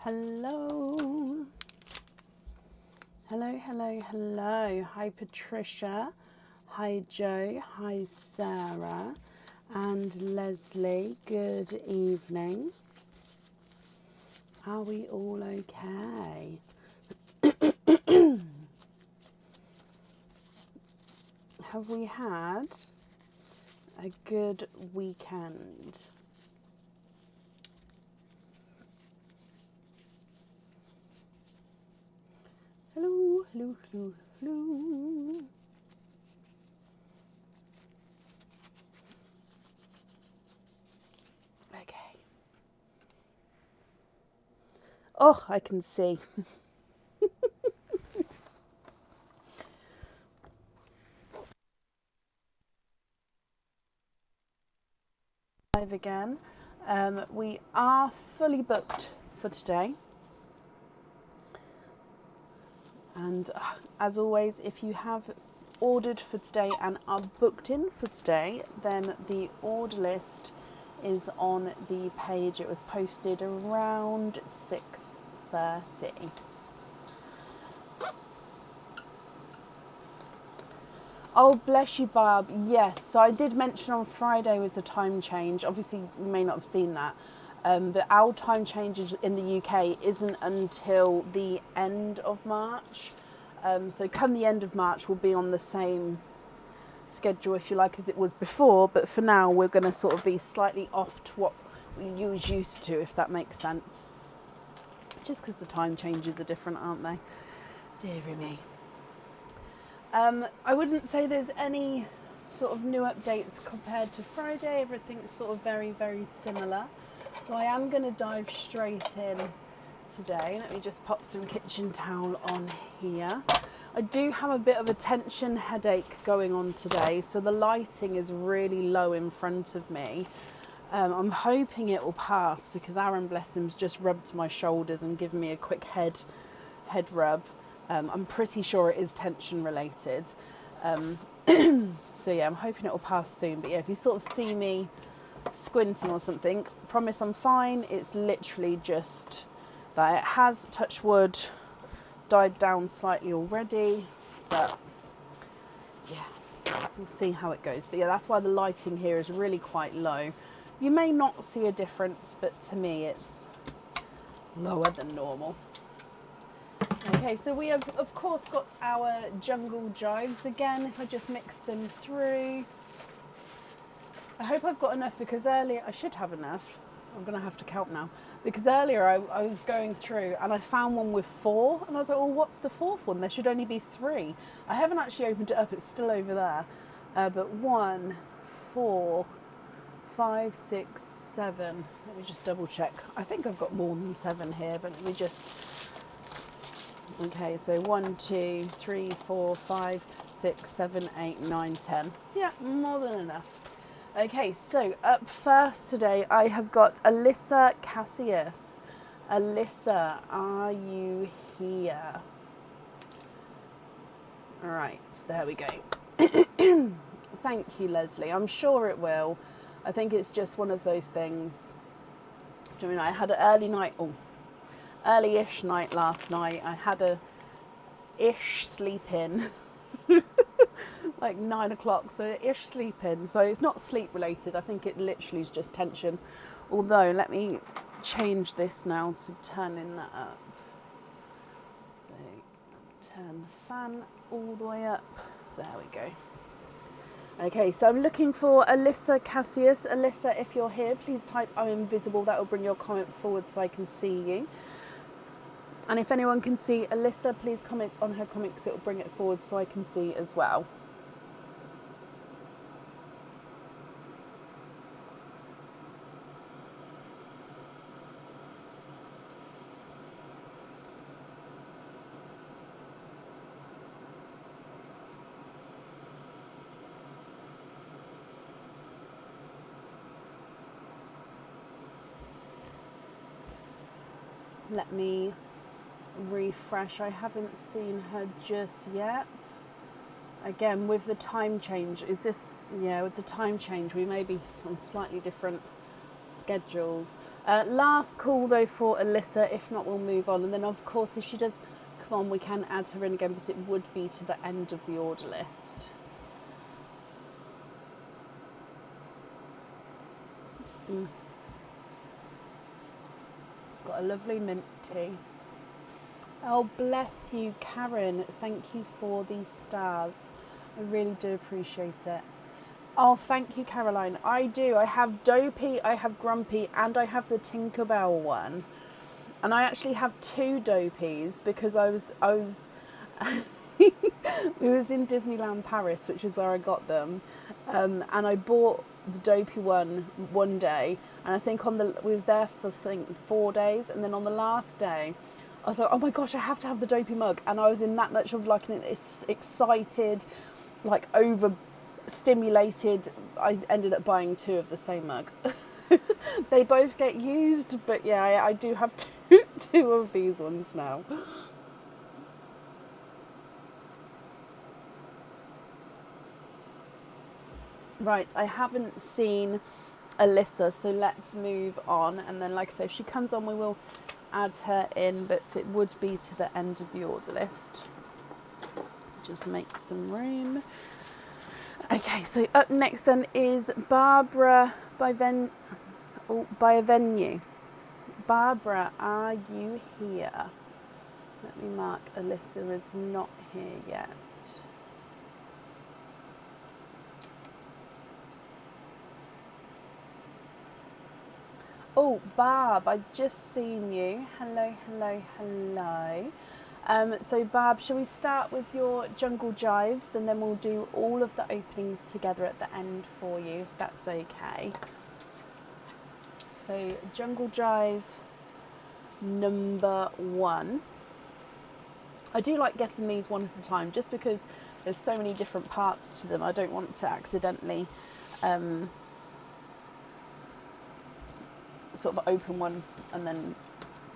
Hello. Hello, hello, hello. Hi, Patricia. Hi, Joe. Hi, Sarah. And Leslie. Good evening. Are we all okay? Have we had a good weekend? Hello, hello, hello, hello. Okay. Oh, I can see. Live again. We are fully booked for today. And as always, if you have ordered for today and are booked in for today, then the order list is on the page. It was posted around 6:30. Oh, bless you, Barb. Yes, so I did mention on Friday with the time change. Obviously, you may not have seen that. But our time change in the UK isn't until the end of March. So come the end of March, we'll be on the same schedule, if you like, as it was before. But for now, we're going to sort of be slightly off to what we was used to, if that makes sense. Just because the time changes are different, aren't they? Deary me. I wouldn't say there's any sort of new updates compared to Friday. Everything's sort of very, very similar. So I am going to dive straight in today. Let me just pop some kitchen towel on here. I do have a bit of a tension headache going on today, so the lighting is really low in front of me. I'm hoping it will pass because Aaron, bless him's just rubbed my shoulders and given me a quick head rub. I'm pretty sure it is tension related. So yeah, I'm hoping it will pass soon. But yeah, if you sort of see me squinting or something, promise I'm fine. It's literally just that it has, touch wood, died down slightly already. But yeah, we'll see how it goes. But yeah, that's why the lighting here is really quite low. You may not see a difference, but to me it's lower than normal. Okay, so we have, of course, got our jungle jives again. If I just mix them through. I hope I've got enough because earlier, I should have enough. I'm going to have to count now. Because earlier I was going through and I found one with 4. And I was like, well, what's the 4th one? There should only be 3. I haven't actually opened it up. It's still over there. But 1, 4, 5, 6, 7. Let me just double check. I think I've got more than 7 here, but let me just... Okay, so 1, 2, 3, 4, 5, 6, 7, 8, 9, 10. Yeah, more than enough. Okay, so up first today I have got Alyssa Cassius. Alyssa, are you here? Alright, there we go. Thank you, Leslie. I'm sure it will. I think it's just one of those things. Do you know, I had an early-ish night last night. I had a ish sleep in. Like 9 o'clock, so ish sleep in. So it's not sleep related. I think it literally is just tension. Although, let me change this now to turning that up. So turn the fan all the way up. There we go. Okay, so I'm looking for Alyssa Cassius. Alyssa, if you're here, please type I'm invisible. That will bring your comment forward so I can see you. And if anyone can see Alyssa, please comment on her comment because it will bring it forward so I can see as well. Let me refresh. I haven't seen her just yet. Again, with the time change, is this, yeah, with the time change, we may be on slightly different schedules. Last call though for Alyssa, if not we'll move on, and then of course if she does come on we can add her in again, but it would be to the end of the order list. Got a lovely mint tea. Oh, bless you, Karen. Thank you for these stars. I really do appreciate it. Oh, thank you, Caroline. I do. I have Dopey, I have Grumpy, and I have the Tinkerbell one. And I actually have 2 Dopies because I was we was in Disneyland Paris, which is where I got them, and I bought the Dopey one day, and I think we was there for 4 days, and then on the last day I was like, oh my gosh, I have to have the Dopey mug, and I was in that much of like an excited, like overstimulated, I ended up buying 2 of the same mug. They both get used, but yeah, I do have two of these ones now. Right, I haven't seen Alyssa, so let's move on. And then, like I say, if she comes on, we will add her in, but it would be to the end of the order list. Just make some room. Okay, so up next then is Barbara by a venue. Barbara, are you here? Let me mark Alyssa is not here yet. Oh, Barb, I've just seen you. Hello, hello, hello. So Barb, shall we start with your jungle jives, and then we'll do all of the openings together at the end for you, if that's okay. So jungle jive number 1. I do like getting these one at a time, just because there's so many different parts to them. I don't want to accidentally sort of open one and then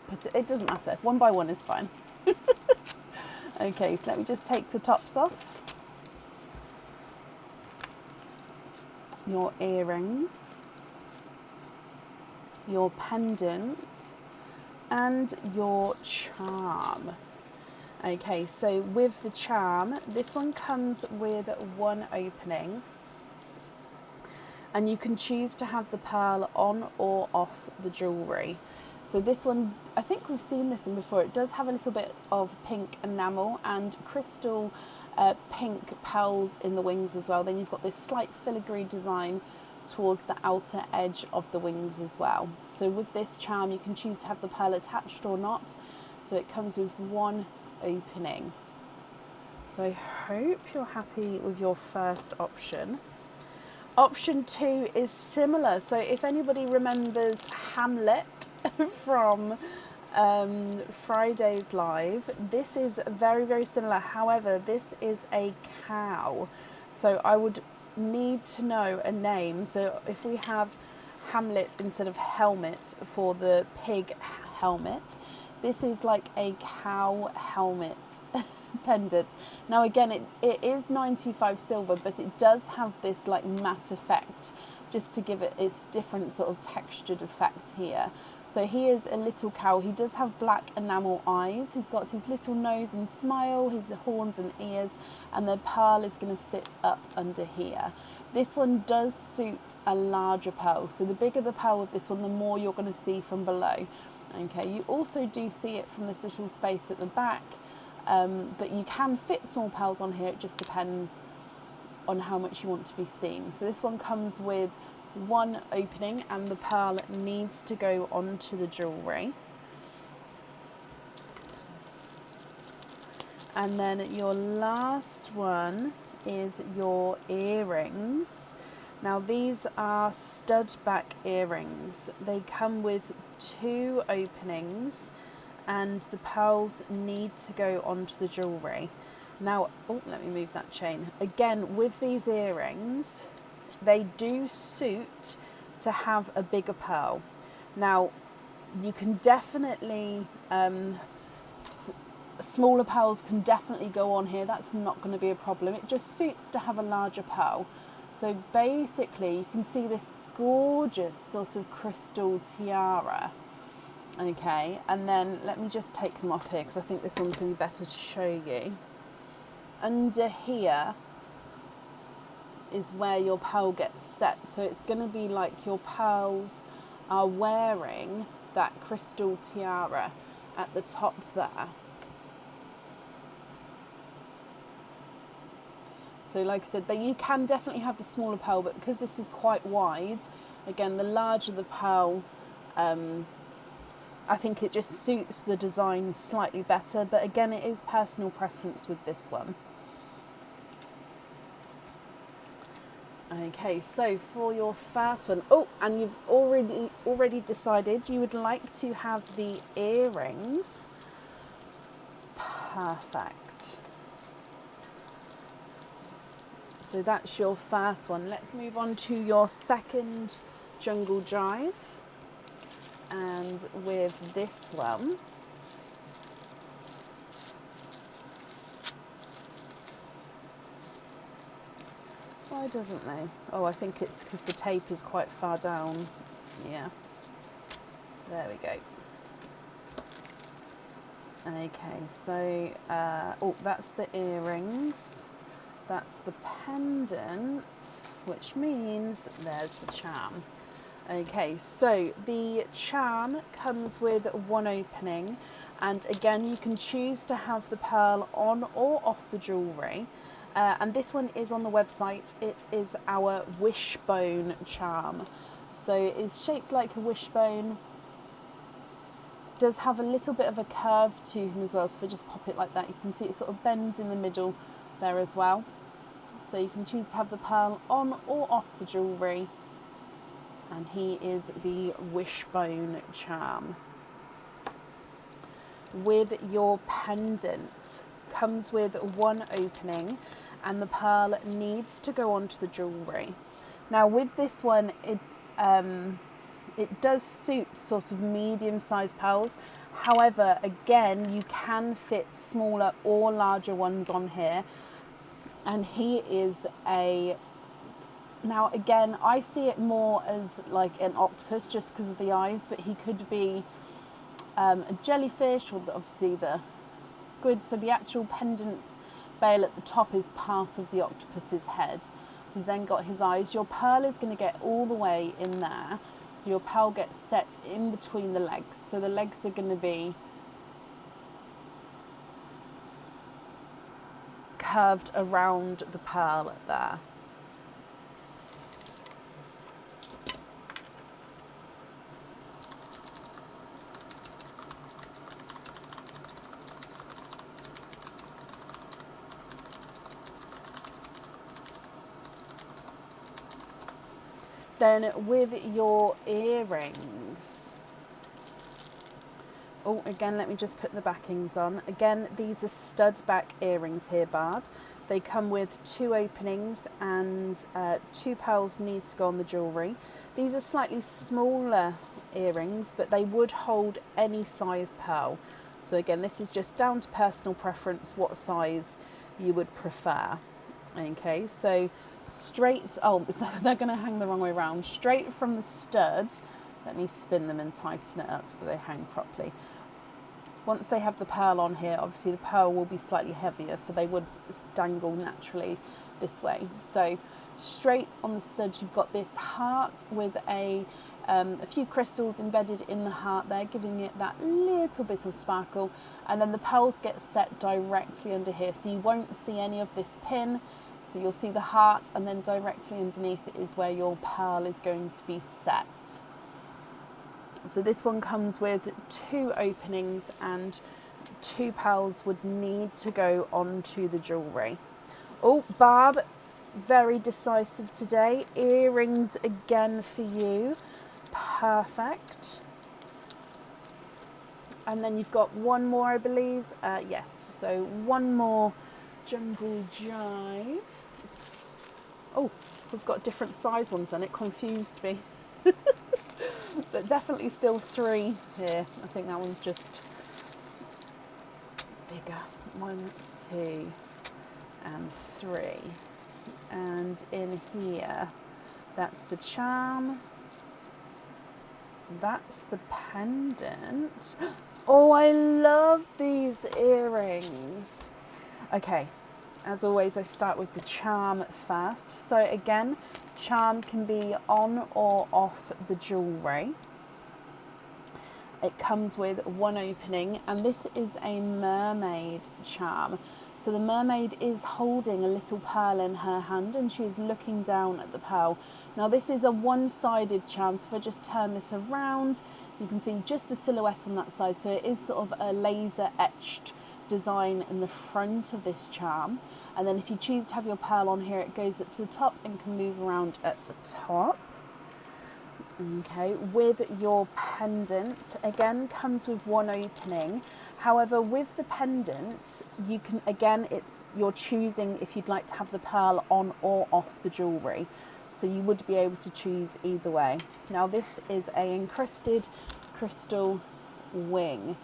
put it doesn't matter, one by one is fine. Okay, so let me just take the tops off. Your earrings, your pendant, and your charm. Okay, so with the charm, this one comes with 1 opening, and you can choose to have the pearl on or off the jewellery. So this one, I think we've seen this one before, it does have a little bit of pink enamel and crystal pink pearls in the wings as well. Then you've got this slight filigree design towards the outer edge of the wings as well. So with this charm, you can choose to have the pearl attached or not. So it comes with 1 opening. So I hope you're happy with your first option. Option 2 is similar. So if anybody remembers Hamlet from Friday's live, this is very, very similar. However, this is a cow. So I would need to know a name. So if we have Hamlet instead of helmet for the pig helmet, this is like a cow helmet pendant. Now again, it is 95 silver, but it does have this like matte effect just to give it its different sort of textured effect here. So he is a little cow. He does have black enamel eyes. He's got his little nose and smile, his horns and ears, and the pearl is going to sit up under here. This one does suit a larger pearl. So the bigger the pearl of this one, the more you're going to see from below. Okay, you also do see it from this little space at the back. But you can fit small pearls on here, it just depends on how much you want to be seen. So this one comes with 1 opening, and the pearl needs to go onto the jewellery. And then your last one is your earrings. Now these are stud back earrings. They come with 2 openings, and the pearls need to go onto the jewellery. Now, oh, let me move that chain. Again, with these earrings, they do suit to have a bigger pearl. Now, you can definitely, smaller pearls can definitely go on here. That's not going to be a problem. It just suits to have a larger pearl. So basically, you can see this gorgeous sort of crystal tiara. Okay, and then let me just take them off here because I think this one's going to be better to show you. Under here is where your pearl gets set, so it's going to be like your pearls are wearing that crystal tiara at the top there. So like I said, you can definitely have the smaller pearl, but because this is quite wide, again, the larger the pearl, I think it just suits the design slightly better, but again, it is personal preference with this one. Okay, so for your first one, oh, and you've already decided you would like to have the earrings. Perfect. So that's your first one. Let's move on to your second jungle jive. And with this one, why doesn't they? Oh, I think it's because the tape is quite far down. Yeah. There we go. Okay, so, oh, that's the earrings. That's the pendant, which means there's the charm. Okay, so the charm comes with one opening, and again, you can choose to have the pearl on or off the jewellery. And this one is on the website. It is our wishbone charm. So it's shaped like a wishbone. Does have a little bit of a curve to him as well, so if I just pop it like that, you can see it sort of bends in the middle there as well. So you can choose to have the pearl on or off the jewellery, and he is the wishbone charm. With your pendant, comes with one opening, and the pearl needs to go onto the jewellery. Now with this one, it does suit sort of medium-sized pearls. However, again, you can fit smaller or larger ones on here. And he is now again, I see it more as like an octopus just because of the eyes, but he could be a jellyfish, or obviously the squid. So the actual pendant bail at the top is part of the octopus's head. He's then got his eyes. Your pearl is going to get all the way in there. So your pearl gets set in between the legs. So the legs are going to be curved around the pearl there. Then with your earrings, oh, again, let me just put the backings on. Again, these are stud back earrings here, Barb. They come with two openings, and two pearls need to go on the jewellery. These are slightly smaller earrings, but they would hold any size pearl. So again, this is just down to personal preference, what size you would prefer. Okay, so straight, oh, they're going to hang the wrong way around. Straight from the stud, let me spin them and tighten it up so they hang properly. Once they have the pearl on here, obviously the pearl will be slightly heavier, so they would dangle naturally this way. So straight on the stud, you've got this heart with a few crystals embedded in the heart there, giving it that little bit of sparkle. And then the pearls get set directly under here, so you won't see any of this pin. So you'll see the heart, and then directly underneath it is where your pearl is going to be set. So this one comes with two openings, and two pearls would need to go onto the jewellery. Oh, Barb, very decisive today. Earrings again for you. Perfect. And then you've got one more, I believe. Yes, so one more jungle jive. Oh, we've got different size ones then. It confused me. But definitely still three here. I think that one's just bigger. 1, 2, and 3. And in here That's the charm. That's the pendant. Oh, I love these earrings. Okay, as always, I start with the charm first. So again, charm can be on or off the jewellery. It comes with one opening, and this is a mermaid charm. So the mermaid is holding a little pearl in her hand and she's looking down at the pearl. Now this is a one-sided charm, so if I just turn this around, you can see just the silhouette on that side. So it is sort of a laser etched design in the front of this charm. And then if you choose to have your pearl on here, it goes up to the top and can move around at the top. Okay, with your pendant, again, comes with one opening. However, with the pendant, you can, again, you're choosing if you'd like to have the pearl on or off the jewellery. So you would be able to choose either way. Now this is a encrusted crystal wing.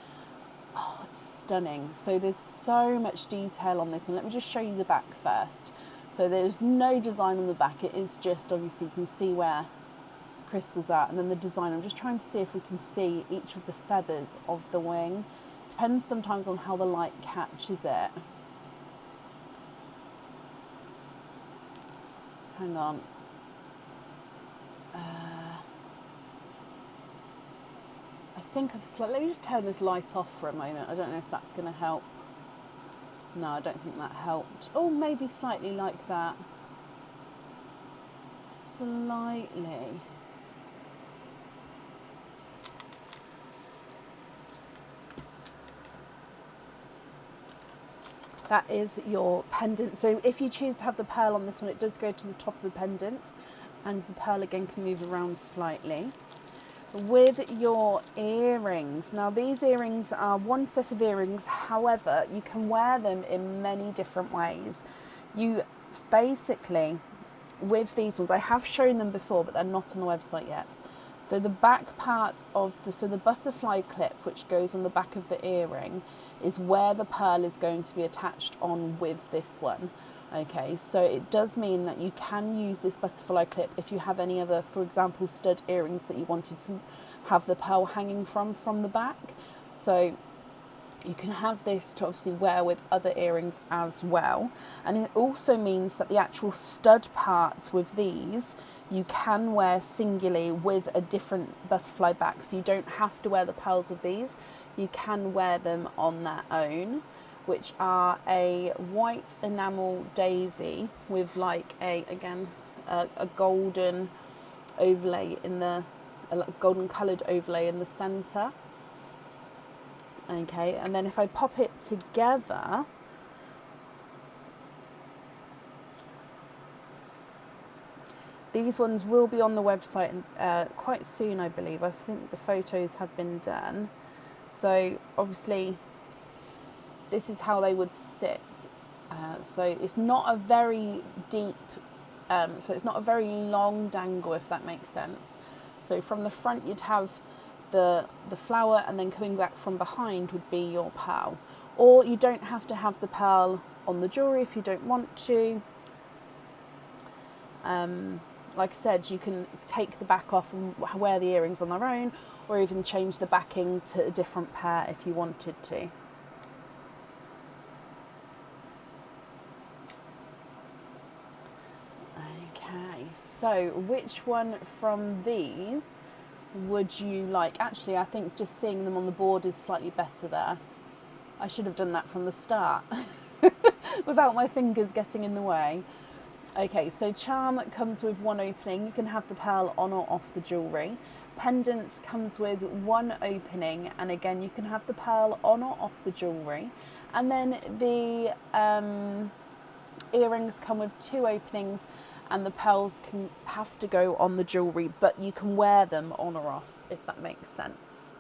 Oh, it's stunning. So there's so much detail on this one. Let me just show you the back first. So there's no design on the back. It is just, obviously, you can see where crystals are, and then the design. I'm just trying to see if we can see each of the feathers of the wing. Depends sometimes on how the light catches it. Hang on. I think let me just turn this light off for a moment. I don't know if that's going to help. No, I don't think that helped. Oh, maybe slightly like that. Slightly. That is your pendant. So if you choose to have the pearl on this one, it does go to the top of the pendant, and the pearl again can move around slightly. With your earrings, now these earrings are one set of earrings, however, you can wear them in many different ways. You basically, with these ones, I have shown them before, but they're not on the website yet. So the back part of the butterfly clip, which goes on the back of the earring, is where the pearl is going to be attached on with this one. Okay, so it does mean that you can use this butterfly clip if you have any other, for example, stud earrings that you wanted to have the pearl hanging from the back. So you can have this to obviously wear with other earrings as well. And it also means that the actual stud parts with these, you can wear singularly with a different butterfly back. So you don't have to wear the pearls of these. You can wear them on their own, which are a white enamel daisy with like a golden overlay in a golden coloured overlay in the centre. Okay, and then if I pop it together, these ones will be on the website quite soon, I believe. I think the photos have been done. So obviously this is how they would sit. So it's not a very deep, so it's not a very long dangle, if that makes sense. So from the front you'd have the flower, and then coming back from behind would be your pearl. Or you don't have to have the pearl on the jewellery if you don't want to. Like I said, you can take the back off and wear the earrings on their own, or even change the backing to a different pair if you wanted to. Okay, so which one from these would you like? Actually, I think just seeing them on the board is slightly better there. I should have done that from the start without my fingers getting in the way. Okay, so charm comes with one opening. You can have the pearl on or off the jewellery. Pendant comes with one opening, and again you can have the pearl on or off the jewellery. And then the earrings come with two openings, and the pearls can have to go on the jewellery, but you can wear them on or off, if that makes sense.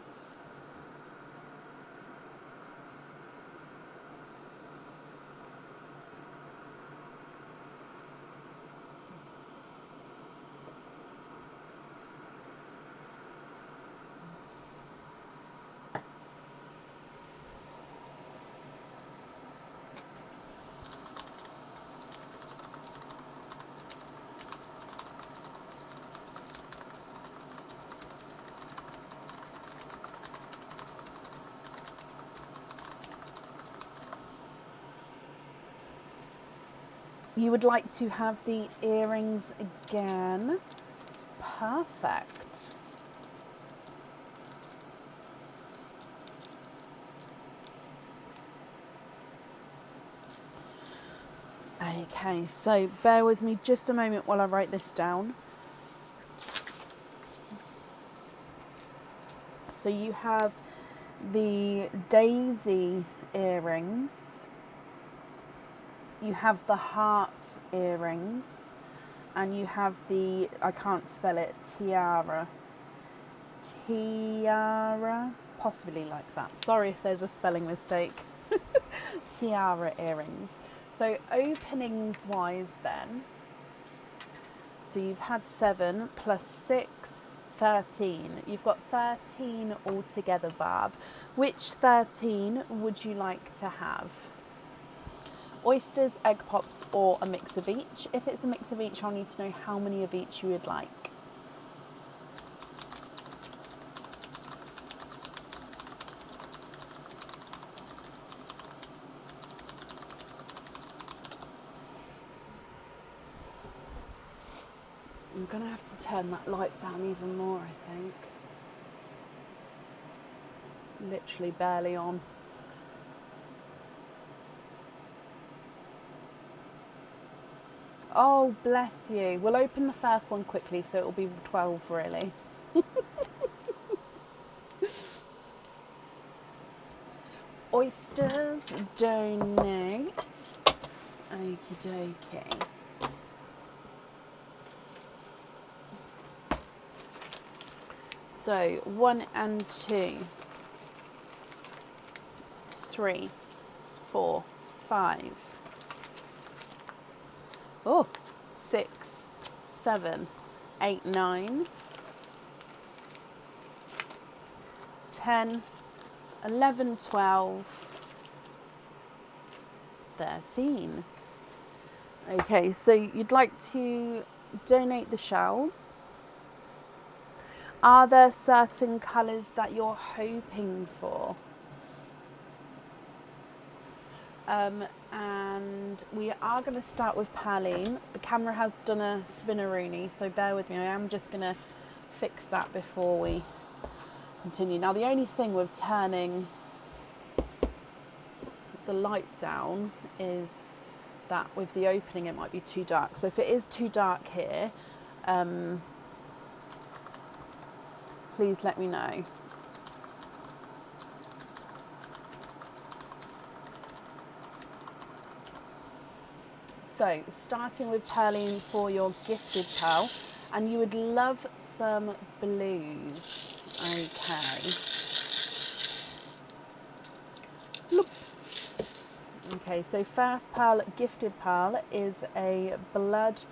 You would like to have the earrings again. Perfect. Okay, so bear with me just a moment while I write this down. So you have the daisy earrings, you have the heart earrings, and you have the, I can't spell it, tiara, possibly like that. Sorry if there's a spelling mistake. Tiara earrings. So openings wise then, so you've had 7 plus 6, 13. You've got 13 altogether, Barb. Which 13 would you like to have? Oysters, egg pops, or a mix of each? If it's a mix of each, I'll need to know how many of each you would like. I'm going to have to turn that light down even more, I think. Literally barely on. Oh, bless you. We'll open the first one quickly, so it'll be 12 really. Oysters, donate. Okie dokie. So 1 and 2, 3, 4, 5. Oh, 6, 7, 8, 9, 10, 11, 12, 13. Okay, so you'd like to donate the shells. Are there certain colours that you're hoping for? And we are going to start with Perline. The camera has done a spinneroonie, so bear with me. I am just going to fix that before we continue. Now, the only thing with turning the light down is that with the opening it might be too dark. So if it is too dark here, please let me know. So starting with Perline for your gifted pearl, and you would love some blues. Okay. Look. Okay, so first pearl, gifted pearl, is a blood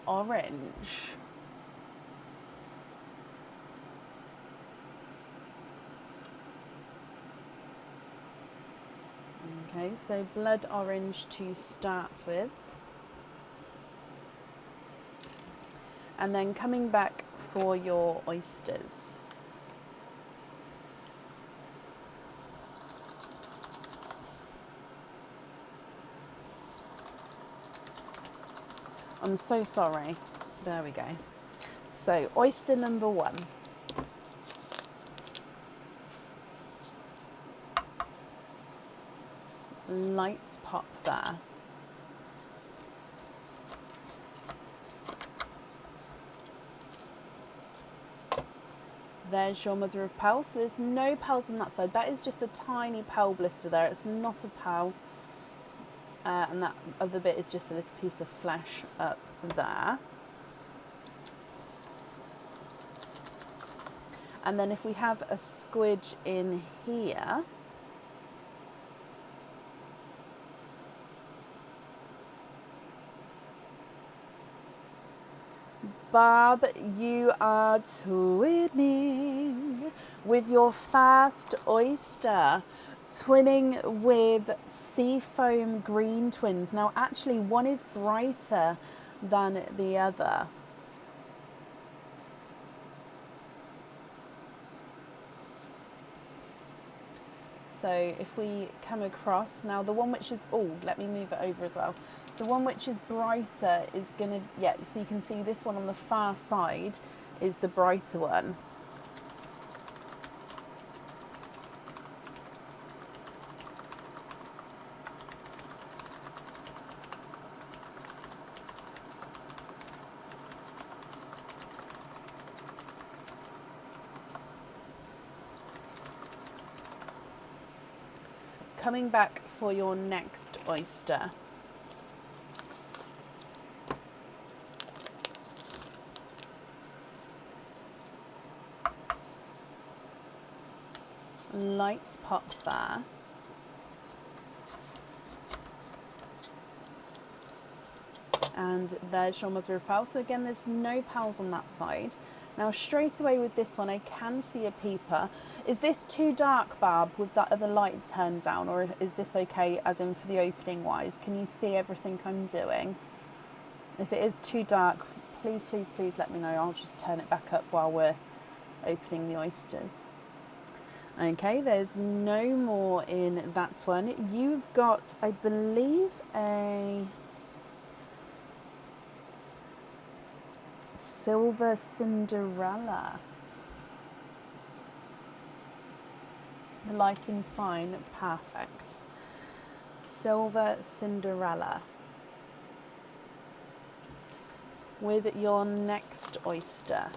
orange. Okay, so blood orange to start with. And then coming back for your oysters. I'm so sorry. There we go. So oyster number 1. Light pop there. There's your mother of pearl. So there's no pearls on that side. That is just a tiny pearl blister there. It's not a pearl. And that other bit is just a little piece of flesh up there. And then if we have a squidge in here, Barb, you are twinning with your first oyster, twinning with seafoam green twins. Now actually one is brighter than the other. So So if we come across, now the one which is, oh, let me move it over as well. The one which is brighter is gonna, yeah, so you can see this one on the far side is the brighter one. Coming back for your next oyster. Lights pop there. And there's your mother of pearl. So again, there's no pearls on that side. Now straight away with this one, I can see a peeper. Is this too dark, Barb, with that other light turned down, or is this okay as in for the opening wise? Can you see everything I'm doing? If it is too dark, please, please, please let me know. I'll just turn it back up while we're opening the oysters. Okay, there's no more in that one. You've got, I believe, a Silver Cinderella. The lighting's fine, perfect. Silver Cinderella. With your next oyster.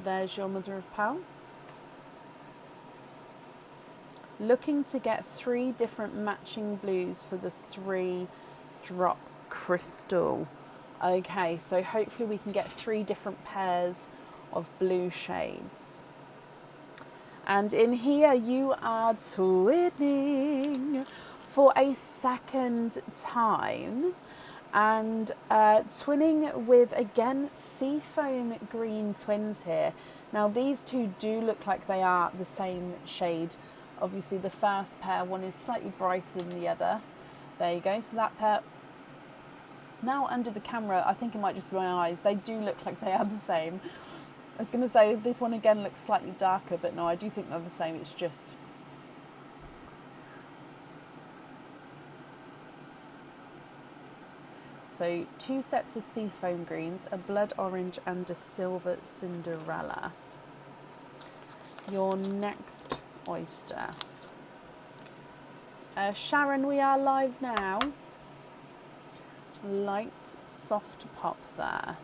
There's your mother of pearl. Looking to get 3 different matching blues for the 3 drop crystal. Okay, so hopefully we can get 3 different pairs of blue shades. And in here you are twinning for a second time. And twinning with, again, seafoam green twins here. Now these two do look like they are the same shade. Obviously the first pair, one is slightly brighter than the other. There you go, so that pair, now under the camera, I think it might just be my eyes, they do look like they are the same. I was going to say this one again looks slightly darker, but no, I do think they're the same, it's just... So 2 sets of seafoam greens, a blood orange and a silver Cinderella. Your next oyster. Sharon, we are live now. Light, soft pop there.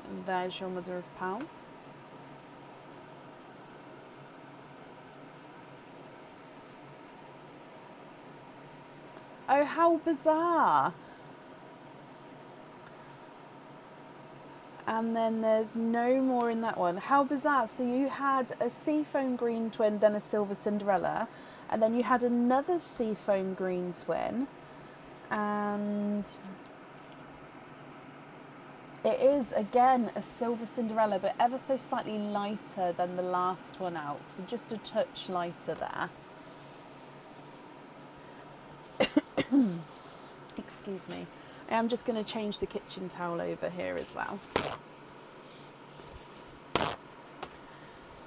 And there's your mother of pearl. Oh, how bizarre. And then there's no more in that one. How bizarre. So you had a seafoam green twin, then a silver Cinderella, and then you had another seafoam green twin, and it is again a silver Cinderella, but ever so slightly lighter than the last one out, so just a touch lighter there. Excuse me. I am just going to change the kitchen towel over here as well.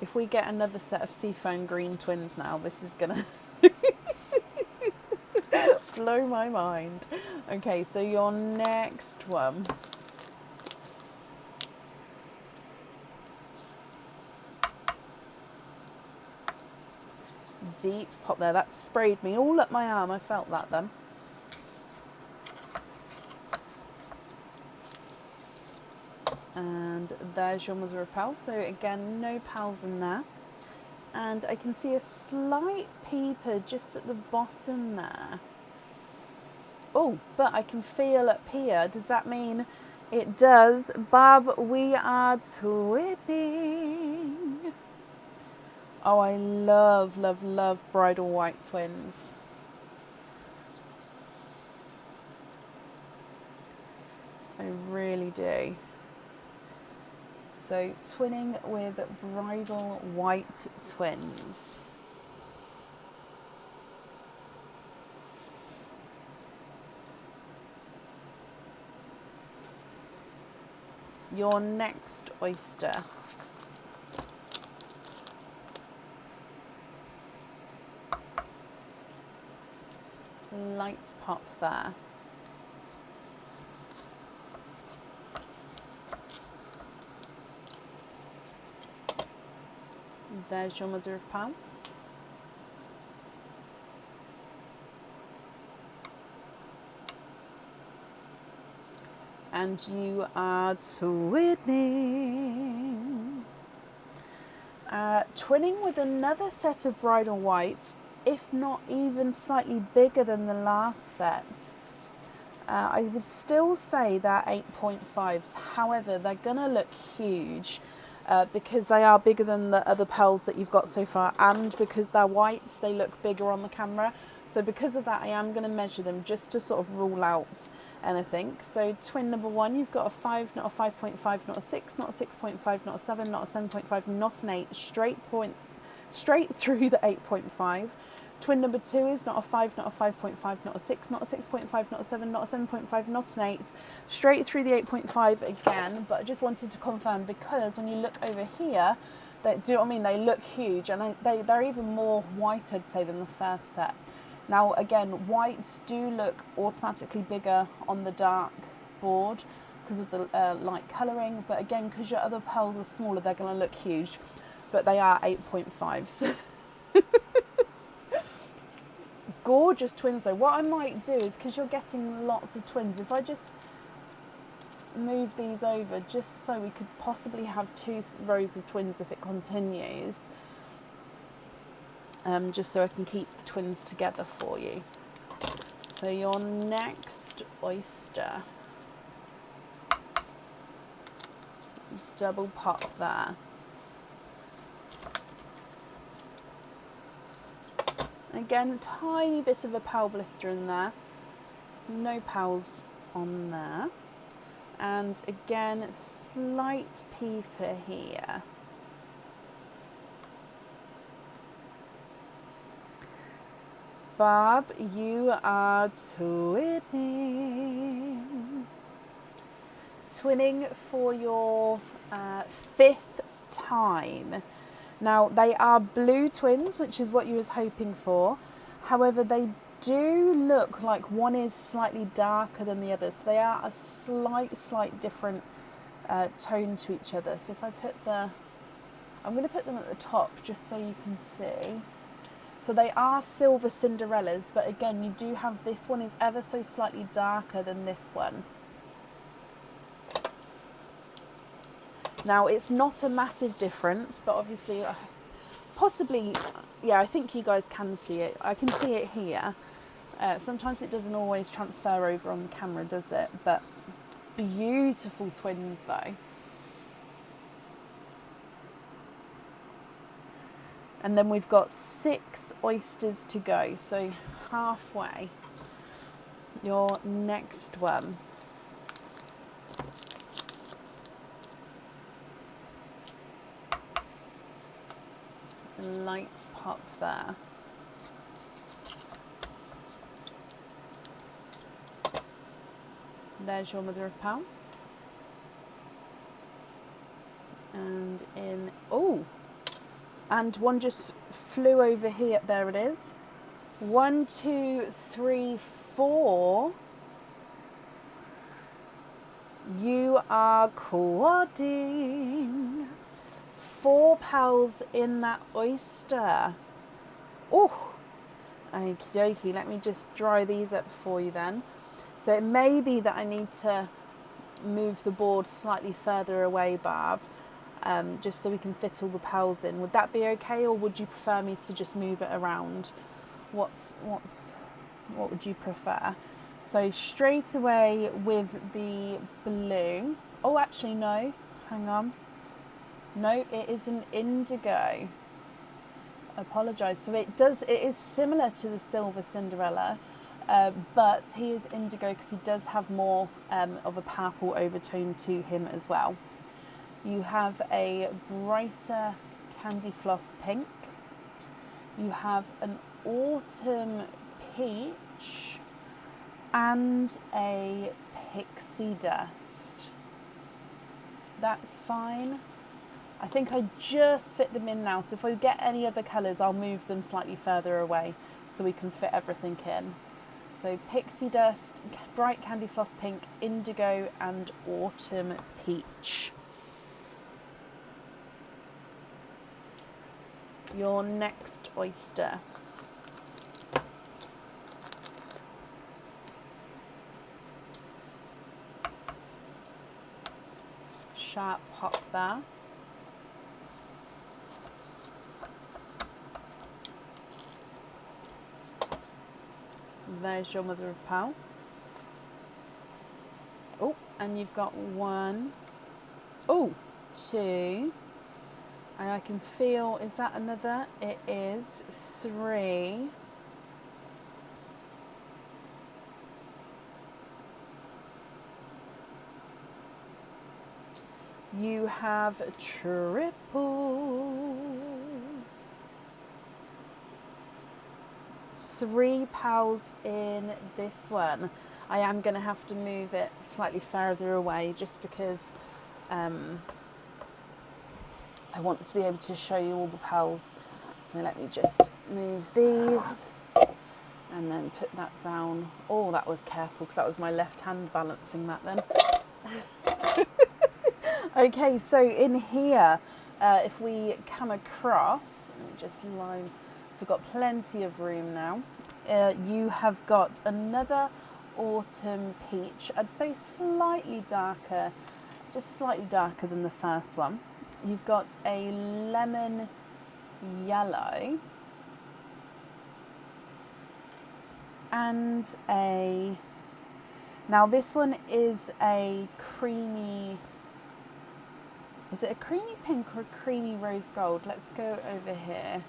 If we get another set of seafoam green twins now, this is going to blow my mind. Okay, so your next one. Deep pop there. That sprayed me all up my arm. I felt that then. And there's your mother of pearl. So again, no pearls in there. And I can see a slight peeper just at the bottom there. Oh, but I can feel up here. Does that mean it does? Bob, we are twinning. Oh, I love, love, love bridal white twins. I really do. So twinning with bridal white twins. Your next oyster. Light pop there. There's your mother of pearl. And you are twinning. Twinning with another set of bridal whites, if not even slightly bigger than the last set. I would still say they're 8.5s. However, they're going to look huge because they are bigger than the other pearls that you've got so far, and because they're whites, they look bigger on the camera. So because of that, I am going to measure them just to sort of rule out anything. So twin number 1, you've got a 5, not a 5.5, not a 6, not a 6.5, not a 7, not a 7.5, not an 8, straight through the 8.5. Twin number 2 is not a 5, not a 5.5, not a 6, not a 6.5, not a 7, not a 7.5, not an 8. Straight through the 8.5 again, but I just wanted to confirm because when you look over here, do you know what I mean? They look huge, and they're even more white, I'd say, than the first set. Now, again, whites do look automatically bigger on the dark board because of the light colouring, but again, because your other pearls are smaller, they're going to look huge, but they are 8.5s. Gorgeous twins though. What I might do is, because you're getting lots of twins, if I just move these over just so we could possibly have 2 rows of twins if it continues, just so I can keep the twins together for you. So your next oyster, double pop there. Again, tiny bit of a pearl blister in there, no pearls on there, and again, slight peeper here. Barb, you are twinning. Twinning for your 5th time. Now, they are blue twins, which is what you was hoping for. However, they do look like one is slightly darker than the other. So they are a slight different tone to each other. So if I put I'm going to put them at the top just so you can see. So they are silver Cinderellas, but again, you do have, this one is ever so slightly darker than this one. Now, it's not a massive difference, but obviously, possibly, yeah, I think you guys can see it. I can see it here. Sometimes it doesn't always transfer over on the camera, does it? But beautiful twins, though. And then we've got 6 oysters to go, so halfway. Your next one. Light pop there. There's your mother of pearl. And in, oh, and one just flew over here. There it is. 1, 2, 3, 4. You are quadding. 4 pearls in that oyster. Oh, okie dokie. Let me just dry these up for you then. So it may be that I need to move the board slightly further away, Barb, just so we can fit all the pearls in. Would that be okay, or would you prefer me to just move it around? What would you prefer? So straight away with the blue. Oh, actually no. Hang on. No, it is an indigo. Apologise. So it is similar to the silver Cinderella, but he is indigo because he does have more of a purple overtone to him as well. You have a brighter candy floss pink. You have an autumn peach and a pixie dust. That's fine. I think I just fit them in now, so if I get any other colours, I'll move them slightly further away so we can fit everything in. So pixie dust, bright candy floss pink, indigo and autumn peach. Your next oyster. Sharp pop there. There's your mother of pearl. Oh, and you've got 1, oh, 2, and I can feel, is that another? It is 3. You have triples. 3 pals in this one. I am going to have to move it slightly further away just because I want to be able to show you all the pals. So let me just move these and then put that down. Oh, that was careful because that was my left hand balancing that then. Okay, so in here, if we come across, let me just line, so we've got plenty of room now. You have got another autumn peach. I'd say slightly darker, just slightly darker than the first one. You've got a lemon yellow and now this one is a creamy, is it a creamy pink or a creamy rose gold? Let's go over here.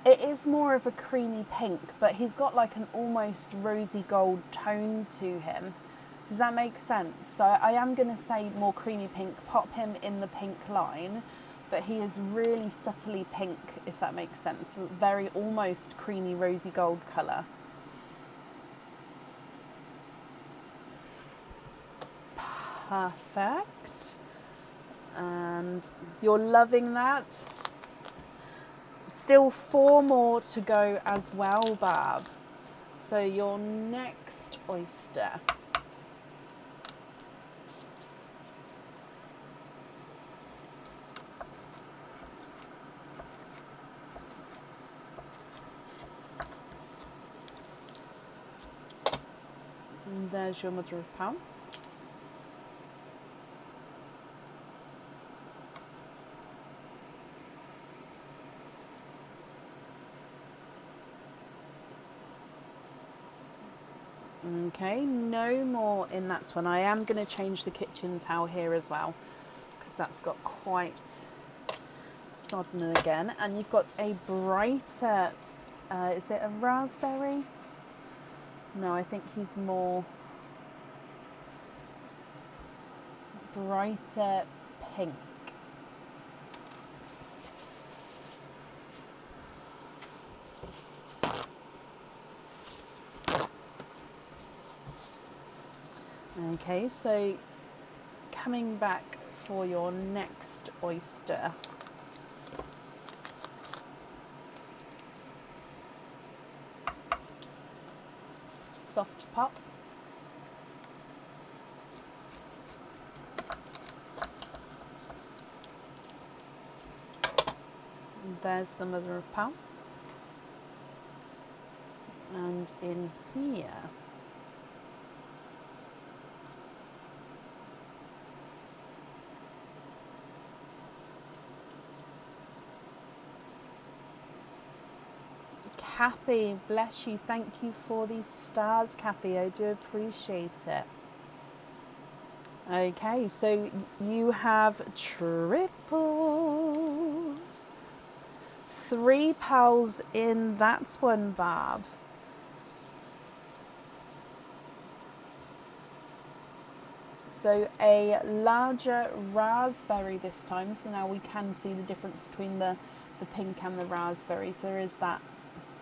It is more of a creamy pink, but he's got like an almost rosy gold tone to him. Does that make sense? So I am going to say more creamy pink, pop him in the pink line, but he is really subtly pink, if that makes sense. Very almost creamy rosy gold colour. Perfect. And you're loving that. Still 4 more to go as well, Barb. So your next oyster. And there's your mother of pearl. Okay, no more in that one. I am going to change the kitchen towel here as well because that's got quite sodden again. And you've got a brighter, is it a raspberry? No, I think he's more brighter pink. Okay, so coming back for your next oyster. Soft pop. And there's the mother of pearl. And in here, Kathy, bless you. Thank you for these stars, Kathy. I do appreciate it. Okay, so you have triples. 3 pals in that one, Barb. so a larger raspberry this time. So now we can see the difference between the pink and the raspberry. So there is that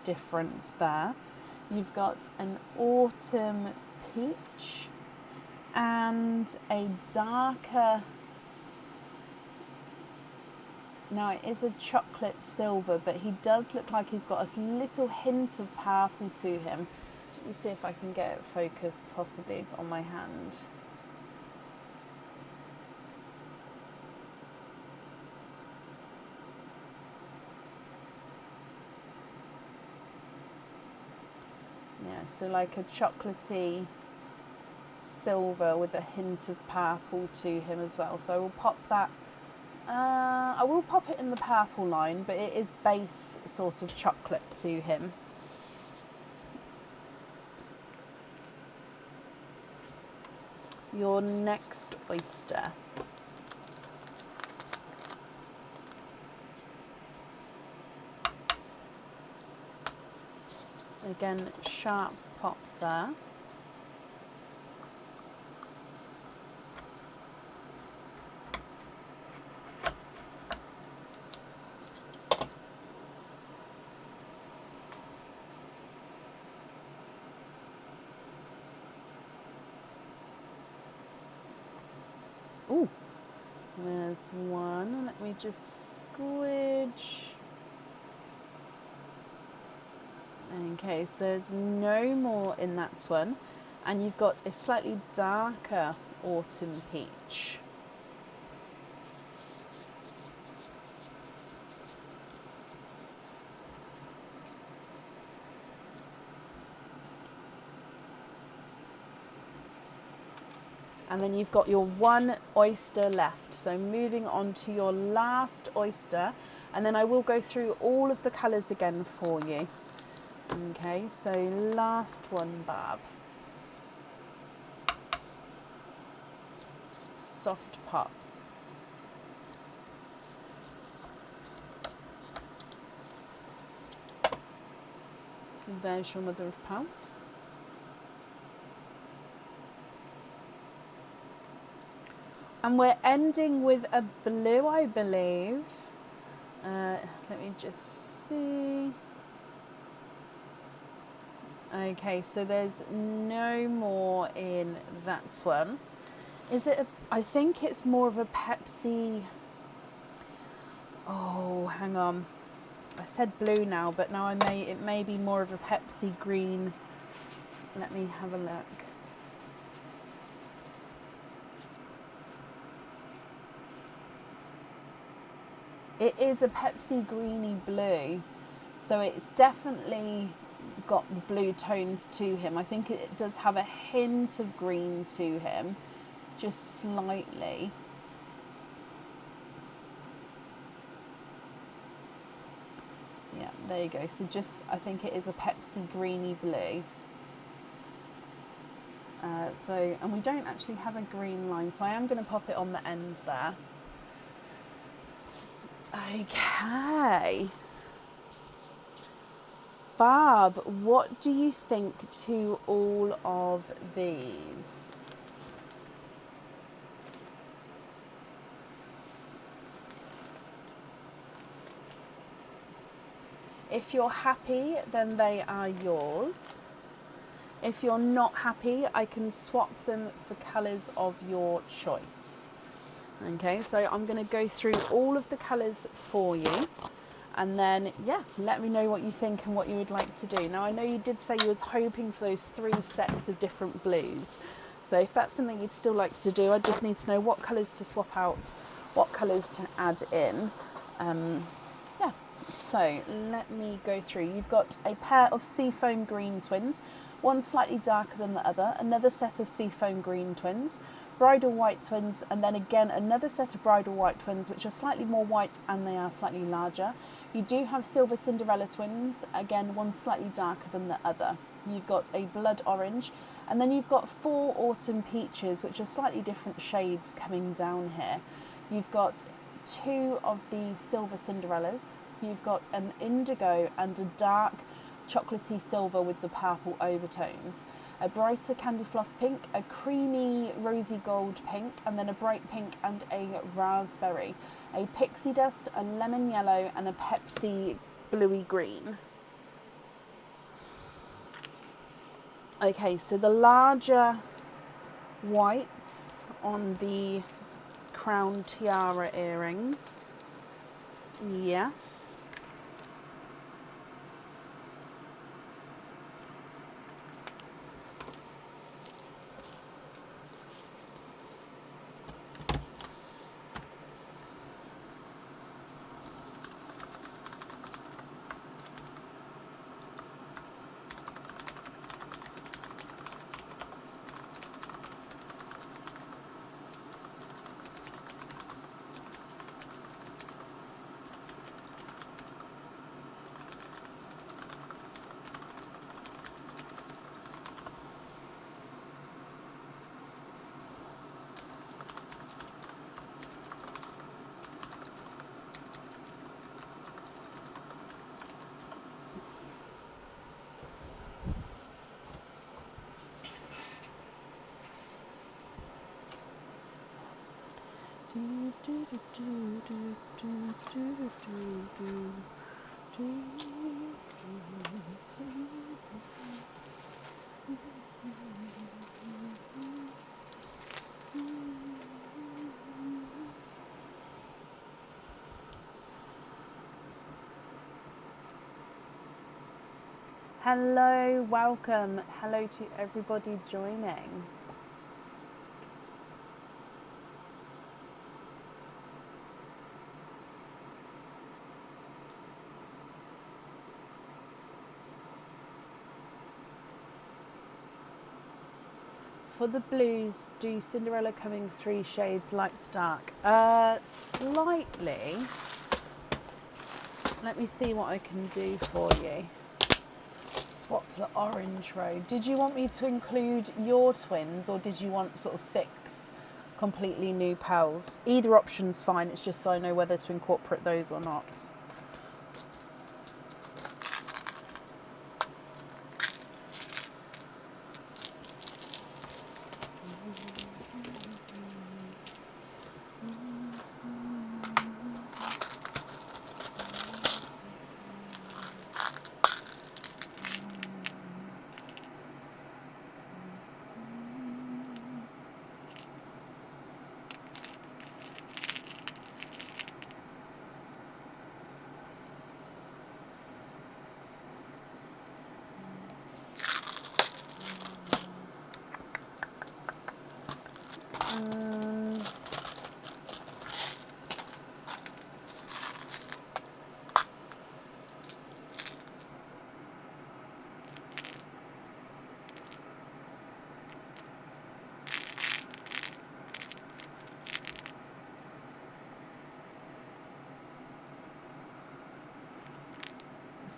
difference there. You've got an autumn peach and a darker, now it is a chocolate silver, but he does look like he's got a little hint of purple to him. Let me see if I can get it focused possibly on my hand. Yeah, so like a chocolatey silver with a hint of purple to him as well. So I will pop that, I will pop it in the purple line, but it is base sort of chocolate to him. Your next oyster. Again, sharp pop there. Ooh, there's one. Let me just squidge. Okay, so there's no more in that one. And you've got a slightly darker autumn peach. And then you've got your one oyster left. So moving on to your last oyster, and then I will go through all of the colours again for you. Okay, so last one, Barb. Soft pop. And there's your mother of pearl. And we're ending with a blue, I believe. Let me just see. Okay, so there's no more in that one. Is it I think it's more of a Pepsi. Oh, hang on. I said blue now, but now it may be more of a Pepsi green. Let me have a look. It is a Pepsi greeny blue, so it's definitely got the blue tones to him. I think it does have a hint of green to him, just slightly. Yeah, there you go. So just, I think it is a Pepsi greeny blue. And we don't actually have a green line, so I am going to pop it on the end there. Okay. Barb, what do you think to all of these? If you're happy, then they are yours. If you're not happy, I can swap them for colours of your choice. Okay, so I'm going to go through all of the colours for you. And then, yeah, let me know what you think and what you would like to do. Now, I know you did say you was hoping for those 3 sets of different blues. So if that's something you'd still like to do, I just need to know what colours to swap out, what colours to add in. Yeah, so let me go through. You've got a pair of seafoam green twins, one slightly darker than the other, another set of seafoam green twins, bridal white twins, and then again another set of bridal white twins, which are slightly more white and they are slightly larger. You do have silver Cinderella twins, again one slightly darker than the other. You've got a blood orange, and then you've got 4 autumn peaches, which are slightly different shades coming down here. You've got 2 of the silver Cinderellas. You've got an indigo and a dark chocolatey silver with the purple overtones. a brighter candy floss pink, a creamy rosy gold pink, and then a bright pink and a raspberry, a pixie dust, a lemon yellow, and a Pepsi bluey green. Okay, so the larger whites on the crown tiara earrings. Yes. Hello, welcome. Hello to everybody joining. For the blues, do Cinderella coming 3 shades light to dark? Slightly. Let me see what I can do for you. Swap the orange row. Did you want me to include your twins, or did you want sort of 6 completely new pearls? Either option's fine, it's just so I know whether to incorporate those or not.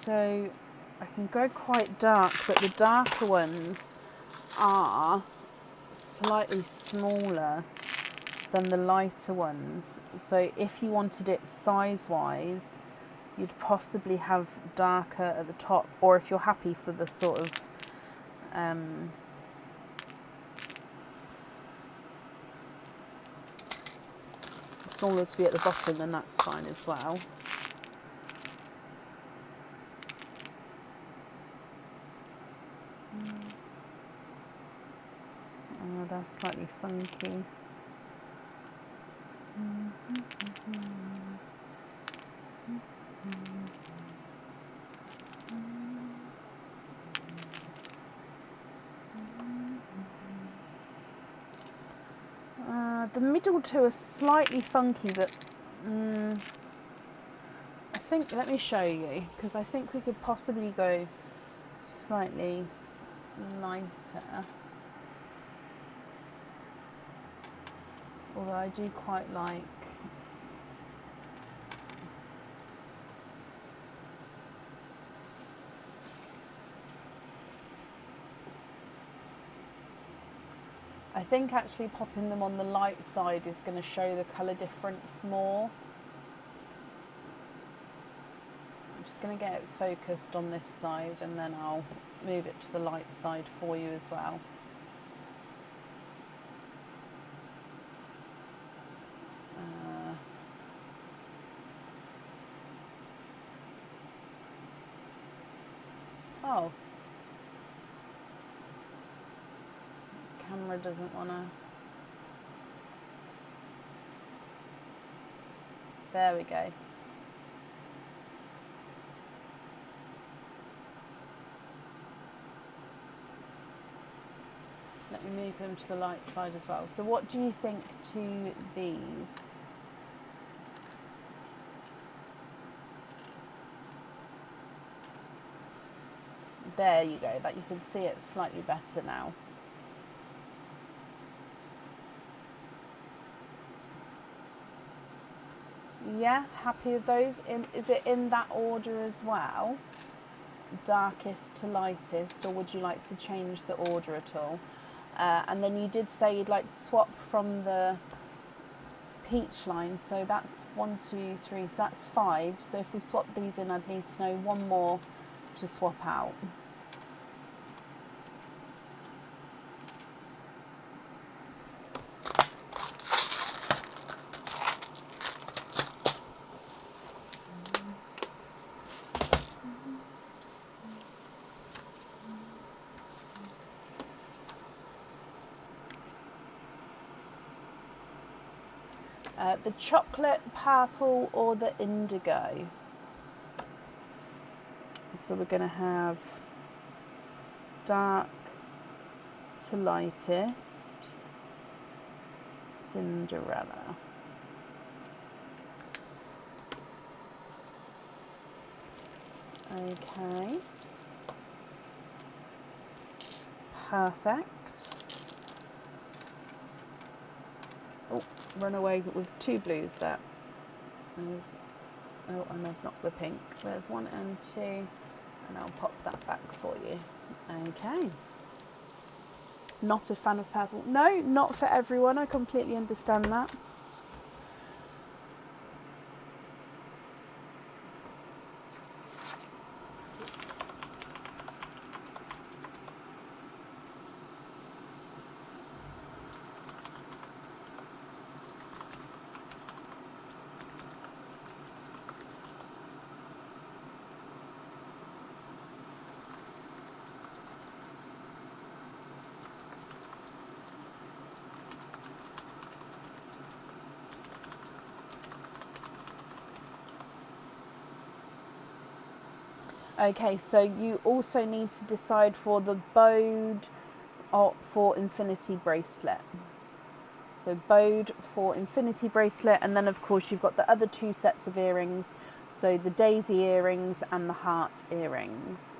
So I can go quite dark, but the darker ones are slightly smaller than the lighter ones. So if you wanted it size-wise, you'd possibly have darker at the top, or if you're happy for the sort of smaller to be at the bottom, then that's fine as well. Oh, that's slightly funky. The middle 2 are slightly funky, but I think, let me show you, because I think we could possibly go slightly lighter. Although I do quite like I think actually popping them on the light side is going to show the colour difference more. just going to get it focused on this side, and then I'll move it to the light side for you as well. Oh, camera doesn't want to. There we go. Let me move them to the light side as well. So what do you think to these? There you go, that you can see it slightly better now. Yeah, happy with those? Is it in that order as well? Darkest to lightest, or would you like to change the order at all? And then you did say you'd like to swap from the peach line, so that's 1, 2, 3, so that's 5. So if we swap these in, I'd need to know one more to swap out. The chocolate, purple, or the indigo. So we're going to have dark to lightest, Cinderella. Okay. Perfect. Oh, run away with 2 blues there. There's, oh, and I've knocked the pink. There's 1 and 2, and I'll pop that back for you. Okay. Not a fan of purple. No, not for everyone. I completely understand that. Okay, so you also need to decide for the bowed or for infinity bracelet. So bowed for infinity bracelet, and then of course you've got the other 2 sets of earrings, so the daisy earrings and the heart earrings.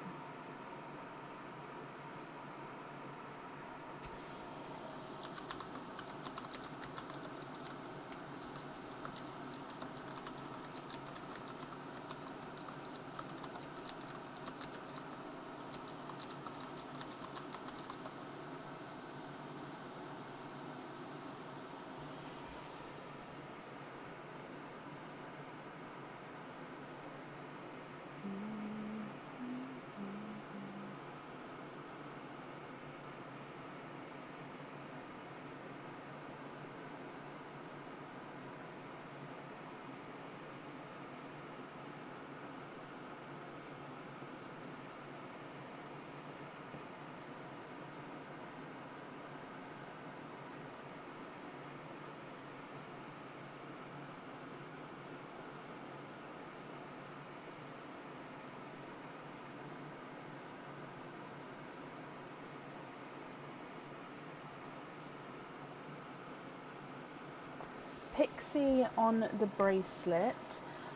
Pixie on the bracelet.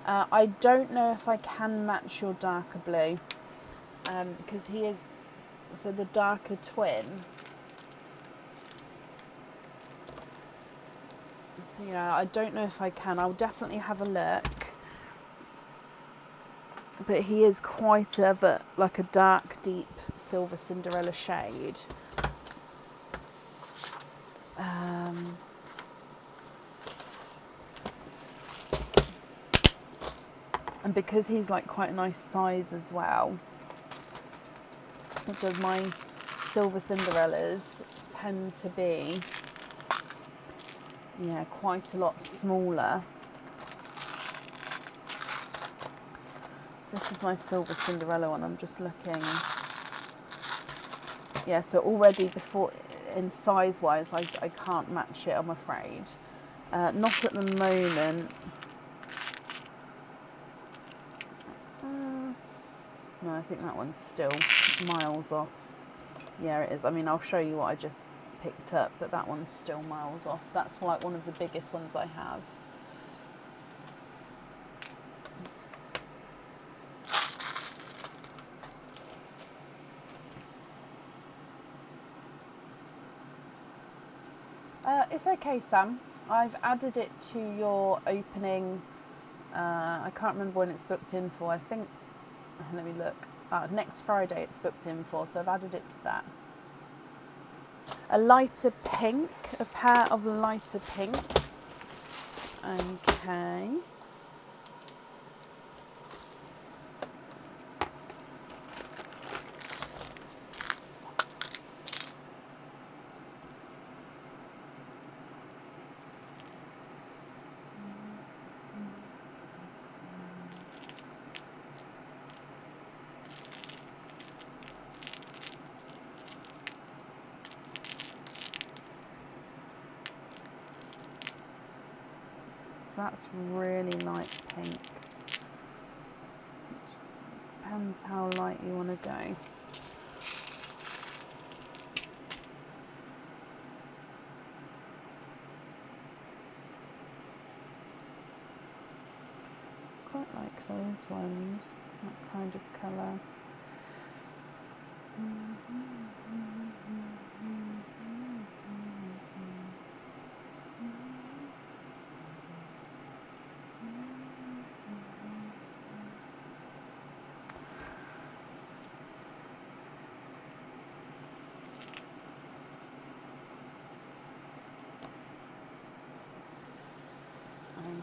I don't know if I can match your darker blue, because he is, so the darker twin. Yeah, I don't know if I can. I'll definitely have a look. But he is quite of a, like a dark, deep silver Cinderella shade. And because he's like quite a nice size as well, because my silver Cinderellas tend to be, yeah, quite a lot smaller. So this is my silver Cinderella one. I'm just looking. Yeah, so already before, in size wise, I can't match it, I'm afraid. Not at the moment. No, I think that one's still miles off. Yeah, it is. I mean, I'll show you what I just picked up, but that one's still miles off. That's like one of the biggest ones I have. It's okay, Sam. I've added it to your opening. I can't remember when it's booked in for. I think, let me look. Next Friday it's booked in for, so I've added it to that. A lighter pink, a pair of lighter pinks. Okay. So that's really light pink. Depends how light you want to go. Quite like those ones, that kind of colour.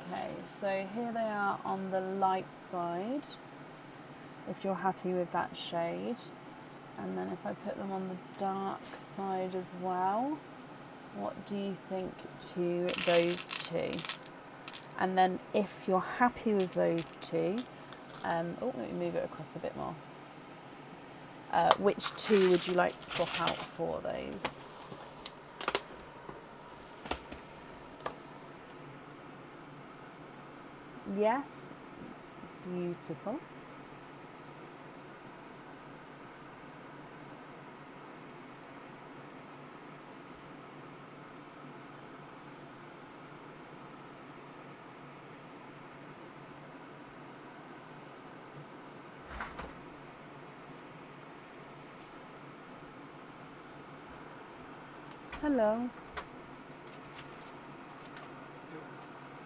Okay, so here they are on the light side, if you're happy with that shade. And then if I put them on the dark side as well, what do you think to those two? And then if you're happy with those two, oh, let me move it across a bit more. Which two would you like to swap out for those? Yes, beautiful. Hello.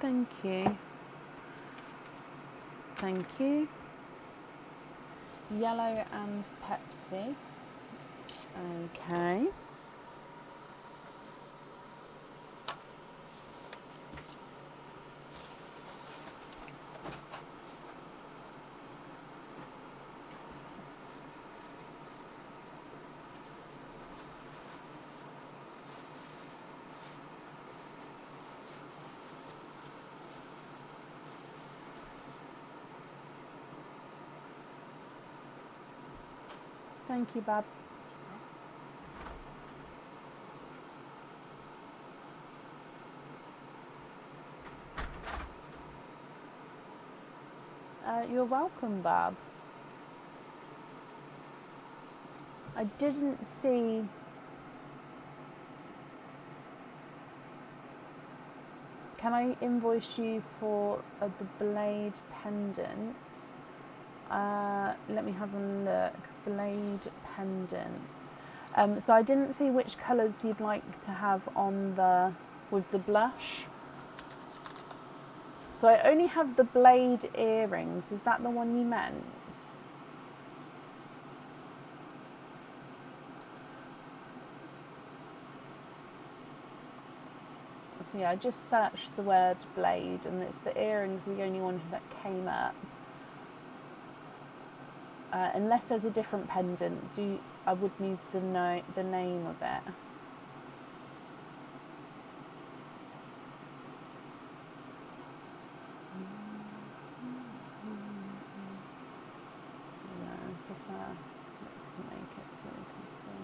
Thank you. Thank you. Yellow and Pepsi. Okay. Thank you, Bab. You're welcome, Bab. I didn't see... Can I invoice you for the blade pendant? Let me have a look. Blade pendant. So I didn't see which colours you'd like to have on the with the blush. So I only have the blade earrings. Is that the one you meant? So yeah, I just searched the word blade, and it's the earrings, the only one that came up. Unless there's a different pendant, I would need the name of it. No, I prefer, let's make it so we can see.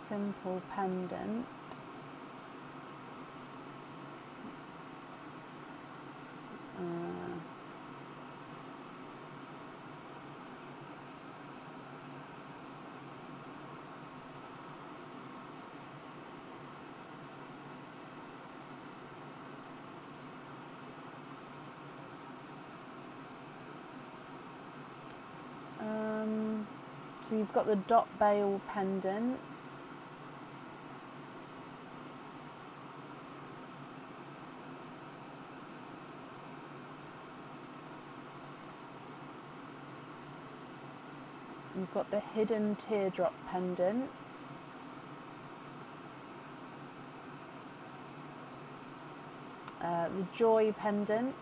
Simple pendant. So you've got the dot bail pendant. You've got the hidden teardrop pendant. The joy pendant.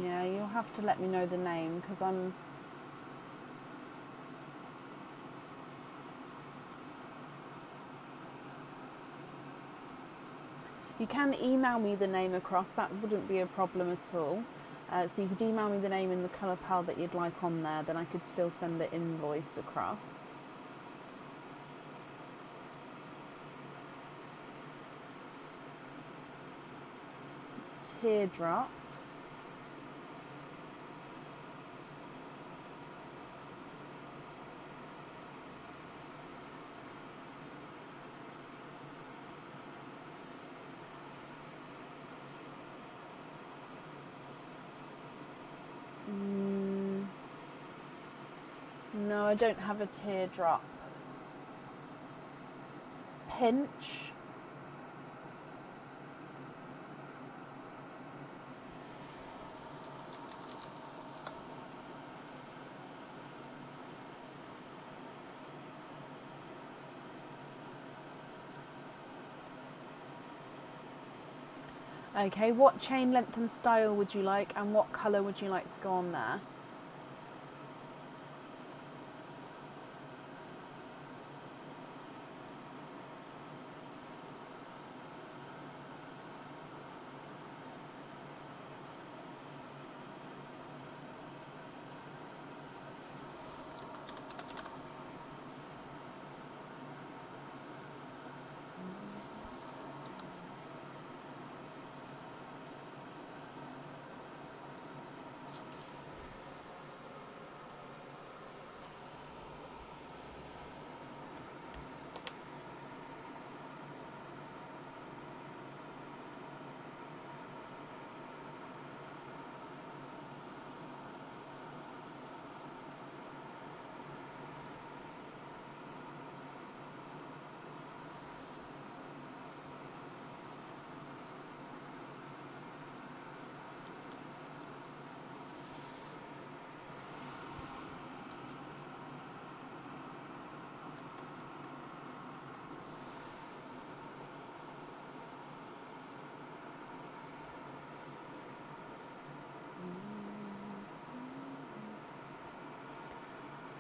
Yeah, you'll have to let me know the name because I'm... You can email me the name across, that wouldn't be a problem at all. So you could email me the name in the colour palette that you'd like on there, then I could still send the invoice across. Teardrop. No, I don't have a teardrop. Pinch. Okay, what chain length and style would you like, and what colour would you like to go on there?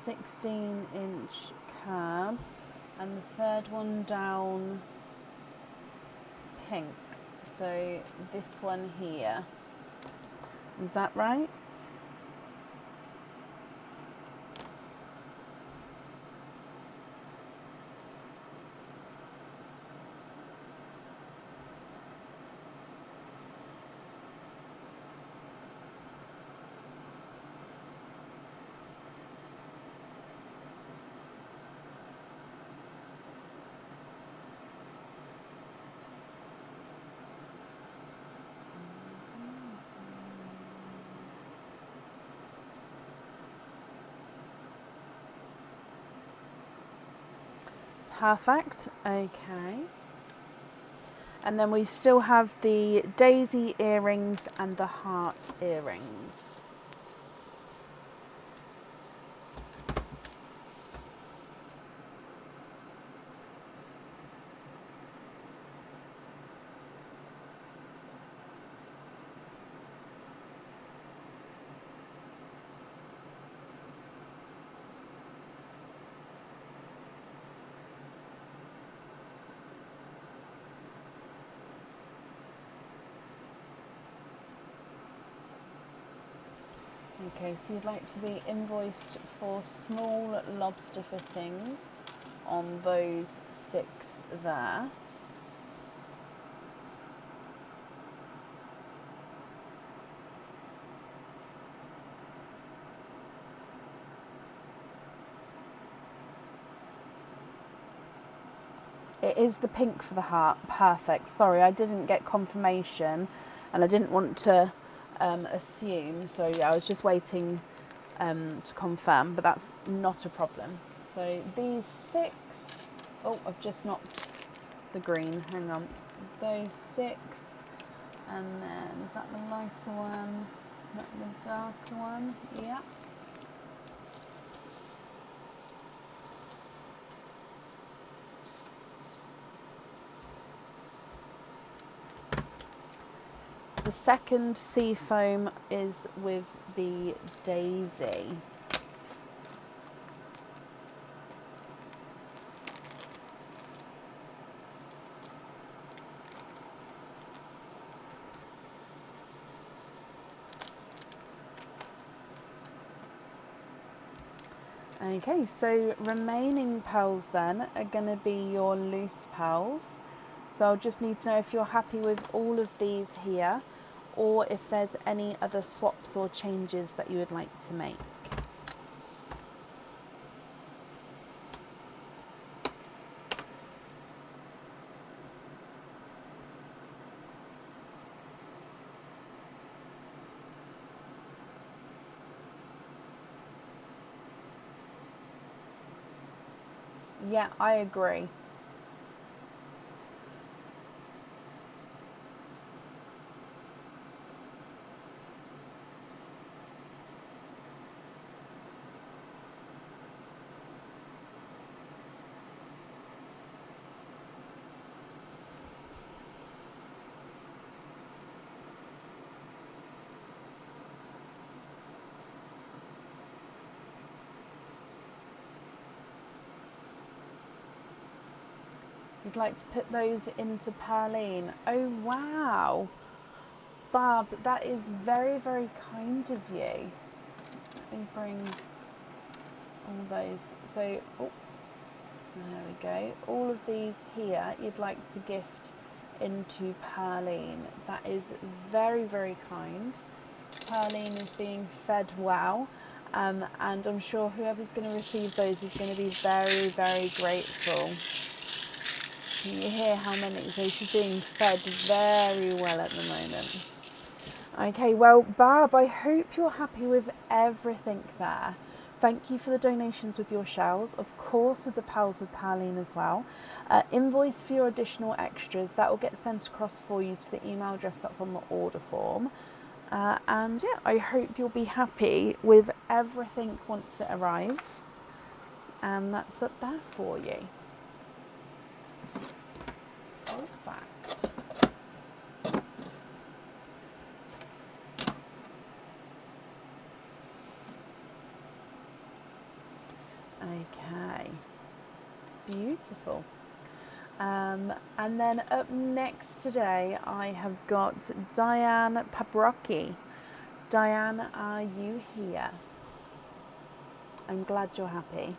"16" cab, and the third one down pink, so this one here, is that right? Perfect. Okay. And then we still have the daisy earrings and the heart earrings. Okay, so you'd like to be invoiced for small lobster fittings on those 6 there. It is the pink for the heart. Perfect. Sorry, I didn't get confirmation and I didn't want to assume. So yeah, I was just waiting to confirm, but that's not a problem. So these 6, oh, I've just knocked the green, hang on. Those 6, and then is that the lighter one? Is that the darker one? Yeah. The second sea foam is with the daisy. Okay, so remaining pearls then are going to be your loose pearls. So I'll just need to know if you're happy with all of these here, or if there's any other swaps or changes that you would like to make. Yeah, I agree. You'd like to put those into Perline. Oh wow, Barb, that is very, very kind of you. Let me bring all those. So, oh, there we go. All of these here you'd like to gift into Perline. That is very, very kind. Perline is being fed well. And I'm sure whoever's going to receive those is going to be very, very grateful. Can you hear how many? So she's being fed very well at the moment. Okay, well, Barb, I hope you're happy with everything there. Thank you for the donations with your shells, of course with the pals with Perline as well. Invoice for your additional extras, that will get sent across for you to the email address that's on the order form. And yeah, I hope you'll be happy with everything once it arrives. And that's up there for you. Perfect. Okay, beautiful. And then up next today, I have got Diane Pabrocki. Diane, are you here? I'm glad you're happy.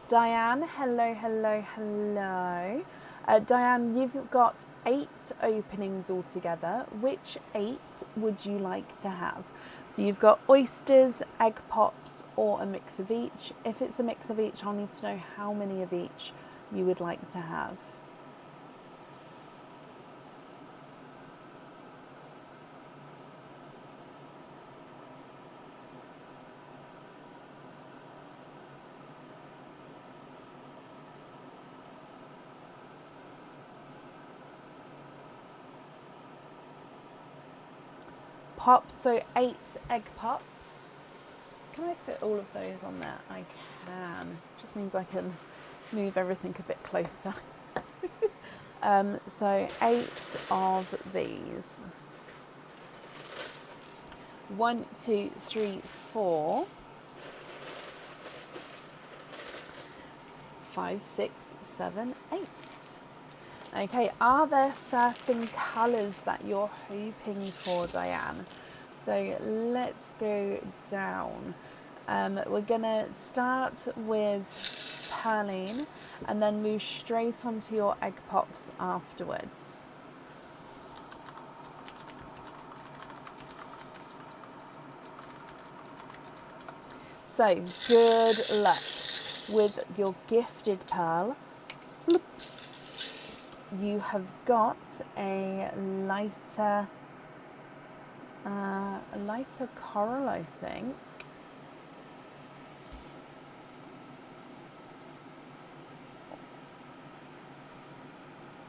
Diane, hello, hello, hello. Diane, you've got 8 openings altogether. Which 8 would you like to have? So you've got oysters, egg pops, or a mix of each. If it's a mix of each, I'll need to know how many of each you would like to have. pops, so 8 egg pops. Can I fit all of those on there? I can. Just means I can move everything a bit closer. So 8 of these. 1, 2, 3, 4, 5, 6, 7, 8. Okay, are there certain colours that you're hoping for, Diane? So let's go down. We're gonna start with Perline and then move straight onto your egg pops afterwards. So good luck with your gifted pearl. Bloop. You have got a lighter coral, I think.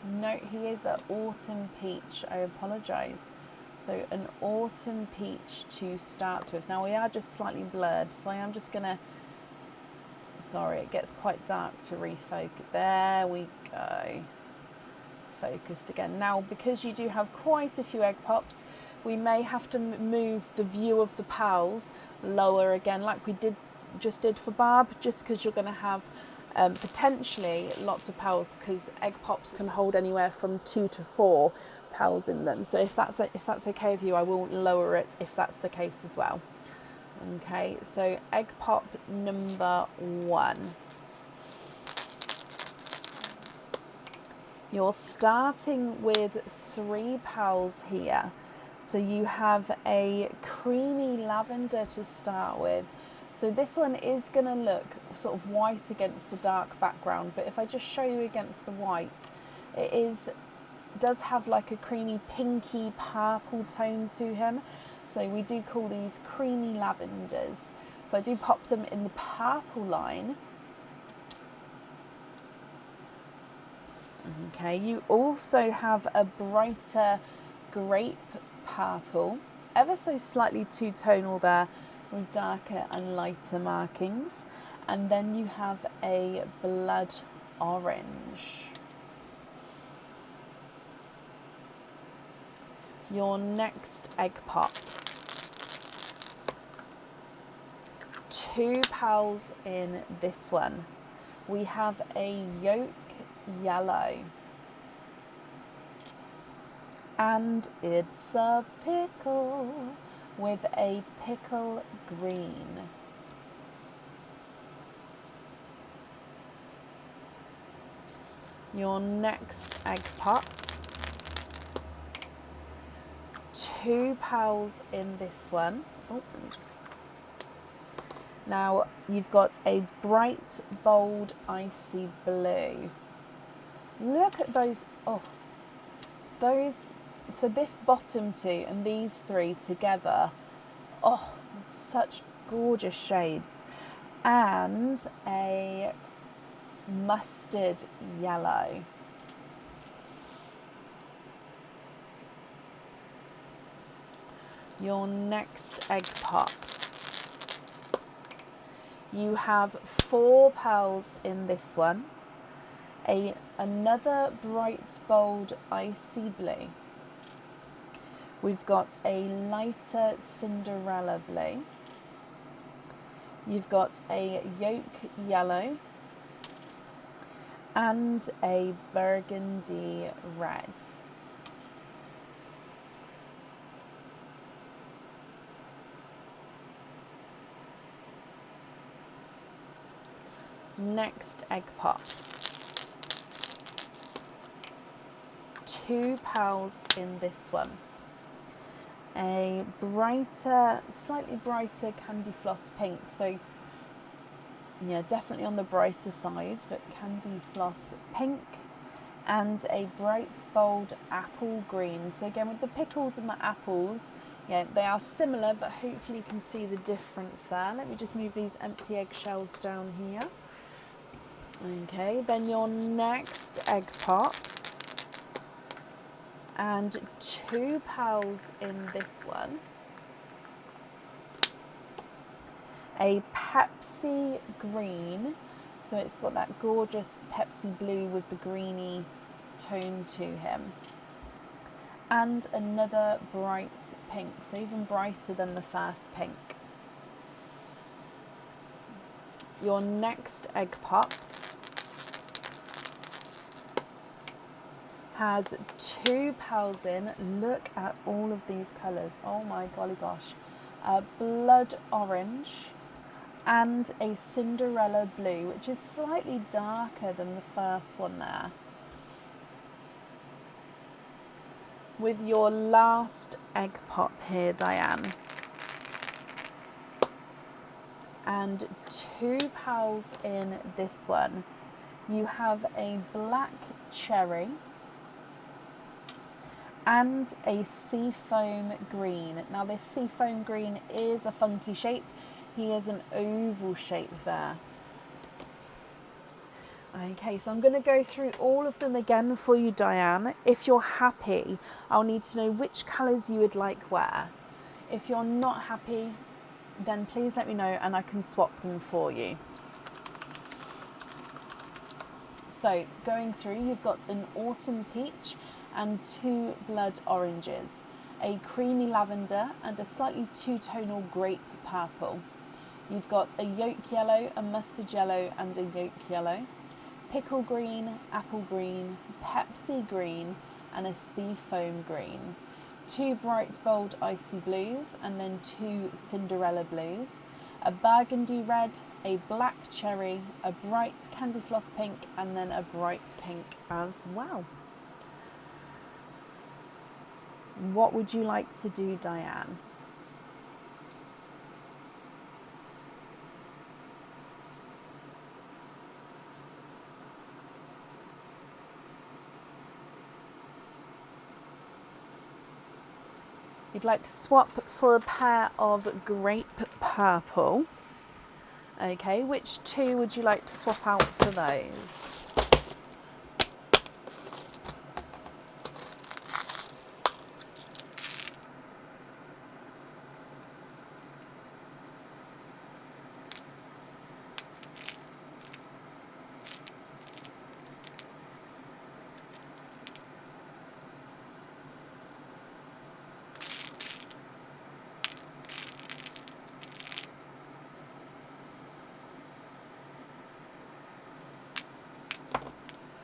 No, he is an autumn peach. I apologise. So an autumn peach to start with. Now we are just slightly blurred, so I am just gonna, sorry, it gets quite dark to refocus. There we go. Focused again. Now, because you do have quite a few egg pops, we may have to move the view of the pals lower again, like we just did for Barb, just because you're going to have potentially lots of pals, because egg pops can hold anywhere from 2 to 4 pals in them. So if that's okay with you, I will lower it if that's the case as well. Okay, so egg pop number 1. You're starting with 3 pals here. So you have a creamy lavender to start with. So this one is going to look sort of white against the dark background, but if I just show you against the white, it does have like a creamy pinky purple tone to him. So we do call these creamy lavenders. So I do pop them in the purple line. Okay, you also have a brighter grape purple, ever so slightly two-tonal there with darker and lighter markings. And then you have a blood orange. Your next egg pop. 2 pals in this one. We have a yolk yellow, and it's a pickle with a pickle green. Your next egg pop. 2 pals in this one. Oh, let me just... Now you've got a bright, bold, icy blue. Look at those, oh, those, so this bottom 2 and these 3 together, oh, such gorgeous shades. And a mustard yellow. Your next egg pop. You have 4 pals in this one. Another bright, bold, icy blue. We've got a lighter Cinderella blue. You've got a yolk yellow and a burgundy red. Next egg pop. 2 pals in this one. A brighter, slightly brighter candy floss pink. So yeah, definitely on the brighter side, but candy floss pink. And a bright, bold apple green. So again, with the pickles and the apples, yeah, they are similar, but hopefully you can see the difference there. Let me just move these empty eggshells down here. Okay, then your next egg pop. And 2 pals in this one. a Pepsi green, so it's got that gorgeous Pepsi blue with the greeny tone to him, and another bright pink, so even brighter than the first pink. Your next egg pop has 2 pearls in. Look at all of these colours. Oh my golly gosh. Blood orange and a Cinderella blue, which is slightly darker than the first one there. With your last egg pop here, Diane. And 2 pearls in this one. You have a black cherry and a seafoam green. Now this seafoam green is a funky shape. He is an oval shape there. Okay, so I'm going to go through all of them again for you, Diane. If you're happy, I'll need to know which colours you would like where. If you're not happy, then please let me know and I can swap them for you. So going through, you've got an autumn peach and 2 blood oranges, a creamy lavender and a slightly two-tonal grape purple. You've got a yolk yellow, a mustard yellow and a yolk yellow, pickle green, apple green, Pepsi green and a seafoam green. 2 bright bold icy blues and then 2 Cinderella blues, a burgundy red, a black cherry, a bright candy floss pink and then a bright pink as well. What would you like to do, Diane? You'd like to swap for a pair of grape purple. Okay, which 2 would you like to swap out for those?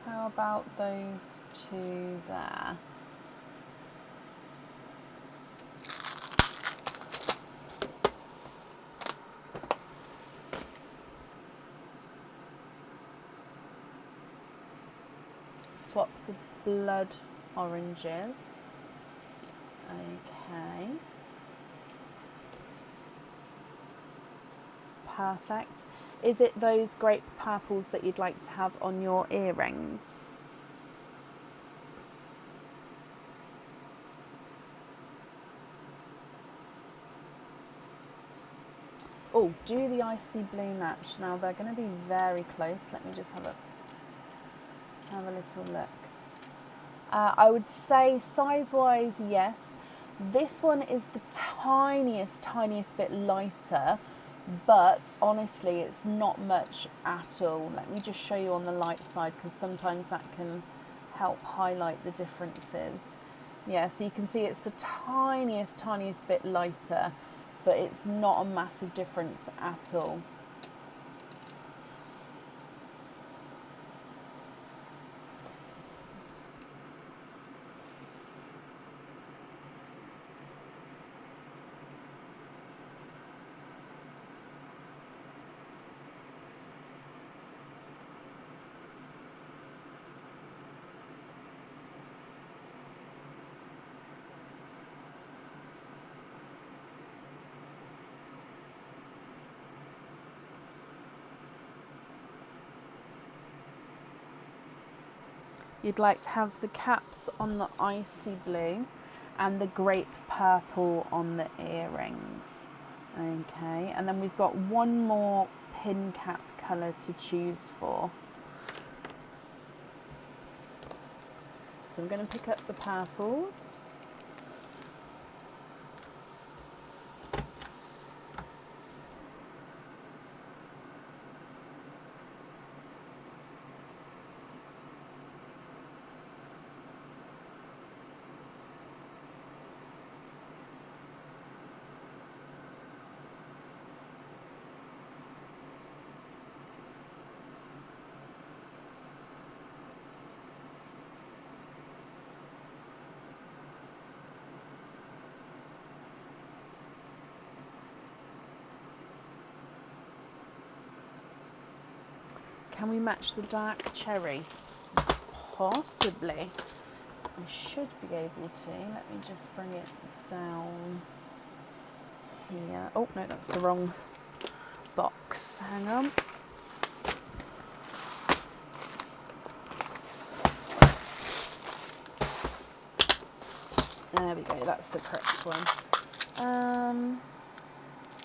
How about those 2 there? Swap the blood oranges. Okay. Perfect. Is it those grape purples that you'd like to have on your earrings? Oh, do the icy blue match. Now they're going to be very close. Let me just have a little look. I would say size-wise, yes. This one is the tiniest bit lighter, but honestly, it's not much at all. Let me just show you on the light side because sometimes that can help highlight the differences. Yeah, so you can see it's the tiniest bit lighter, but it's not a massive difference at all. You'd like to have the caps on the icy blue and the grape purple on the earrings. Okay, and then we've got one more pin cap colour to choose for. So I'm going to pick up the purples. Can we match the dark cherry? Possibly. I should be able to. Let me just bring it down here. Oh, no, that's the wrong box. Hang on. There we go, that's the correct one.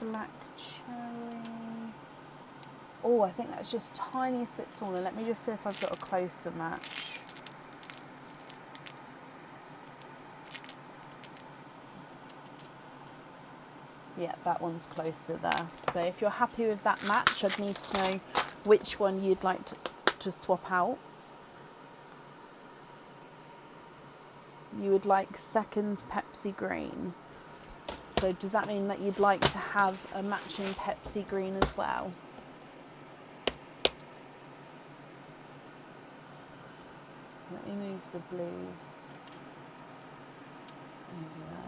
Black cherry. Oh, I think that's just tiniest bit smaller. Let me just see if I've got a closer match. Yeah, that one's closer there. So if you're happy with that match, I'd need to know which one you'd like to swap out. You would like second Pepsi green. So does that mean that you'd like to have a matching Pepsi green as well? So let me move the blues over there.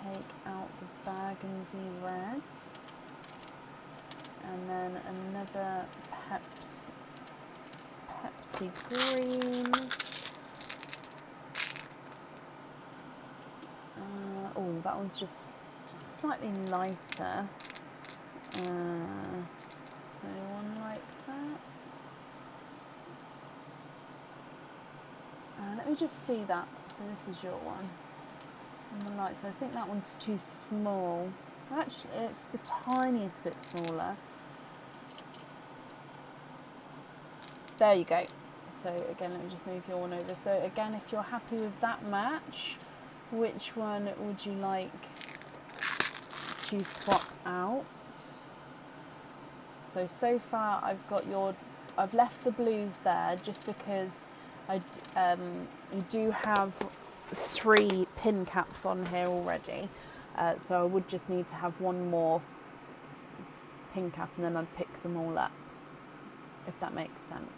Take out the burgundy red, and then another Pepsi green. Oh, that one's just slightly lighter. So one like that. Let me just see that. So this is your one. On the light, so I think that one's too small. Actually, it's the tiniest bit smaller. There you go. So again, let me just move your one over. So again, if you're happy with that match, which one would you like to swap out? So far I've left the blues there just because you do have 3 pin caps on here already, so I would just need to have one more pin cap and then I'd pick them all up, if that makes sense.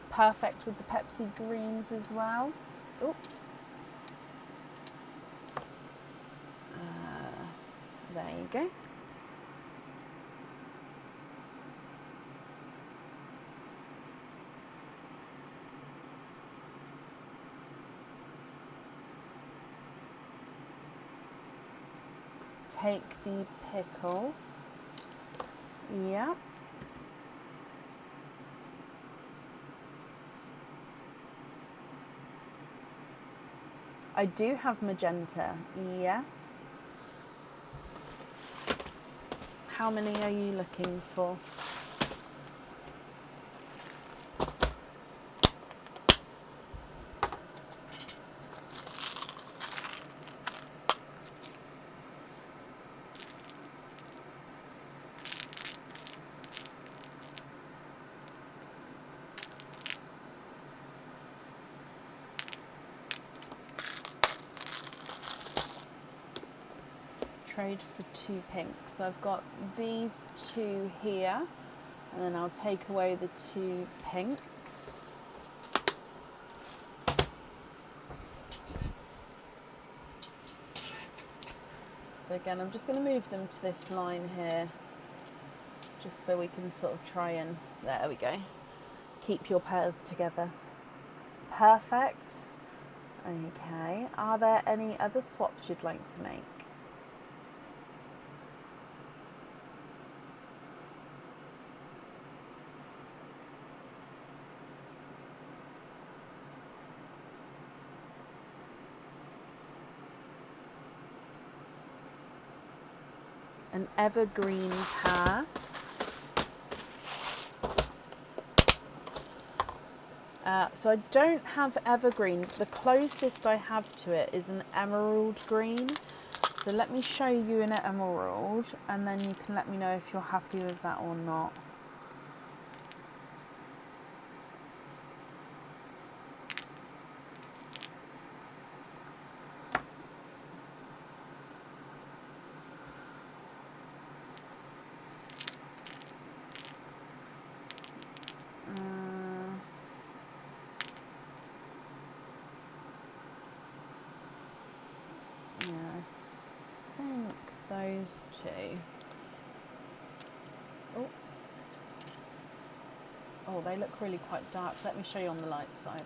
Perfect with the Pepsi greens as well. Oh. There you go. Take the pickle. Yeah. I do have magenta, yes. How many are you looking for? Trade for 2 pinks. So I've got these 2 here, and then I'll take away the 2 pinks. So again, I'm just going to move them to this line here, just so we can sort of try and, there we go, keep your pairs together. Perfect. Okay, are there any other swaps you'd like to make? An evergreen pair. So I don't have evergreen. The closest I have to it is an emerald green. So let me show you an emerald and then you can let me know if you're happy with that or not. Yeah, I think those two. Oh, they look really quite dark. Let me show you on the light side.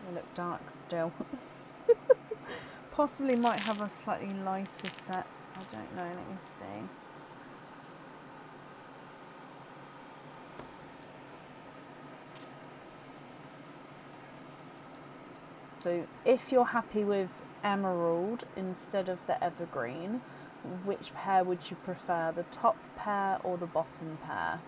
They look dark still. Possibly might have a slightly lighter set. I don't know, let me see. So if you're happy with emerald instead of the evergreen, which pair would you prefer, the top pair or the bottom pair?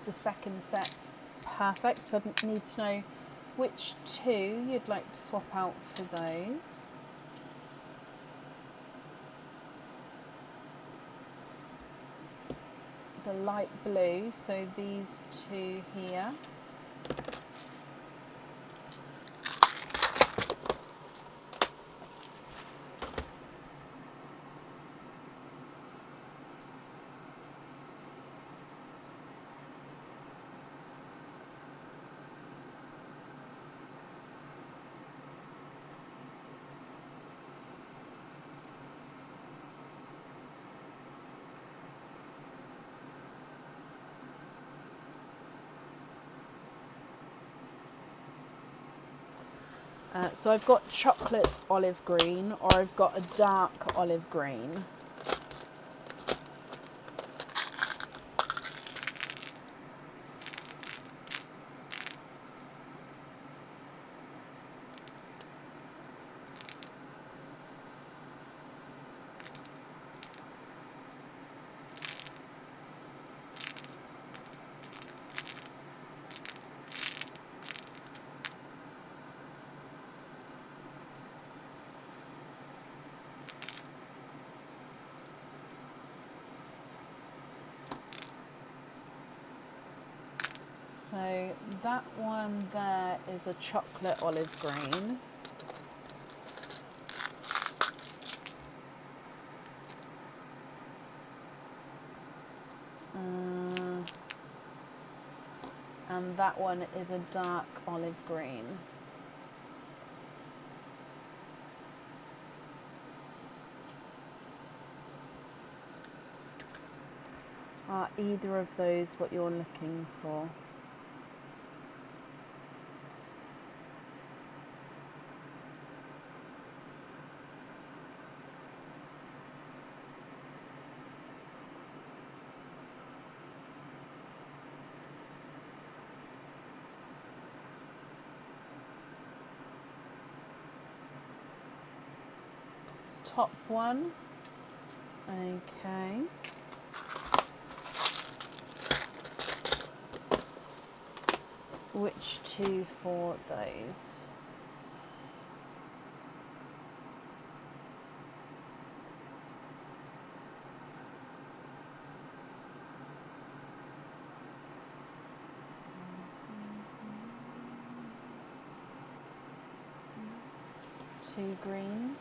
The second set, perfect. So I need to know which two you'd like to swap out for those. The light blue, so these two here. So I've got chocolate olive green, or I've got a dark olive green. So that one there is a chocolate olive green. And that one is a dark olive green. Are either of those what you're looking for? Top one. Okay. Which two for those? Two greens.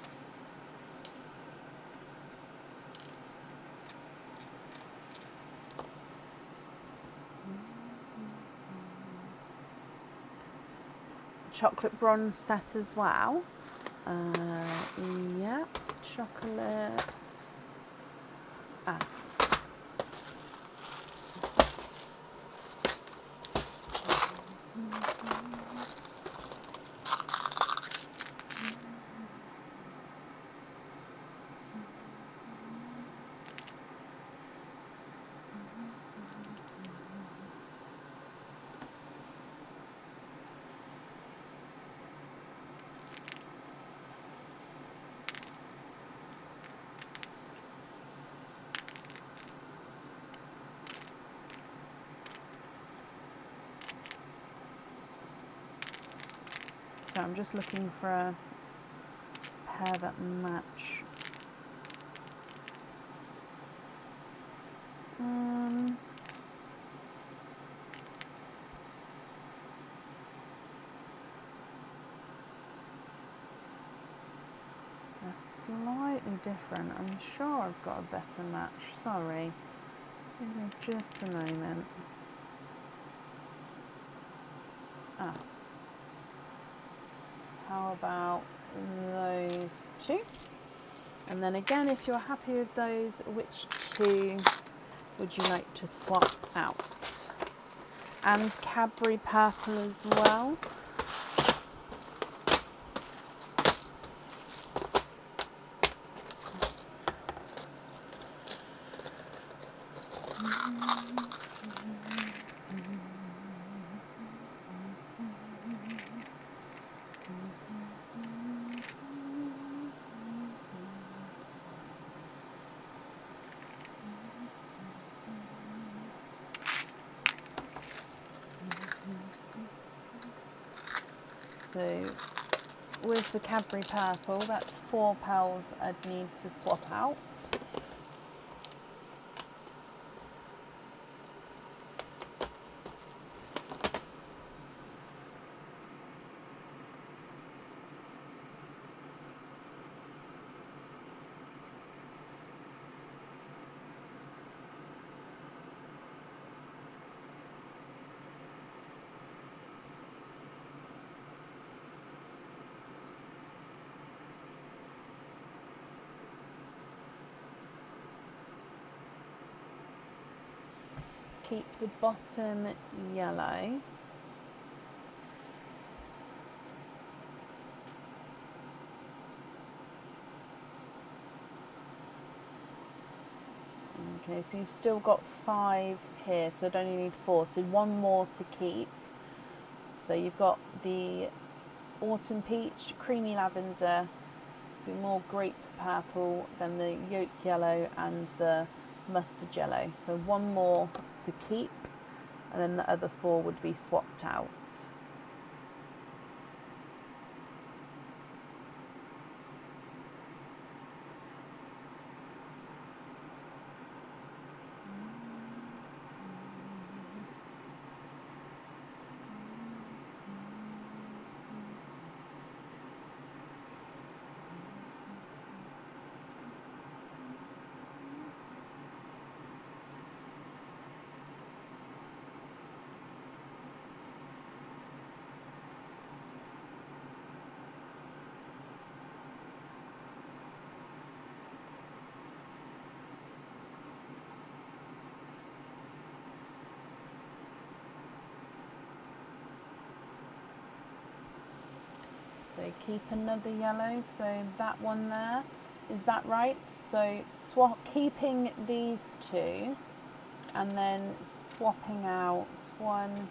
Chocolate bronze set as well. Yeah, chocolate. So I'm just looking for a pair that match. They're slightly different. I'm sure I've got a better match. Sorry. Give me just a moment. How about those two? And then again, if you're happy with those, which two would you like to swap out? And Cadbury purple as well. So with the Cadbury purple, that's 4 pals I'd need to swap out. Keep the bottom yellow. Okay, so you've still got 5 here, so I'd only need 4, so 1 more to keep. So you've got the autumn peach, creamy lavender, the more grape purple, then the yolk yellow and the mustard yellow. So 1 more to keep, and then the other 4 would be swapped out. So keep another yellow, so that one there, is that right? So keeping these 2 and then swapping out 1,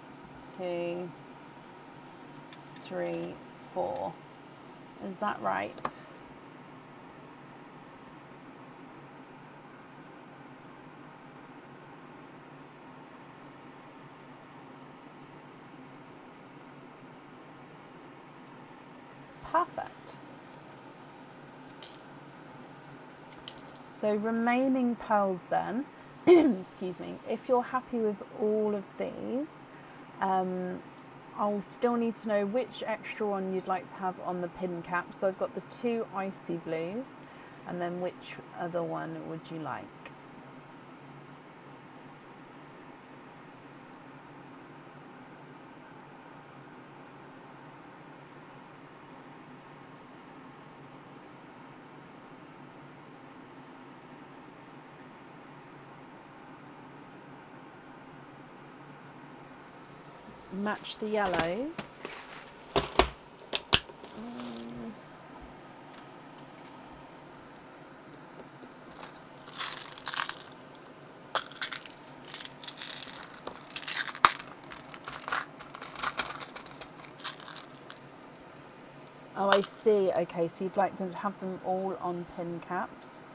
2, 3, 4. Is that right? Perfect. So remaining pearls then, excuse me, if you're happy with all of these, I'll still need to know which extra one you'd like to have on the pin cap. So I've got the 2 icy blues, and then which other one would you like? Match the yellows. Oh, I see. Okay, so you'd like them to have them all on pin caps.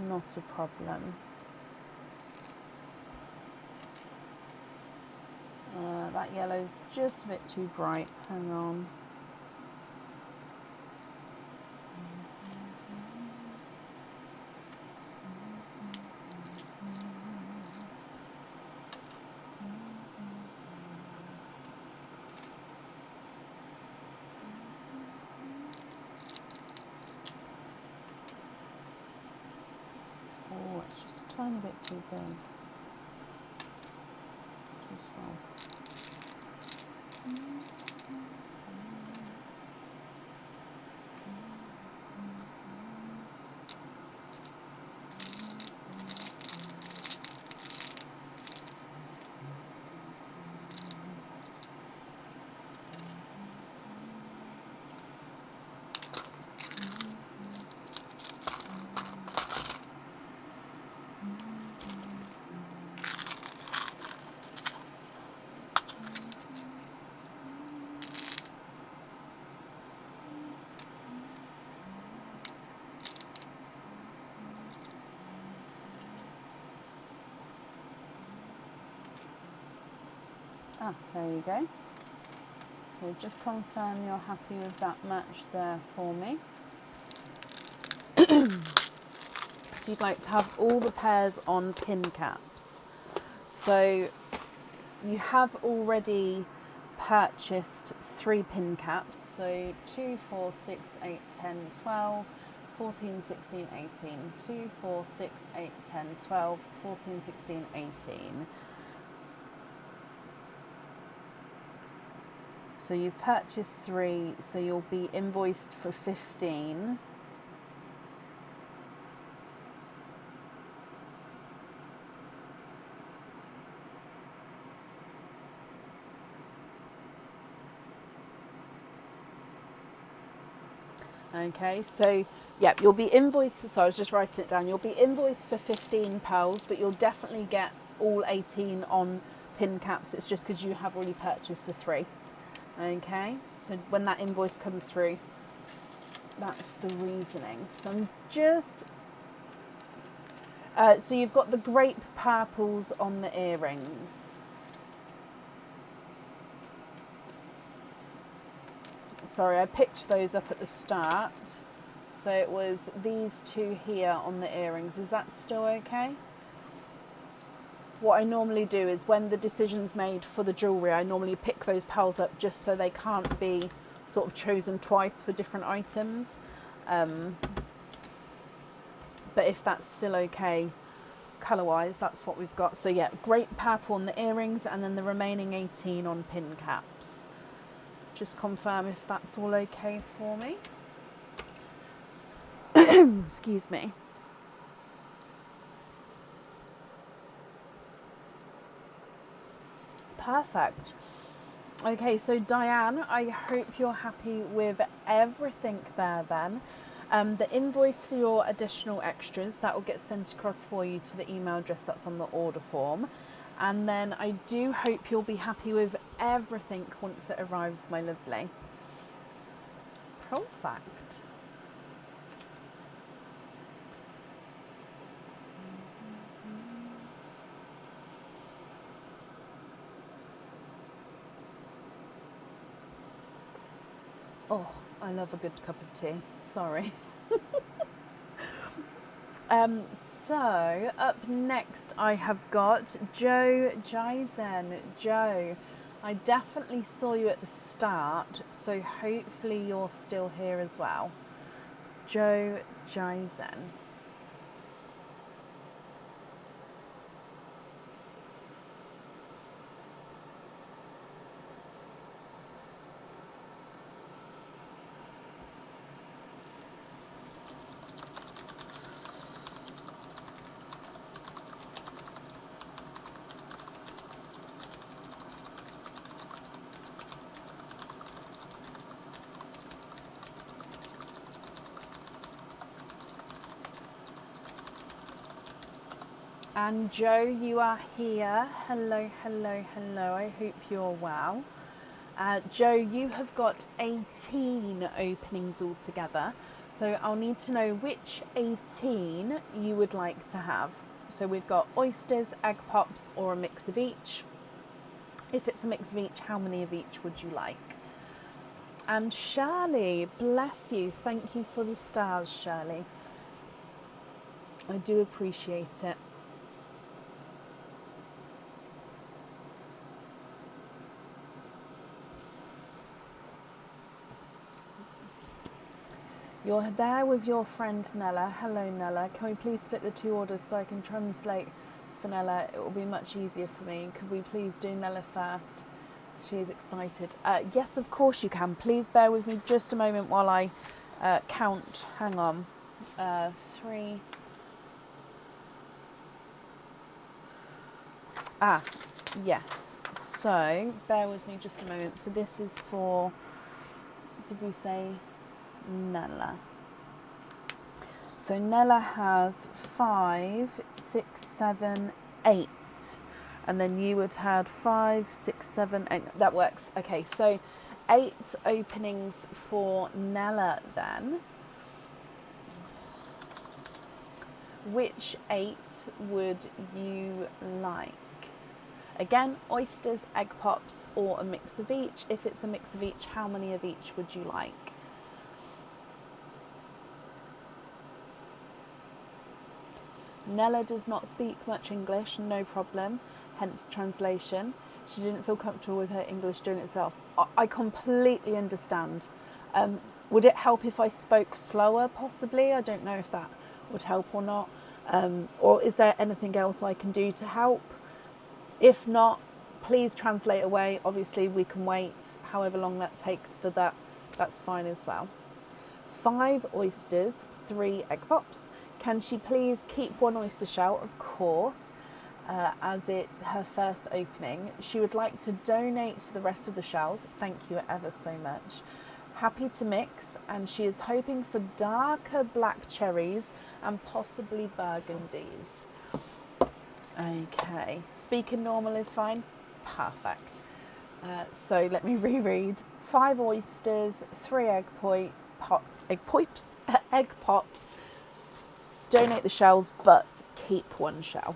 Not a problem. That yellow's just a bit too bright. Hang on. tiny bit too big. Too small. Ah, there you go. So just confirm you're happy with that match there for me. So you'd like to have all the pairs on pin caps. So you have already purchased 3 pin caps. So 2, 4, 6, 8, 10, 12, 14, 16, 18. 2, 4, 6, 8, 10, 12, 14, 16, 18. So you've purchased 3, so you'll be invoiced for 15. Okay, so yeah, you'll be invoiced, so I was just writing it down, you'll be invoiced for £15, but you'll definitely get all 18 on pin caps. It's just because you have already purchased the 3. Okay, so when that invoice comes through, that's the reasoning. So I'm just, so you've got the grape purples on the earrings. Sorry, I picked those up at the start. So it was these 2 here on the earrings. Is that still okay? What I normally do is when the decision's made for the jewellery, I normally pick those pearls up just so they can't be sort of chosen twice for different items. But if that's still okay, colour-wise, that's what we've got. So yeah, grape purple on the earrings and then the remaining 18 on pin caps. Just confirm if that's all okay for me. Excuse me. Perfect. Okay, so Diane, I hope you're happy with everything there then. The invoice for your additional extras, that will get sent across for you to the email address that's on the order form. And then I do hope you'll be happy with everything once it arrives, my lovely. Perfect. Oh, I love a good cup of tea. Sorry. So up next I have got Joe Jaisen. Joe, I definitely saw you at the start, so hopefully you're still here as well. Joe Jaisen. And Joe, you are here. Hello, hello, hello. I hope you're well. Joe, you have got 18 openings altogether. So I'll need to know which 18 you would like to have. So we've got oysters, egg pops, or a mix of each. If it's a mix of each, how many of each would you like? And Shirley, bless you. Thank you for the stars, Shirley. I do appreciate it. You're there with your friend Nella. Hello, Nella. Can we please split the 2 orders so I can translate for Nella? It will be much easier for me. Could we please do Nella first? She is excited. Yes, of course you can. Please bear with me just a moment while I count. Hang on. 3. Yes. So, bear with me just a moment. So this is for, did we say Nella? So Nella has 5, 6, 7, 8. And then you would have 5, 6, 7, 8. That works. Okay, so 8 openings for Nella then. Which 8 would you like? Again, oysters, egg pops, or a mix of each. If it's a mix of each, how many of each would you like? Nella does not speak much English, no problem, hence translation. She didn't feel comfortable with her English doing it herself. I completely understand. Would it help if I spoke slower, possibly? I don't know if that would help or not. Or is there anything else I can do to help? If not, please translate away. Obviously, we can wait however long that takes for that. That's fine as well. 5 oysters, 3 egg pops. Can she please keep 1 oyster shell? Of course, as it's her first opening. She would like to donate the rest of the shells. Thank you ever so much. Happy to mix, and she is hoping for darker black cherries and possibly burgundies. Okay, speaking normal is fine. Perfect. So let me reread. 5 oysters, 3 egg pops. Donate the shells, but keep 1 shell.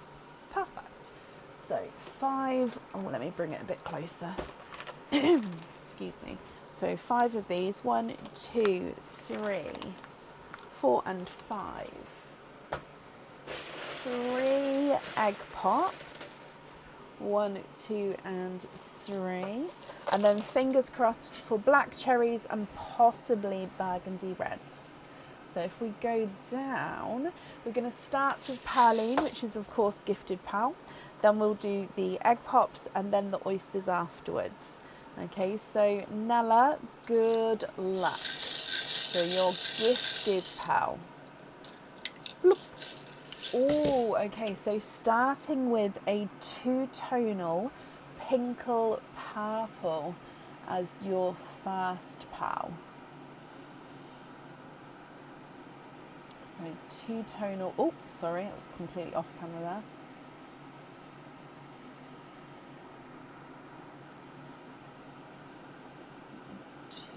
Perfect. So 5. Oh, let me bring it a bit closer. Excuse me. So 5 of these. 1, 2, 3, 4, and 5. 3 egg pops. 1, 2, and 3. And then fingers crossed for black cherries and possibly burgundy reds. So if we go down, we're going to start with Pauline, which is of course gifted Pal. Then we'll do the egg pops and then the oysters afterwards. Okay, so Nella, good luck. So you're gifted Pal. Bloop. Oh, okay, so starting with a 2-tonal pinkle purple as your first Pal. So 2-tonal, oh, sorry, it was completely off camera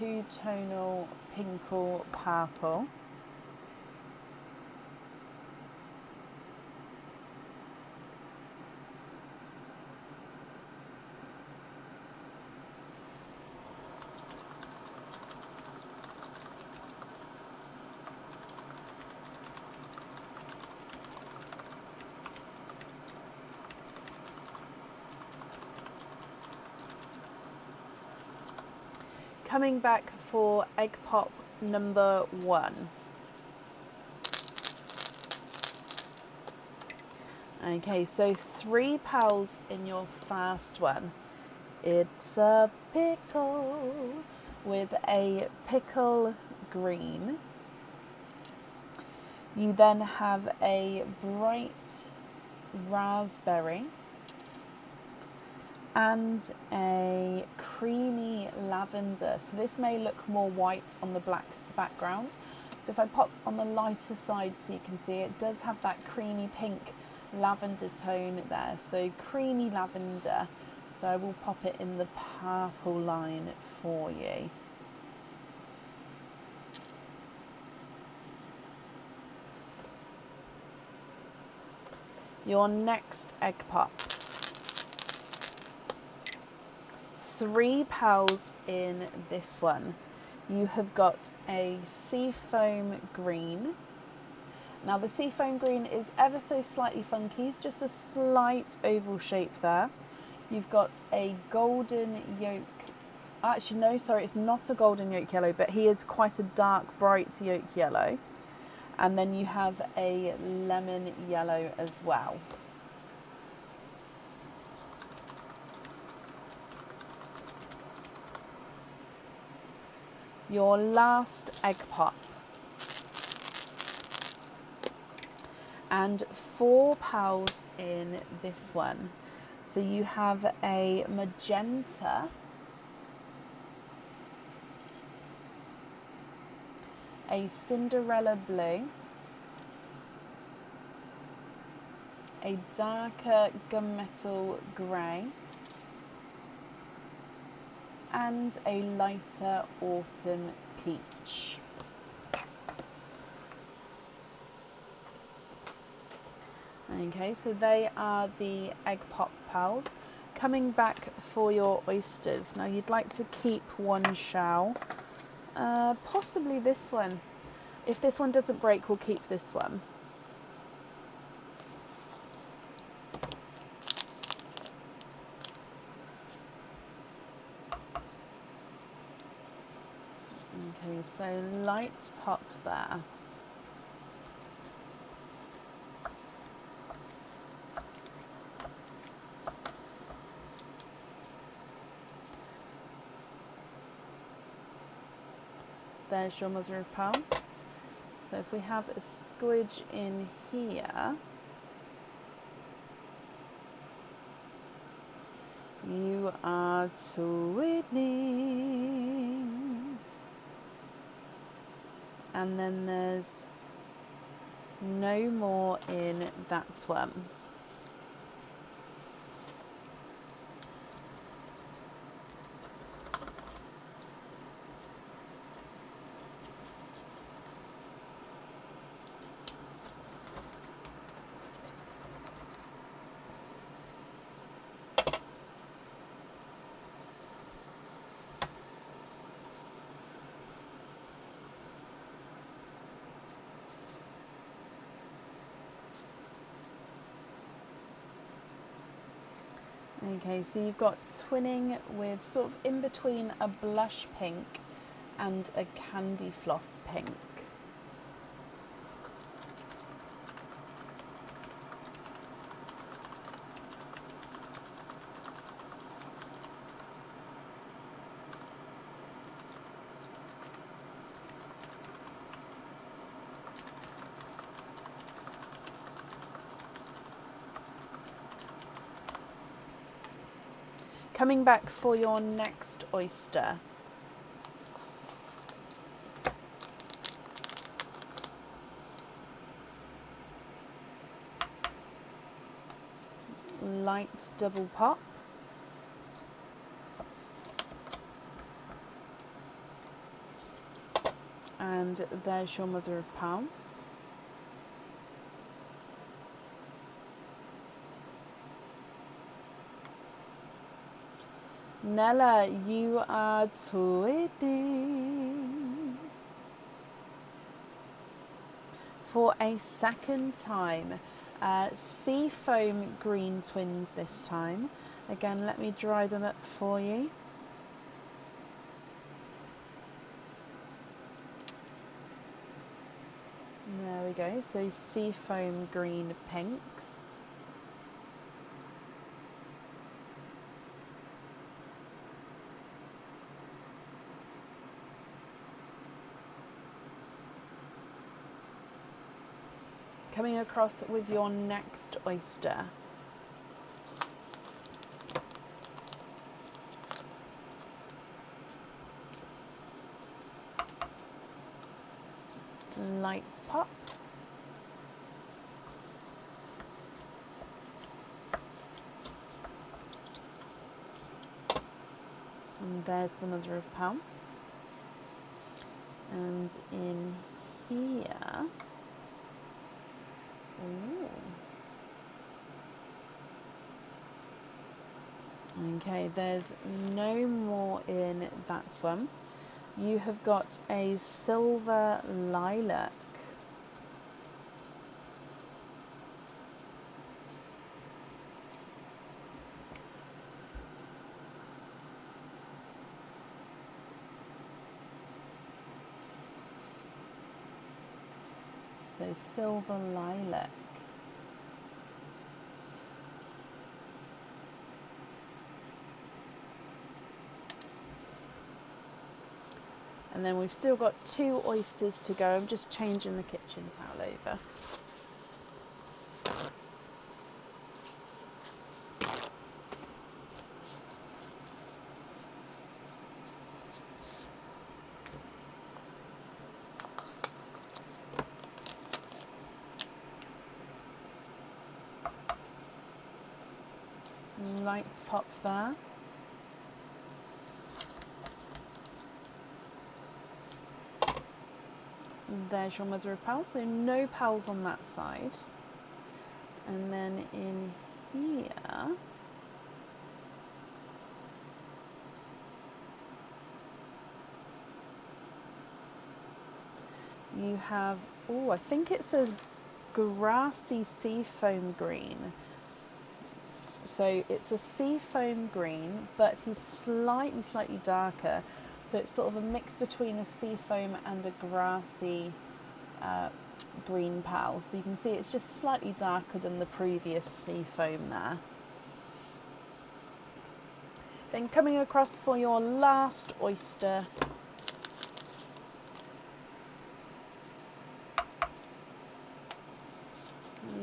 there. 2-tonal pinkle purple. Coming back for egg pop number 1. Okay, so 3 pals in your first one. It's a pickle with a pickle green. You then have a bright raspberry and a creamy lavender. So this may look more white on the black background. So if I pop on the lighter side so you can see, it does have that creamy pink lavender tone there. So creamy lavender. So I will pop it in the purple line for you. Your next egg pop. 3 pals in this one. You have got a seafoam green. Now the seafoam green is ever so slightly funky, it's just a slight oval shape there. You've got a golden yolk Actually, no, sorry, it's not a golden yolk yellow, but he is quite a dark, bright yolk yellow. And then you have a lemon yellow as well. Your last egg pop. And 4 pals in this one. So you have a magenta, a Cinderella blue, a darker gunmetal grey, and a lighter autumn peach. Okay, so they are the egg pop pals. Coming back for your oysters. Now you'd like to keep one shell, possibly this one. If this one doesn't break, we'll keep this one. Okay, so light pop there. There's your mother of pearl. So if we have a squidge in here, you are twinning. And then there's no more in that one. Okay, so you've got twinning with sort of in between a blush pink and a candy floss pink. Coming back for your next oyster. Light double pop. And there's your mother of pearl. Nella, you are twinning for a second time. Sea foam green twins this time. Again, let me dry them up for you. There we go. So sea foam green pinks. Coming across with your next oyster. Light pop. And there's the mother of pearl. And in here, ooh. Okay, there's no more in that one. You have got a silver lilac. So silver lilac. And then we've still got 2 oysters to go. I'm just changing the kitchen towel over. Lights pop there. And there's your mother of pearl, so no pearls on that side. And then in here, you have, oh, I think it's a grassy seafoam green. So it's a seafoam green, but he's slightly darker. So it's sort of a mix between a seafoam and a grassy green pearl. So you can see it's just slightly darker than the previous seafoam there. Then coming across for your last oyster.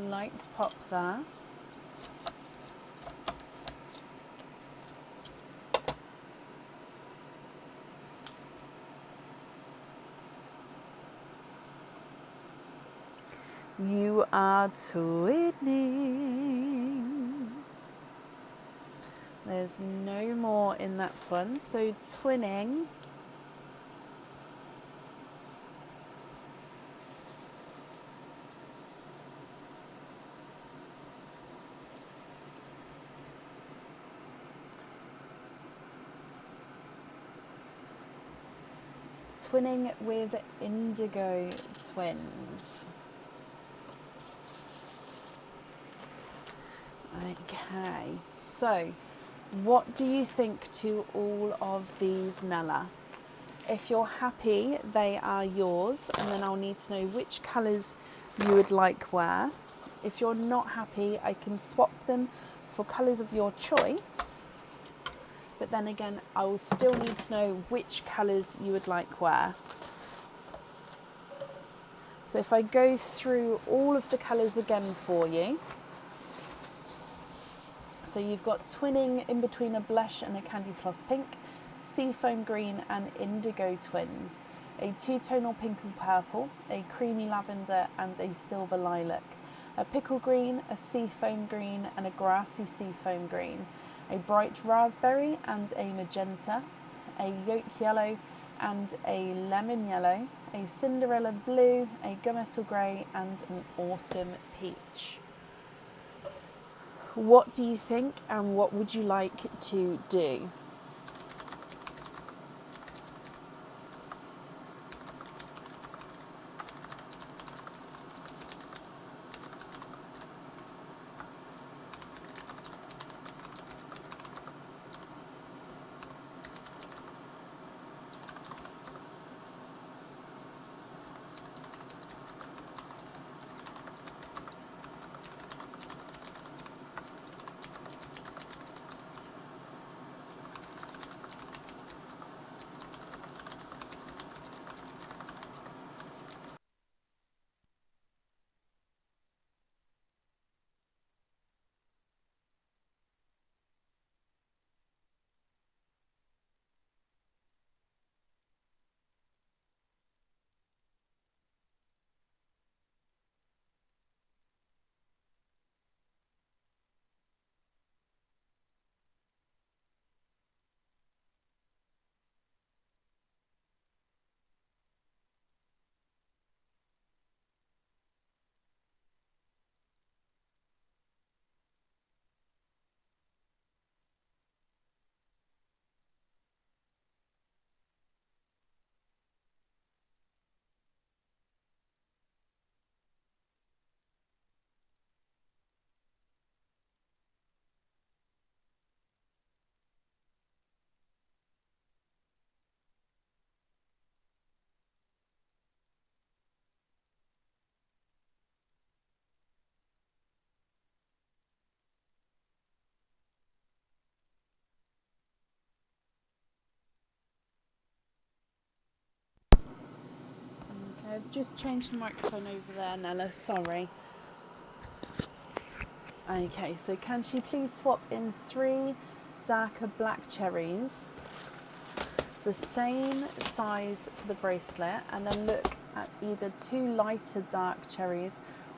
Light pop there. You are twinning. There's no more in that one. So twinning. Twinning with indigo twins. Okay, so what do you think to all of these, Nella? If you're happy, they are yours, and then I'll need to know which colours you would like where. If you're not happy, I can swap them for colours of your choice, but then again, I will still need to know which colours you would like where. So if I go through all of the colours again for you. So you've got twinning in between a blush and a candy floss pink, seafoam green and indigo twins, a two-tonal pink and purple, a creamy lavender and a silver lilac, a pickle green, a seafoam green and a grassy seafoam green, a bright raspberry and a magenta, a yolk yellow and a lemon yellow, a Cinderella blue, a gunmetal grey and an autumn peach. What do you think, and what would you like to do? I've just changed the microphone over there, Nella, sorry. Okay, so can she please swap in 3 darker black cherries, the same size for the bracelet, and then look at either 2 lighter dark cherries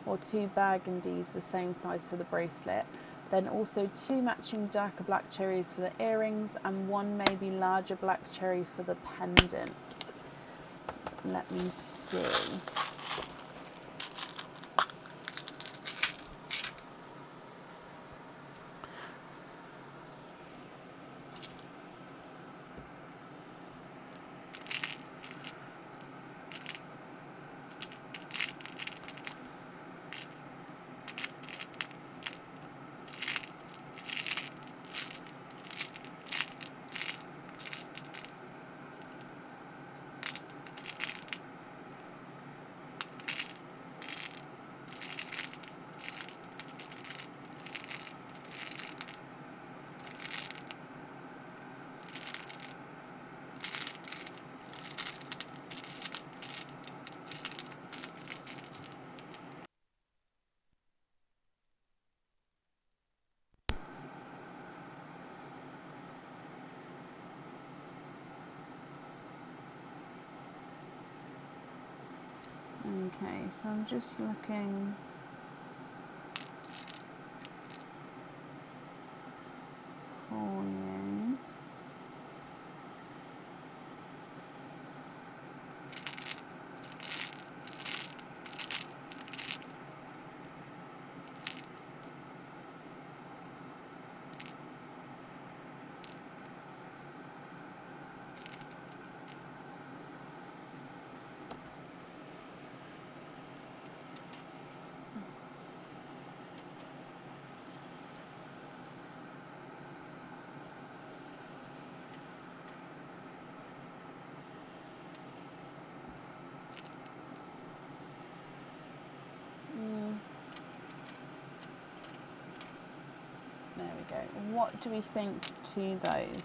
or 2 burgundies the same size for the bracelet, then also 2 matching darker black cherries for the earrings and 1 maybe larger black cherry for the pendant. Let me see. Okay, so I'm just looking for you. There we go. What do we think to those?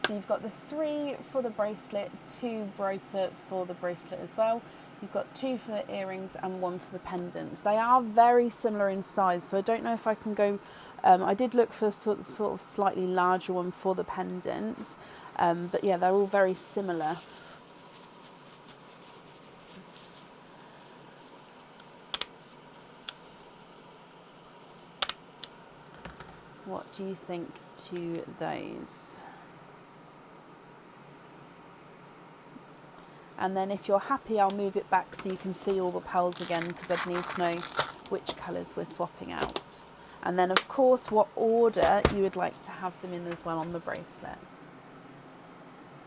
So you've got the 3 for the bracelet, 2 brighter for the bracelet as well. You've got 2 for the earrings and 1 for the pendants. They are very similar in size, so I don't know if I can go. I did look for sort of slightly larger one for the pendants, but yeah, they're all very similar. What do you think to those? And then if you're happy, I'll move it back so you can see all the pearls again, because I'd need to know which colours we're swapping out. And then of course what order you would like to have them in as well on the bracelet.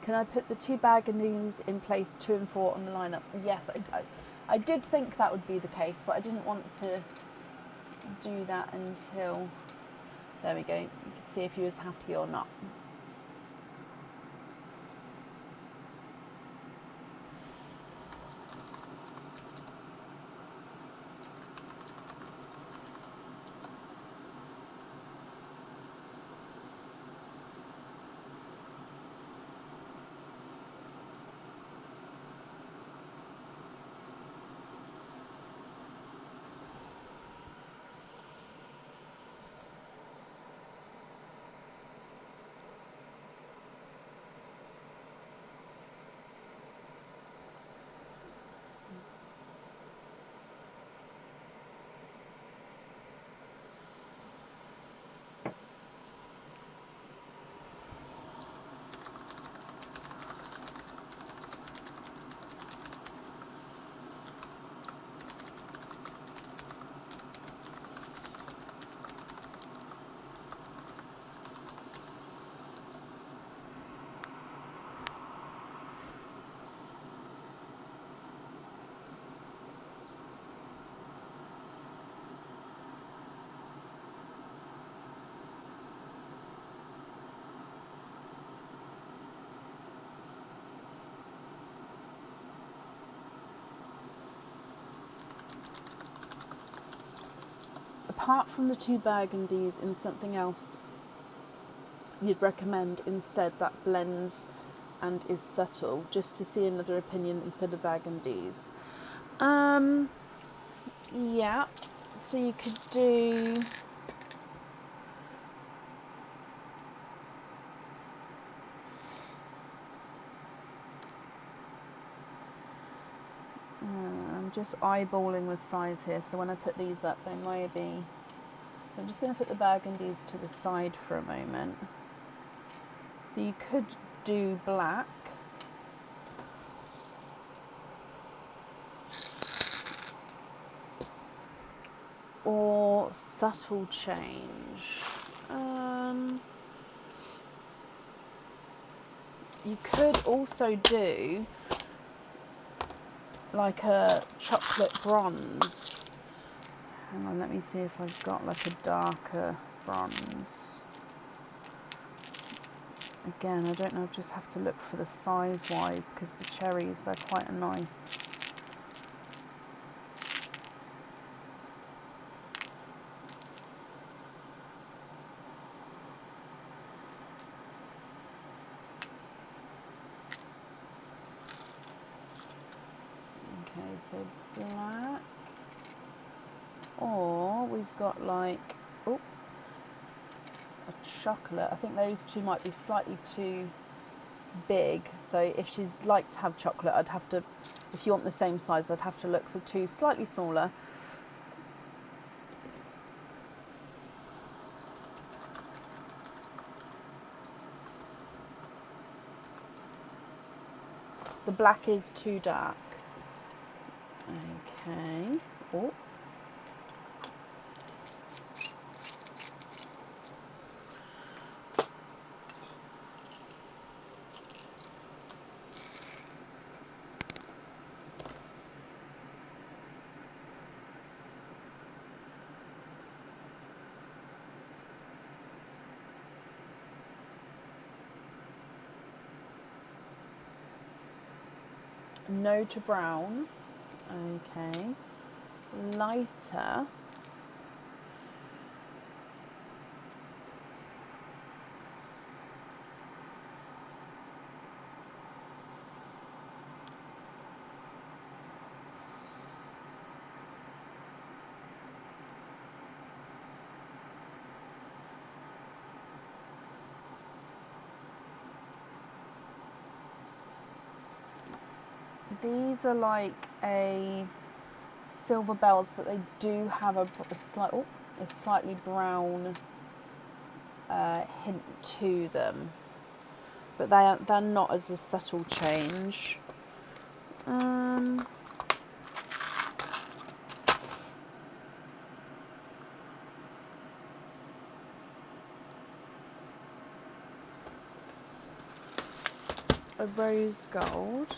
Can I put the 2 burgundies in place 2 and 4 on the lineup? Yes, I did think that would be the case, but I didn't want to do that until... There we go. You could see if he was happy or not. Apart from the 2 burgundies, in something else you'd recommend instead that blends and is subtle, just to see another opinion instead of burgundies? Yeah, so you could do, I'm just eyeballing the size here, so when I put these up they may be, so I'm just going to put the burgundies to the side for a moment. So you could do black, or subtle change. You could also do like a chocolate bronze. Hang on, let me see if I've got like a darker bronze. Again, I don't know, I'll just have to look for the size-wise, because the cherries, they're quite nice. Okay, so black, or we've got like, oh, a chocolate. I think those two might be slightly too big, so if she'd like to have chocolate, I'd have to, if you want the same size, I'd have to look for two slightly smaller. The black is too dark. Okay. Oh. No to brown. Okay. Lighter. These are like a silver bells, but they do have a slightly brown hint to them. But they're not as a subtle change. A rose gold.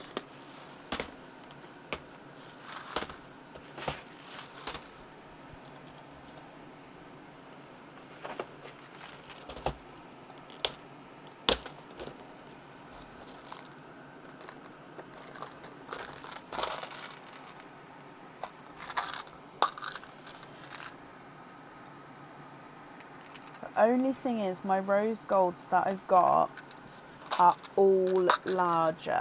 The only thing is, my rose golds that I've got are all larger.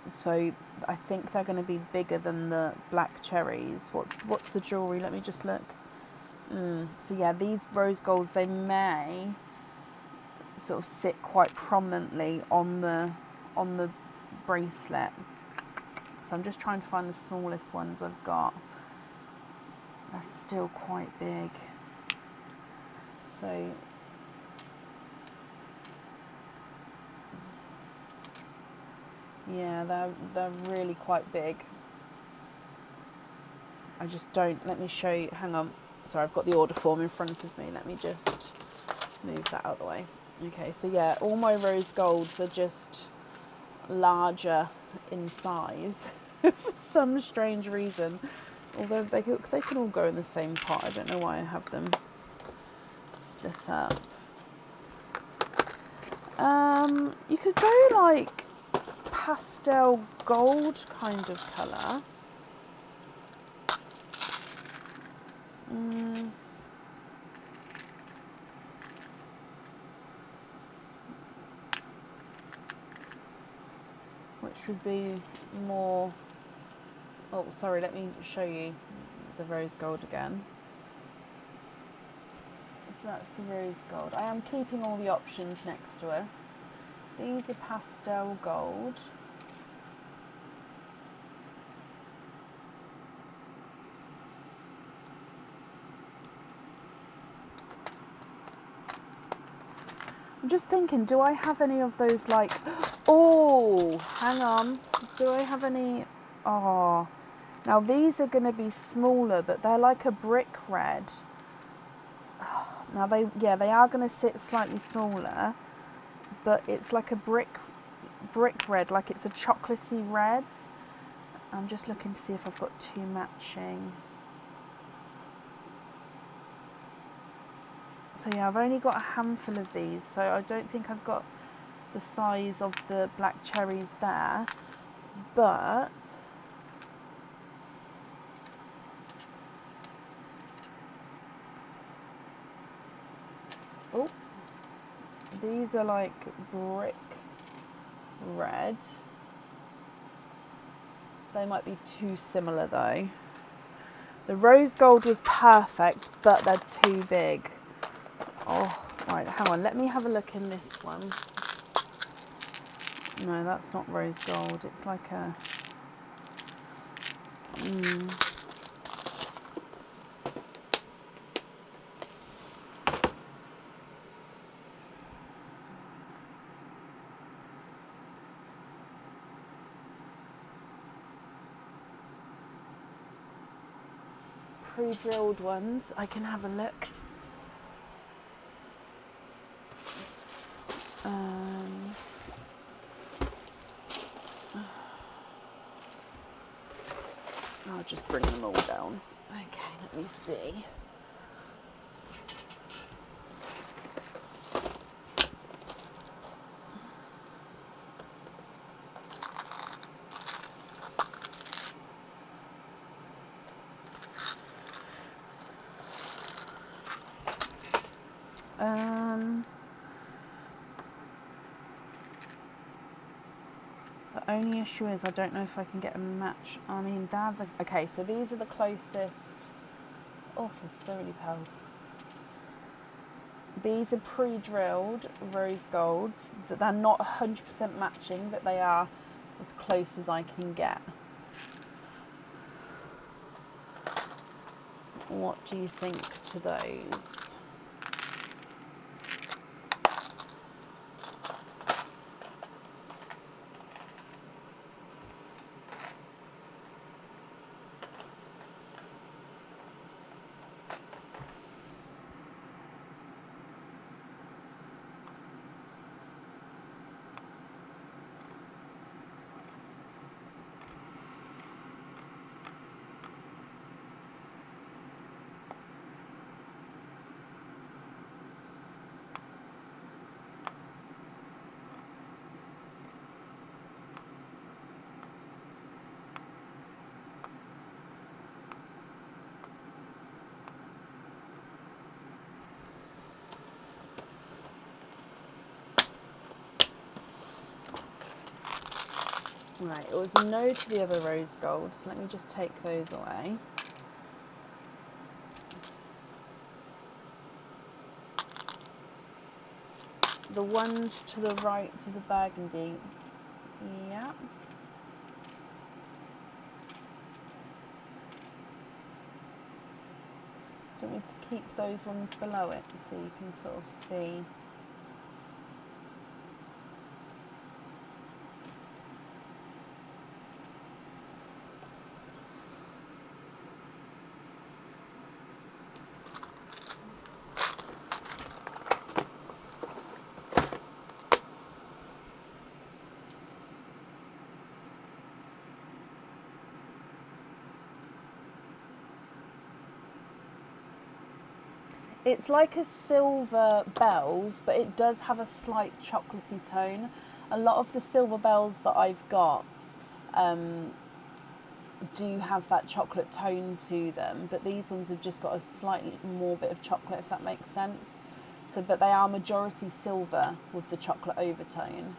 So I think they're going to be bigger than the black cherries. What's the jewellery? Let me just look. So yeah, these rose golds, they may sort of sit quite prominently on the bracelet. So I'm just trying to find the smallest ones I've got. They're still quite big. So yeah, they're really quite big. I just don't, let me show you, hang on. Sorry, I've got the order form in front of me. Let me just move that out of the way. Okay, so yeah, all my rose golds are just larger in size for some strange reason. Although they can all go in the same pot. I don't know why I have them split up. You could go like pastel gold kind of colour. Which would be more, oh sorry, let me show you the rose gold again. So that's the rose gold. I am keeping all the options next to us. These are pastel gold. I'm just thinking, do I have any of those like, oh, hang on. Do I have any, oh, now these are going to be smaller, but they're like a brick red. Now they are going to sit slightly smaller, but it's like a brick red, like it's a chocolatey red. I'm just looking to see if I've got two matching. So yeah, I've only got a handful of these, so I don't think I've got the size of the black cherries there, but oh, these are like brick red. They might be too similar though. The rose gold was perfect, but they're too big. Oh, right, hang on, let me have a look in this one. No, that's not rose gold. It's like a... pre-drilled ones, I can have a look. I'll just bring them all down. Okay, let me see. The only issue is I don't know if I can get a match. I mean, they're the... Okay, so these are the closest... Oh, there's so many pearls. These are pre-drilled rose golds. They're not 100% matching, but they are as close as I can get. What do you think to those? Right, it was a no to the other rose gold, so let me just take those away. The ones to the right to the burgundy, yeah. Do you want me to keep those ones below it so you can sort of see? It's like a silver bells, but it does have a slight chocolatey tone. A lot of the silver bells that I've got do have that chocolate tone to them, but these ones have just got a slightly more bit of chocolate, if that makes sense. So, but they are majority silver with the chocolate overtone.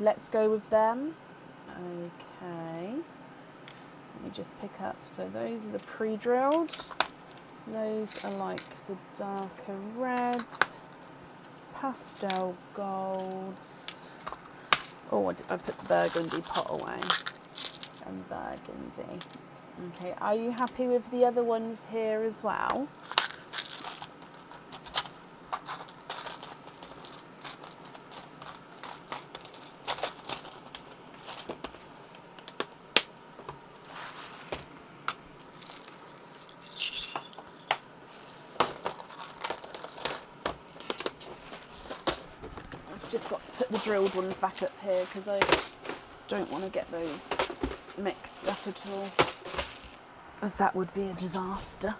let's go with them. Okay, let me just pick up. So those are the pre-drilled. Those are like the darker reds, pastel golds. Oh, I put the burgundy pot away. And burgundy. Okay, are you happy with the other ones here as well? I've just got to put the drilled ones back up here because I don't want to get those mixed up at all, as that would be a disaster.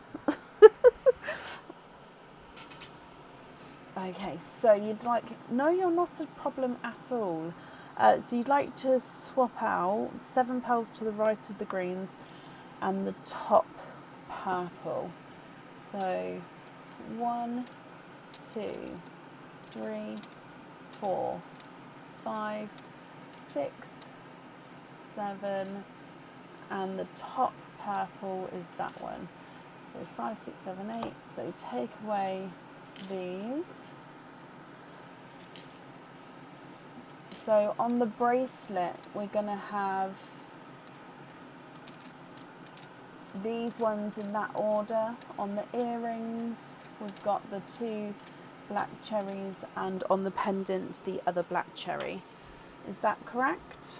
Okay, so you'd like, no, you're not a problem at all. So you'd like to swap out 7 pearls to the right of the greens and the top purple. So 1, 2, 3, 4, 5, 6, 7, and the top purple is that one. So 5, 6, 7, 8. So take away these. So on the bracelet, we're going to have these ones in that order. On the earrings, we've got the 2 black cherries, and on the pendant, the other black cherry. Is that correct?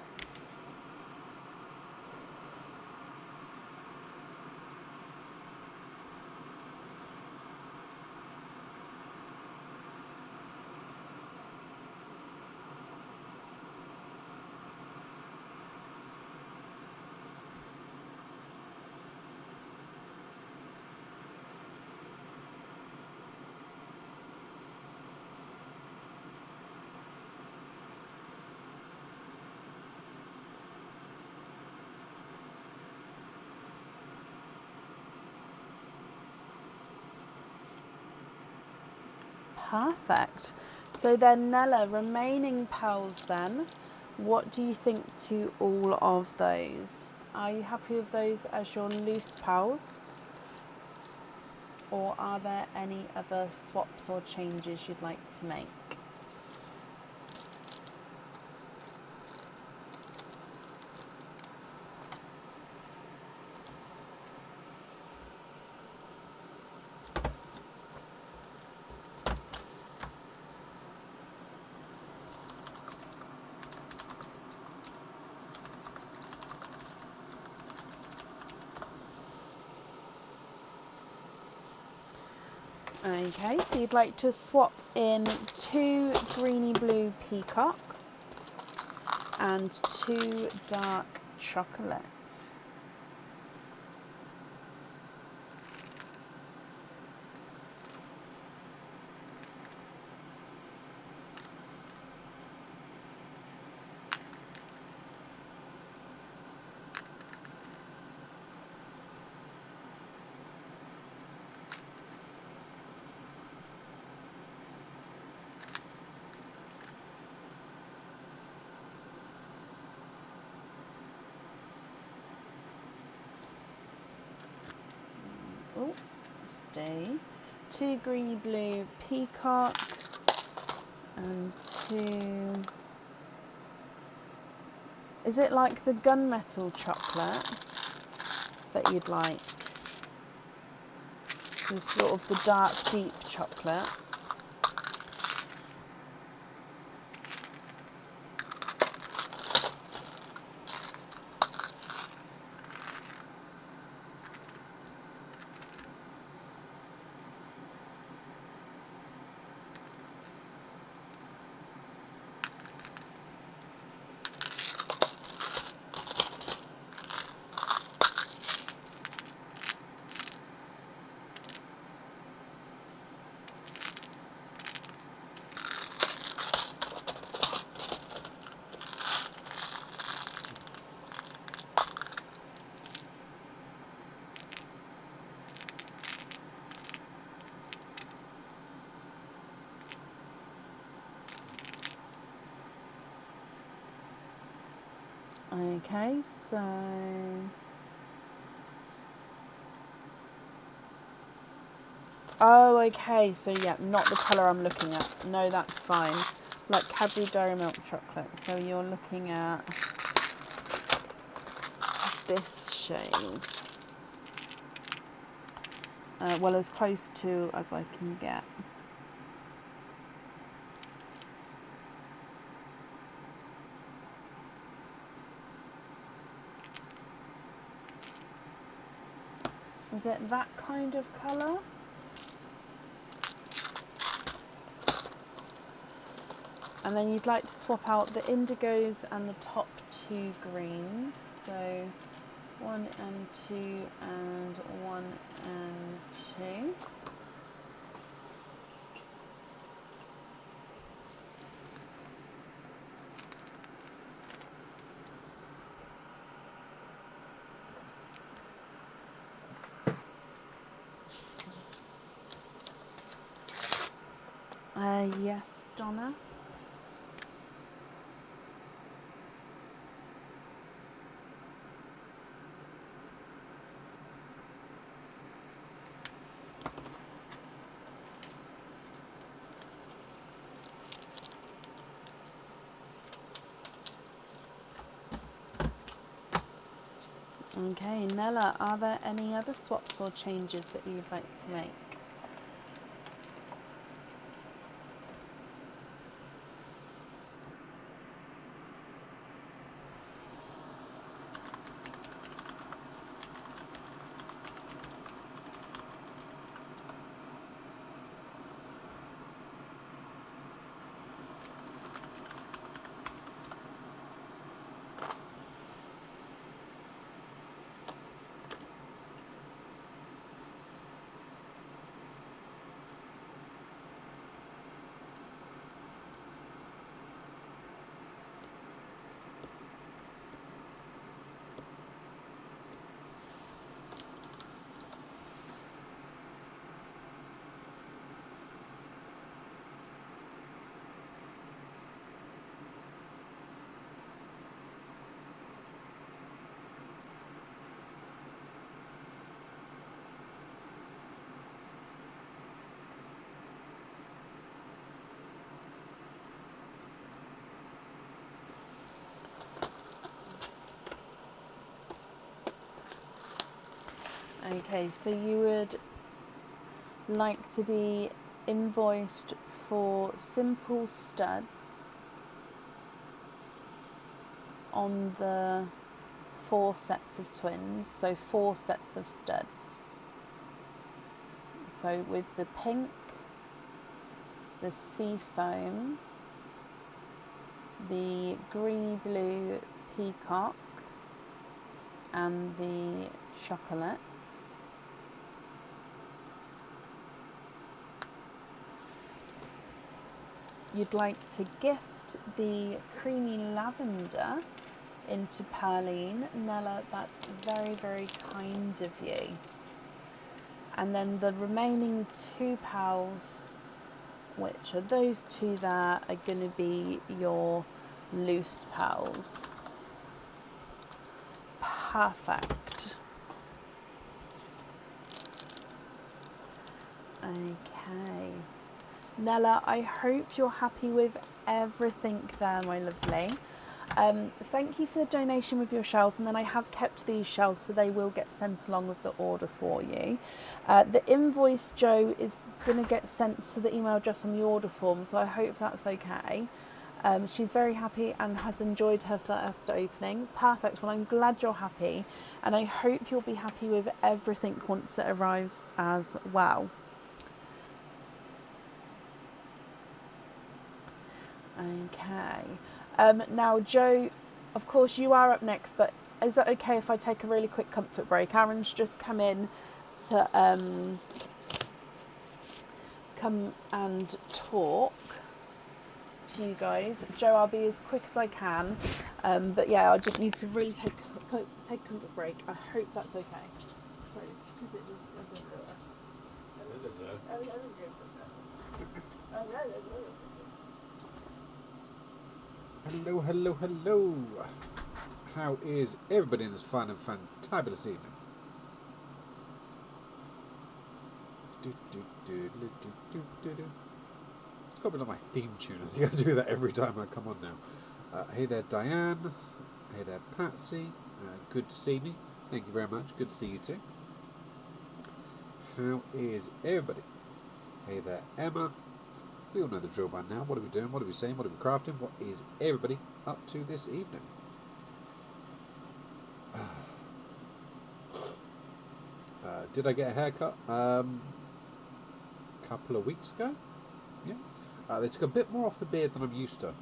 Perfect. So then, Nella, remaining pearls then, what do you think to all of those? Are you happy with those as your loose pearls? Or are there any other swaps or changes you'd like to make? Okay, so you'd like to swap in 2 greeny blue peacock and 2 dark chocolate. Oh, stay. 2 greeny blue peacock and 2. Is it like the gunmetal chocolate that you'd like? So sort of the dark, deep chocolate. Okay, so oh, okay, so yeah, not the colour I'm looking at. No, that's fine. Like Cadbury Dairy Milk Chocolate. So you're looking at this shade. Well, as close to as I can get. Is it that kind of colour? And then you'd like to swap out the indigos and the top two greens. So 1 and 2 and 1 and 2. Yes, Donna. Okay, Nella, are there any other swaps or changes that you'd like to make? Okay, so you would like to be invoiced for simple studs on the 4 sets of twins, so 4 sets of studs. So with the pink, the sea foam, the greeny blue peacock, and the chocolate. You'd like to gift the creamy lavender into Perline. Nella, that's very, very kind of you. And then the remaining 2 pals, which are those 2 there, are going to be your loose pals. Perfect. Okay. Nella, I hope you're happy with everything there, my lovely. Thank you for the donation with your shells, and then I have kept these shells so they will get sent along with the order for you. The invoice, Joe, is going to get sent to the email address on the order form, so I hope that's okay. She's very happy and has enjoyed her first opening. Perfect. Well, I'm glad you're happy, and I hope you'll be happy with everything once it arrives as well. Okay. Now, Joe, of course you are up next, but is it okay if I take a really quick comfort break? Aaron's just come in to come and talk to you guys. Joe, I'll be as quick as I can, but yeah, I just need to really take a comfort break. I hope that's okay. Sorry, because it was. Hello, hello, hello. How is everybody in this fun and fantabulous evening? It's got to be like my theme tune. I think I do that every time I come on now. Hey there, Diane. Hey there, Patsy. Good to see me. Thank you very much. Good to see you too. How is everybody? Hey there, Emma. We all know the drill by now. What are we doing? What are we saying? What are we crafting? What is everybody up to this evening? Did I get a haircut? Couple of weeks ago. Yeah. They took a bit more off the beard than I'm used to.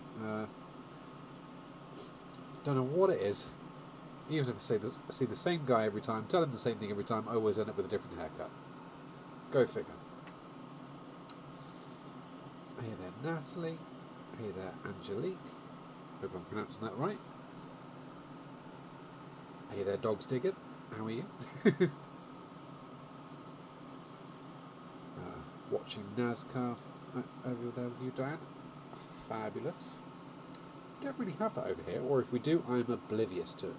Don't know what it is. Even if I see the same guy every time, tell him the same thing every time, I always end up with a different haircut. Go figure. Hey there, Natalie. Hey there, Angelique. Hope I'm pronouncing that right. Hey there, Dogs Digger. How are you? Watching NASCAR over there with you, Diane. Fabulous. We don't really have that over here, or if we do, I'm oblivious to it.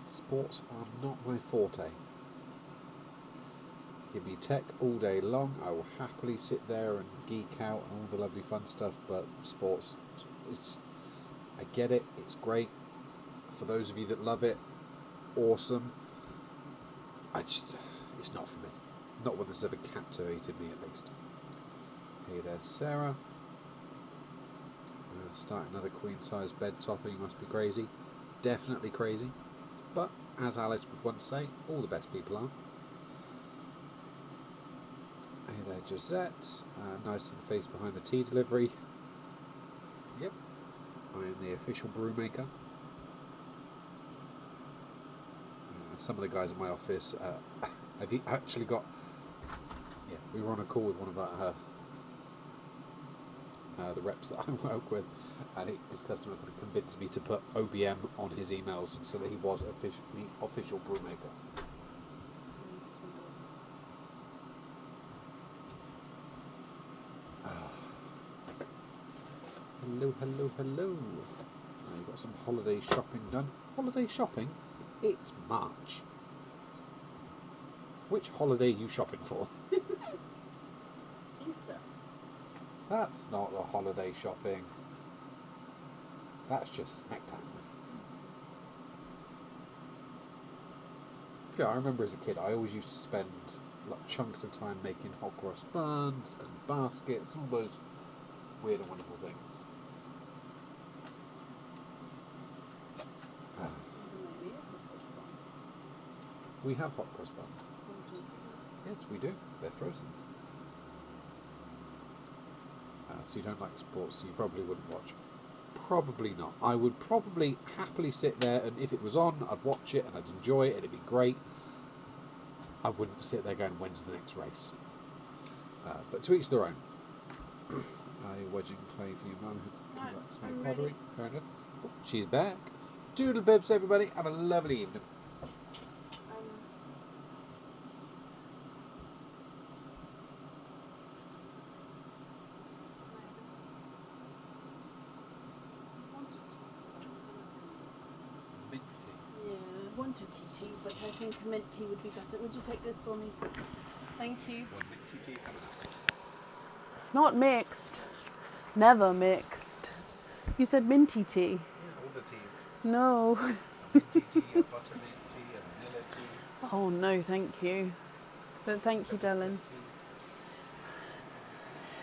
Sports are not my forte. Give me tech all day long. I will happily sit there and geek out and all the lovely fun stuff, but sports, I get it, it's great. For those of you that love it, awesome. It's not for me. Not one that's ever captivated me, at least. Hey there, Sarah. Start another queen-size bed topping. Must be crazy. Definitely crazy. But, as Alice would once say, all the best people are. Hey there, Josette. Nice to the face behind the tea delivery. Yep. I am the official brewmaker. Some of the guys in my office have actually got... Yeah, we were on a call with one of the reps that I work with, and his customer kind of convinced me to put OBM on his emails so that he was the official brewmaker. Hello, hello, hello. You've got some holiday shopping done. Holiday shopping? It's March. Which holiday are you shopping for? Easter. That's not a holiday shopping. That's just snack time. Yeah, I remember as a kid, I always used to spend like chunks of time making hot cross buns and baskets, all those weird and wonderful things. We have hot cross buns. Yes, we do. They're frozen. So you don't like sports, so you probably wouldn't watch. Probably not. I would probably happily sit there, and if it was on, I'd watch it and I'd enjoy it. It'd be great. I wouldn't sit there going, when's the next race? But to each their own. Are you wedging clay for your mum who likes to make pottery? Fair enough. Oh, she's back. Doodle bibs, everybody. Have a lovely evening. A tea, but I think a mint tea would be better. Would you take this for me? Thank you. One minty tea coming up. Not mixed. Never mixed. You said minty tea. Yeah, all the teas. No. A minty tea, a buttermint tea, a vanilla tea. Oh no, thank you. But thank you, darling.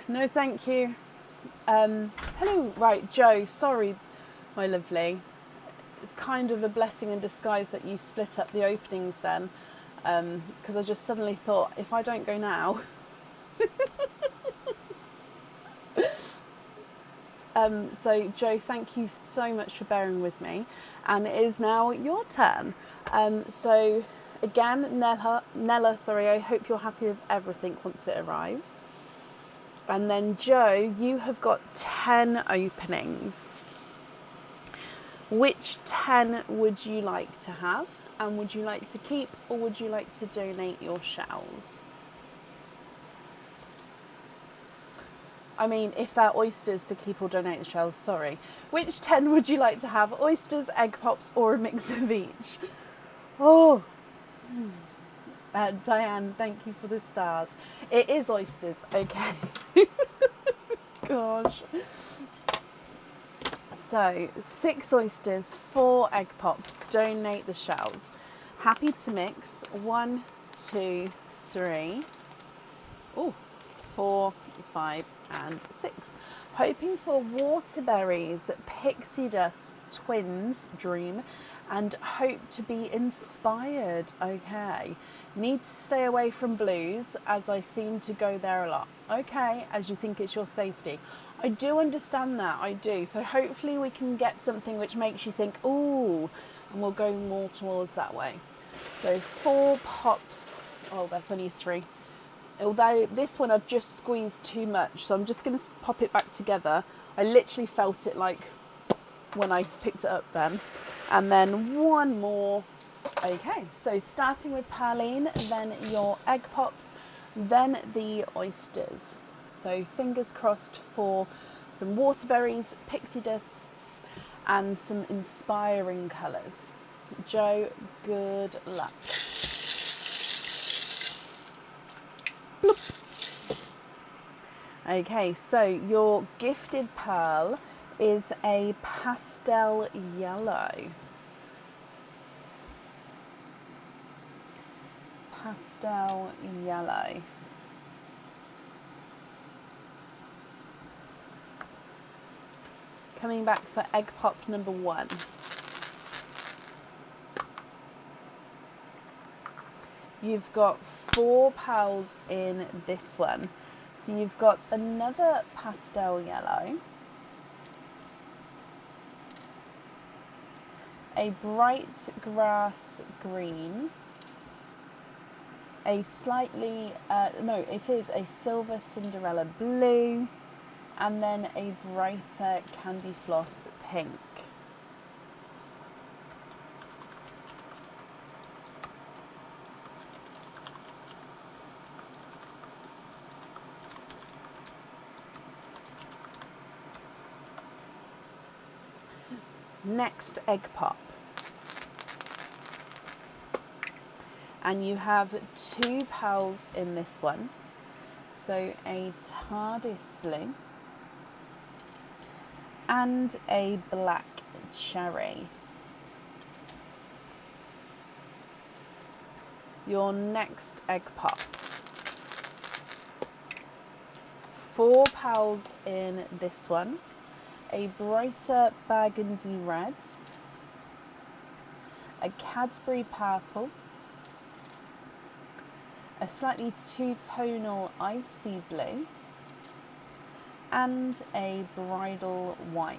No, thank you. Hello, right, Joe. Sorry, my lovely. It's kind of a blessing in disguise that you split up the openings then, because I just suddenly thought, if I don't go now... So Joe, thank you so much for bearing with me, and it is now your turn. So again, Nella, sorry, I hope you're happy with everything once it arrives. And then Joe, you have got 10 openings. Which 10 would you like to have, and would you like to keep, or would you like to donate your shells? I mean, if they're oysters to keep or donate the shells, sorry. Which 10 would you like to have? Oysters, egg pops, or a mix of each? Oh, Diane, thank you for the stars. It is oysters, okay. Gosh. So, 6 oysters, 4 egg pops, donate the shells. Happy to mix. 1, 2, 3. Oh, 4, 5, and 6. Hoping for waterberries, pixie dust, twins, dream, and hope to be inspired. Okay. Need to stay away from blues as I seem to go there a lot. Okay, as you think it's your safety. I do understand that, I do. So hopefully we can get something which makes you think, ooh, and we'll go more towards that way. So 4 pops. Oh, that's only 3. Although this one I've just squeezed too much, so I'm just going to pop it back together. I literally felt it like when I picked it up then. And then 1 more. Okay, so starting with Perline, then your egg pops, then the oysters. So fingers crossed for some waterberries, pixie dusts, and some inspiring colours. Joe, good luck. Bloop. Okay, so your gifted pearl is a pastel yellow. Pastel yellow. Coming back for egg pop number 1. You've got 4 pearls in this one. So you've got another pastel yellow, a bright grass green, a slightly, no, it is a silver Cinderella blue, and then a brighter candy floss pink. Next egg pop. And you have 2 pearls in this one. So a TARDIS blue and a black cherry. Your next egg pop. 4 pearls in this one. A brighter burgundy red, a Cadbury purple, a slightly two-tonal icy blue, and a bridal white.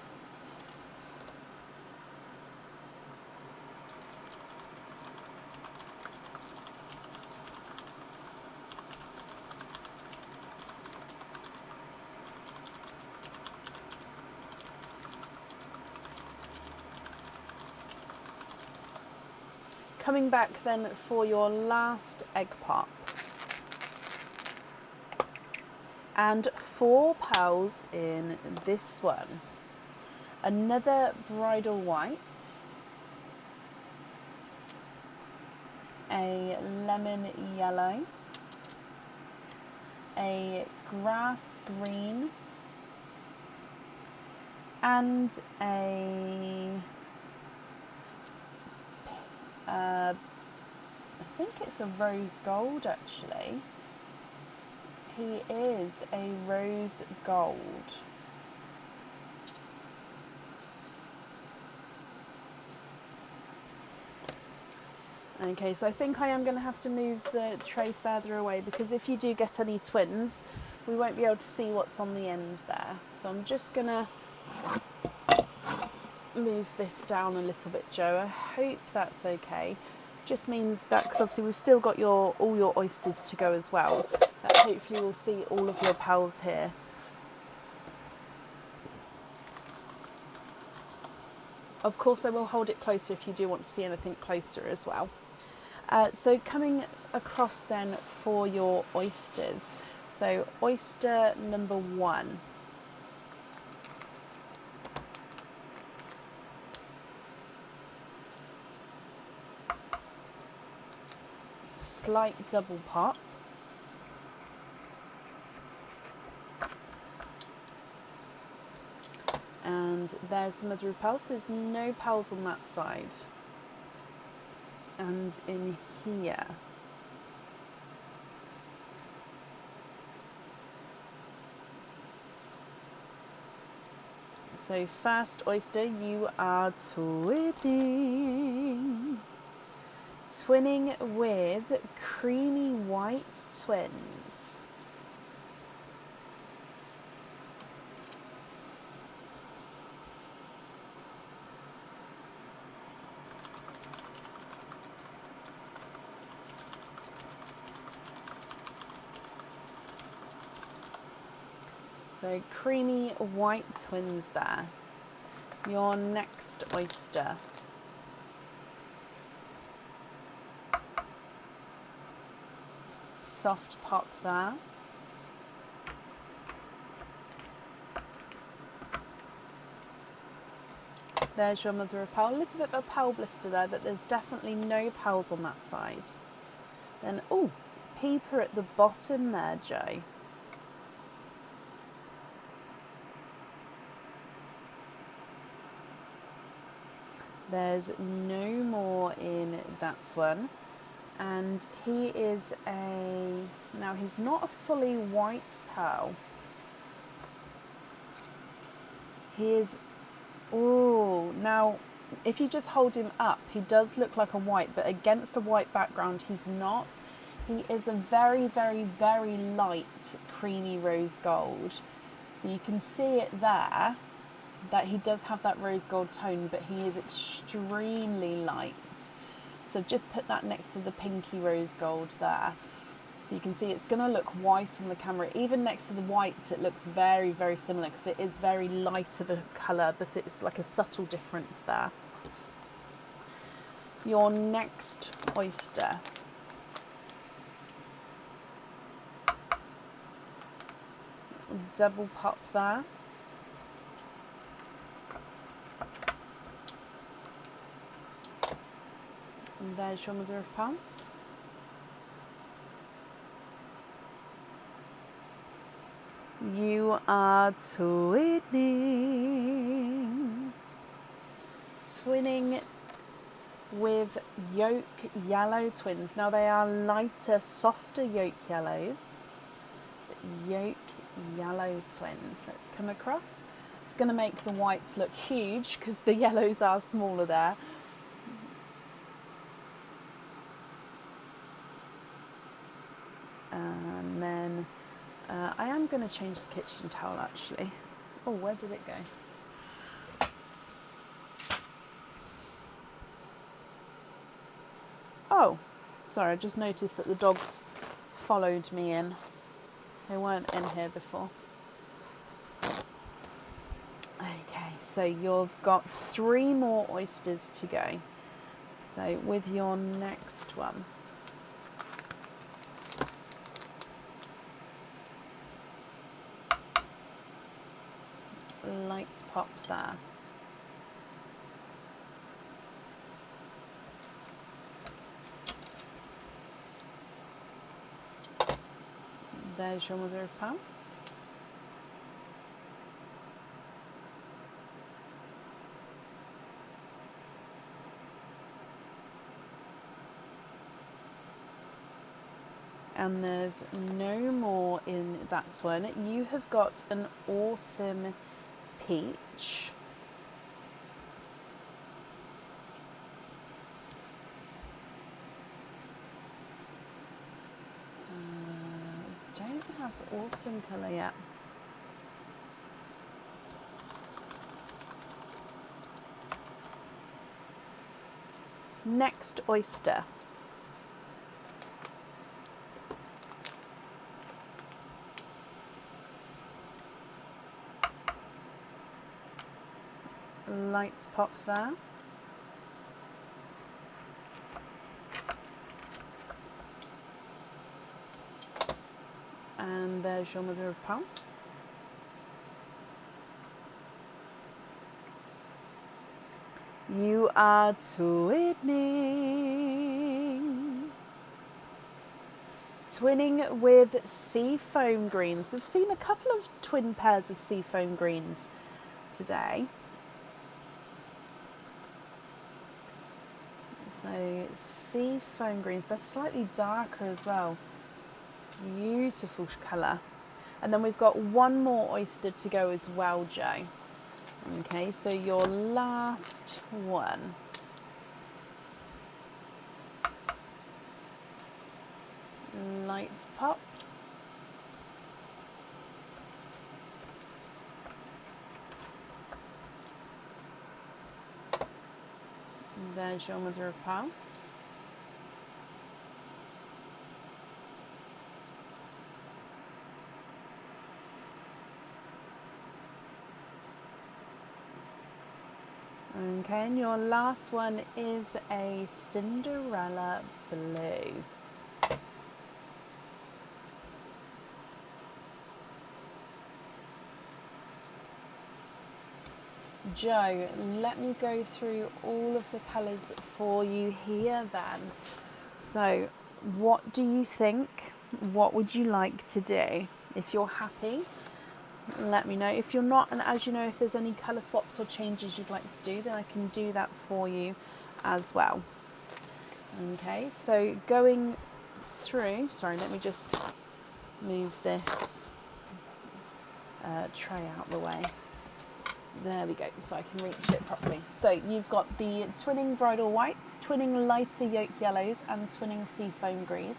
Coming back then for your last egg pop. And 4 pearls in this one. Another bridal white, a lemon yellow, a grass green, and I think it's a rose gold actually. He is a rose gold. Okay, so I think I am going to have to move the tray further away because if you do get any twins, we won't be able to see what's on the ends there. So I'm just going to move this down a little bit, Joe. I hope that's okay. Just means that, because obviously we've still got all your oysters to go as well, that hopefully we'll see all of your pals here. Of course I will hold it closer if you do want to see anything closer as well. So coming across then for your oysters. So oyster number 1. slight double pop. And there's the mother of pearl, so there's no pearls on that side. And in here. So first oyster, you are twinning. Twinning with creamy white twins. So creamy white twins there. Your next oyster. Soft pop there. There's your mother of pearl. A little bit of a pearl blister there, but there's definitely no pearls on that side. Then, oh, peeper at the bottom there, Joe. There's no more in that one. And he is now he's not a fully white pearl. He is, oh, now if you just hold him up, he does look like a white, but against a white background, he's not. He is a very, very, very light creamy rose gold. So you can see it there, that he does have that rose gold tone, but he is extremely light. So I've just put that next to the pinky rose gold there. So you can see it's going to look white on the camera. Even next to the whites, it looks very, very similar because it is very light of a colour, but it's like a subtle difference there. Your next oyster. Double pop there. And there's your mother of pearl. You are twinning. Twinning with yolk yellow twins. Now they are lighter, softer yolk yellows. But yolk yellow twins. Let's come across. It's going to make the whites look huge because the yellows are smaller there. And then I am going to change the kitchen towel actually. Oh, where did it go? Oh, sorry, I just noticed that the dogs followed me in. They weren't in here before. Okay, so you've got 3 more oysters to go. So with your next one. Light pop there. There's your mother of pearl. And there's no more in that one. You have got an autumn peach. Don't have autumn colour yet. Next oyster. Lights pop there. And there's your mother of pearl. You are twinning. twinning with seafoam greens. We've seen a couple of twin pairs of seafoam greens today. So seafoam greens, they're slightly darker as well. Beautiful colour. And then we've got one more oyster to go as well, Joe. Okay, so your last one. Light pop. And there's your mother of pearl. Okay, and your last one is a Cinderella blue. Joe, let me go through all of the colours for you here then. So, what do you think? What would you like to do? If you're happy, let me know. If you're not, and as you know, if there's any colour swaps or changes you'd like to do, then I can do that for you as well. Okay, so going through, sorry, let me just move this tray out of the way. There we go, so I can reach it properly. So you've got the twinning bridal whites, twinning lighter yolk yellows, and twinning seafoam greens.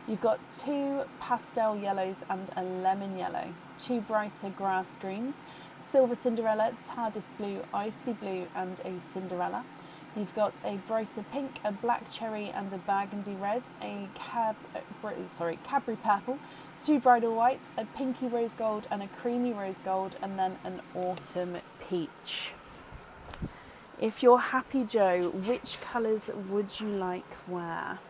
You've got two pastel yellows and a lemon yellow, two brighter grass greens, silver Cinderella, TARDIS blue, icy blue, and a Cinderella. You've got a brighter pink, a black cherry, and a burgundy red, a Cadbury purple, two bridal whites, a pinky rose gold and a creamy rose gold, and then an autumn peach. If you're happy, Joe, which colours would you like where?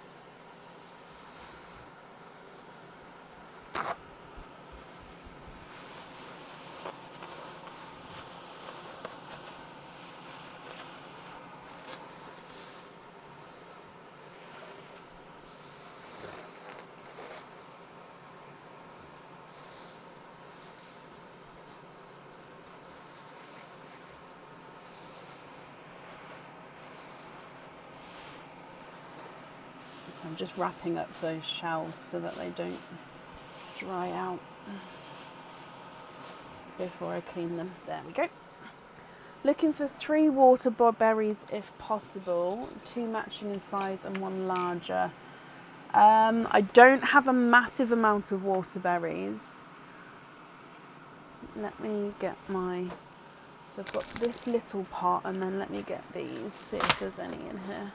So I'm just wrapping up those shells so that they don't dry out before I clean them. There we go. Looking for 3 water berries if possible, 2 matching in size and 1 larger. I don't have a massive amount of water berries. Let me get my, so I've got this little pot, and then let me get these, see if there's any in here.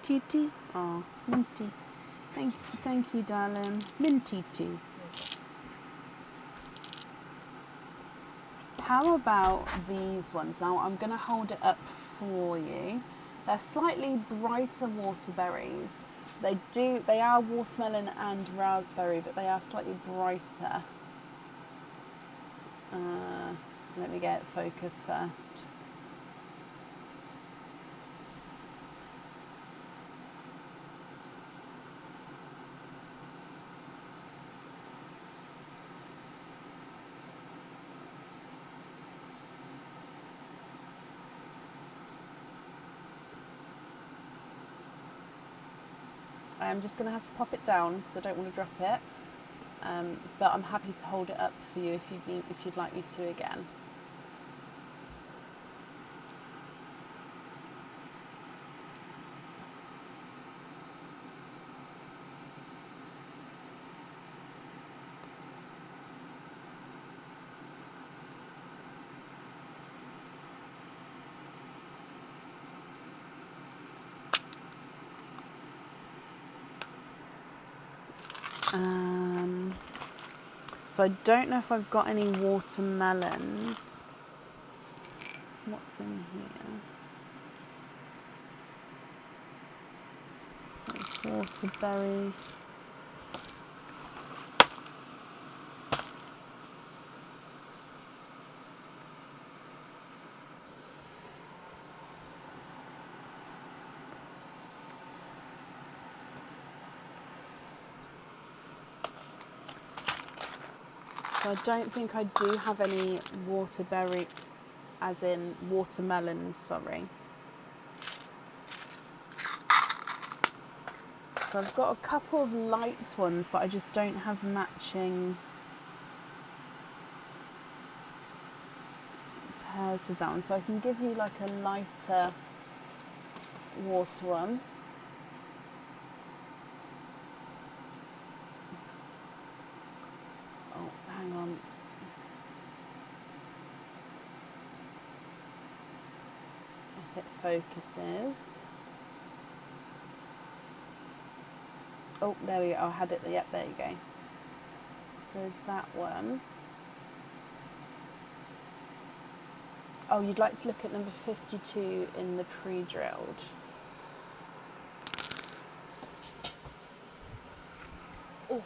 Titi, oh, Minty. Thank you, darling. Minty tea. How about these ones? Now I'm going to hold it up for you. They're slightly brighter water berries. They are watermelon and raspberry, but they are slightly brighter. Let me get it focused first. I'm just going to have to pop it down because I don't want to drop it, but I'm happy to hold it up for you if you'd like me to again. So I don't know if I've got any watermelons. What's in here? It's waterberry. So I don't think I do have any waterberry, as in watermelon, sorry. So I've got a couple of light ones, but I just don't have matching pairs with that one. So I can give you like a lighter water one. Oh, hang on. If it focuses. Oh, there we go. I had it. Yep, there you go. So there's that one. Oh, you'd like to look at number 52 in the pre-drilled. Oh.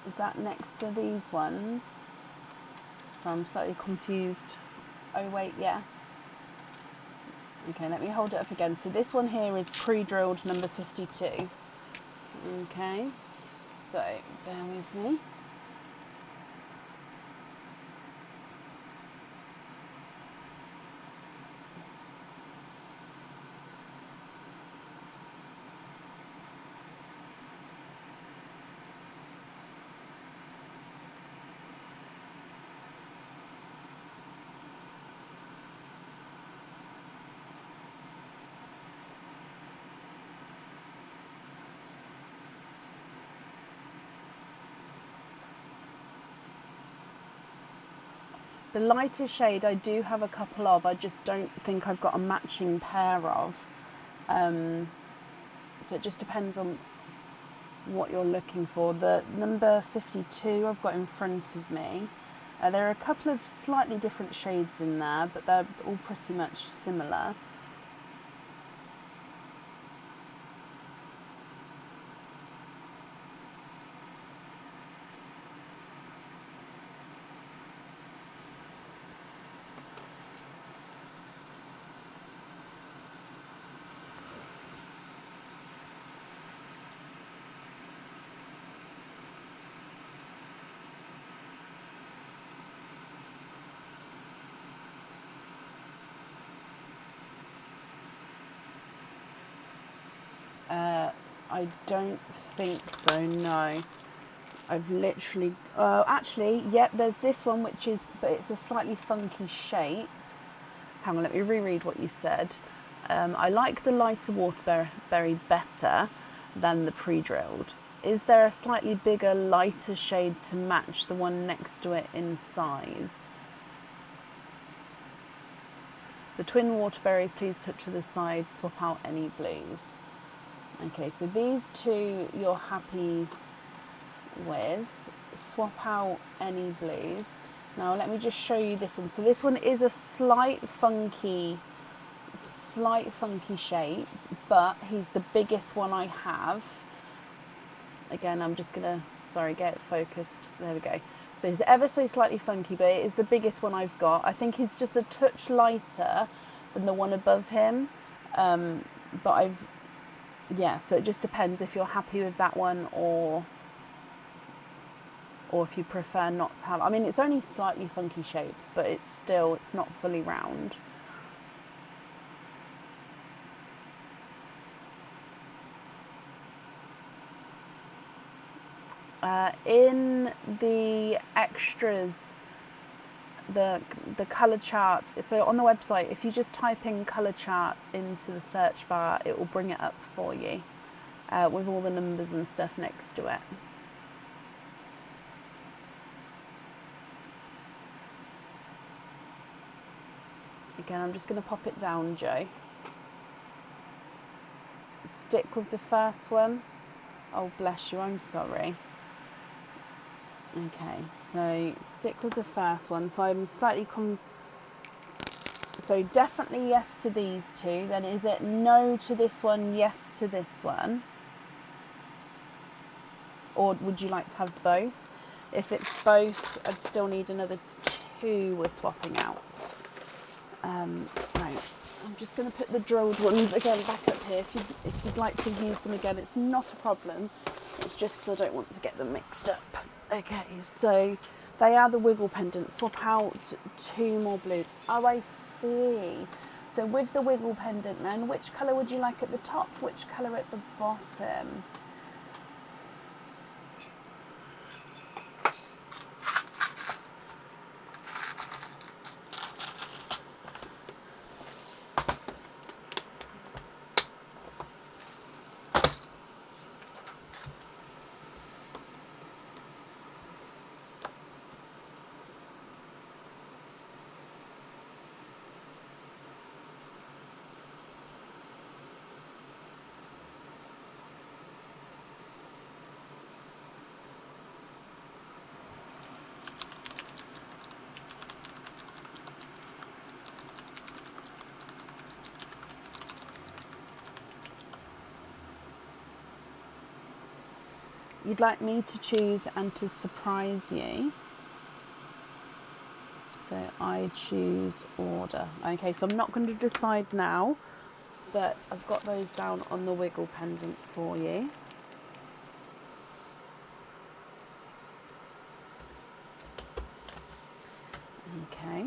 Is that next to these ones? So I'm slightly confused. Oh wait, yes. Okay, let me hold it up again. So this one here is pre-drilled number 52. Okay, so bear with me. The lighter shade I do have a couple of, I just don't think I've got a matching pair of. So it just depends on what you're looking for. The number 52 I've got in front of me. There are a couple of slightly different shades in there, but they're all pretty much similar. I don't think so, no. I've literally, actually, yep, there's this one which is, but it's a slightly funky shape. Hang on, let me reread what you said. I like the lighter waterberry better than the pre-drilled. Is there a slightly bigger, lighter shade to match the one next to it in size? The twin waterberries, please put to the side, swap out any blues. Okay, so these two you're happy with. Swap out any blues. Now let me just show you this one. So this one is a slight funky shape, but he's the biggest one I have. Again, I'm just gonna, sorry, get it focused. There we go. So he's ever so slightly funky, but it is the biggest one I've got. I think he's just a touch lighter than the one above him. But yeah, so it just depends if you're happy with that one or if you prefer not to have. I mean, it's only slightly funky shape, but it's not fully round. In the extras the colour chart. So on the website, if you just type in colour chart into the search bar, it will bring it up for you with all the numbers and stuff next to it. Again, I'm just going to pop it down, Joe. Stick with the first one. Oh, bless you, I'm sorry. Okay, so stick with the first one. So I'm slightly so definitely yes to these two. Then is it no to this one, yes to this one? Or would you like to have both? If it's both, I'd still need another 2 we're swapping out. Right, I'm just going to put the drilled ones again back up here. If you'd like to use them again, it's not a problem. It's just because I don't want to get them mixed up. Okay, so they are the wiggle pendants. Swap out 2 more blues. Oh, I see. So with the wiggle pendant then, which colour would you like at the top? Which colour at the bottom? You'd like me to choose and to surprise you. So I choose order. Okay, so I'm not going to decide now, but I've got those down on the wiggle pendant for you. Okay.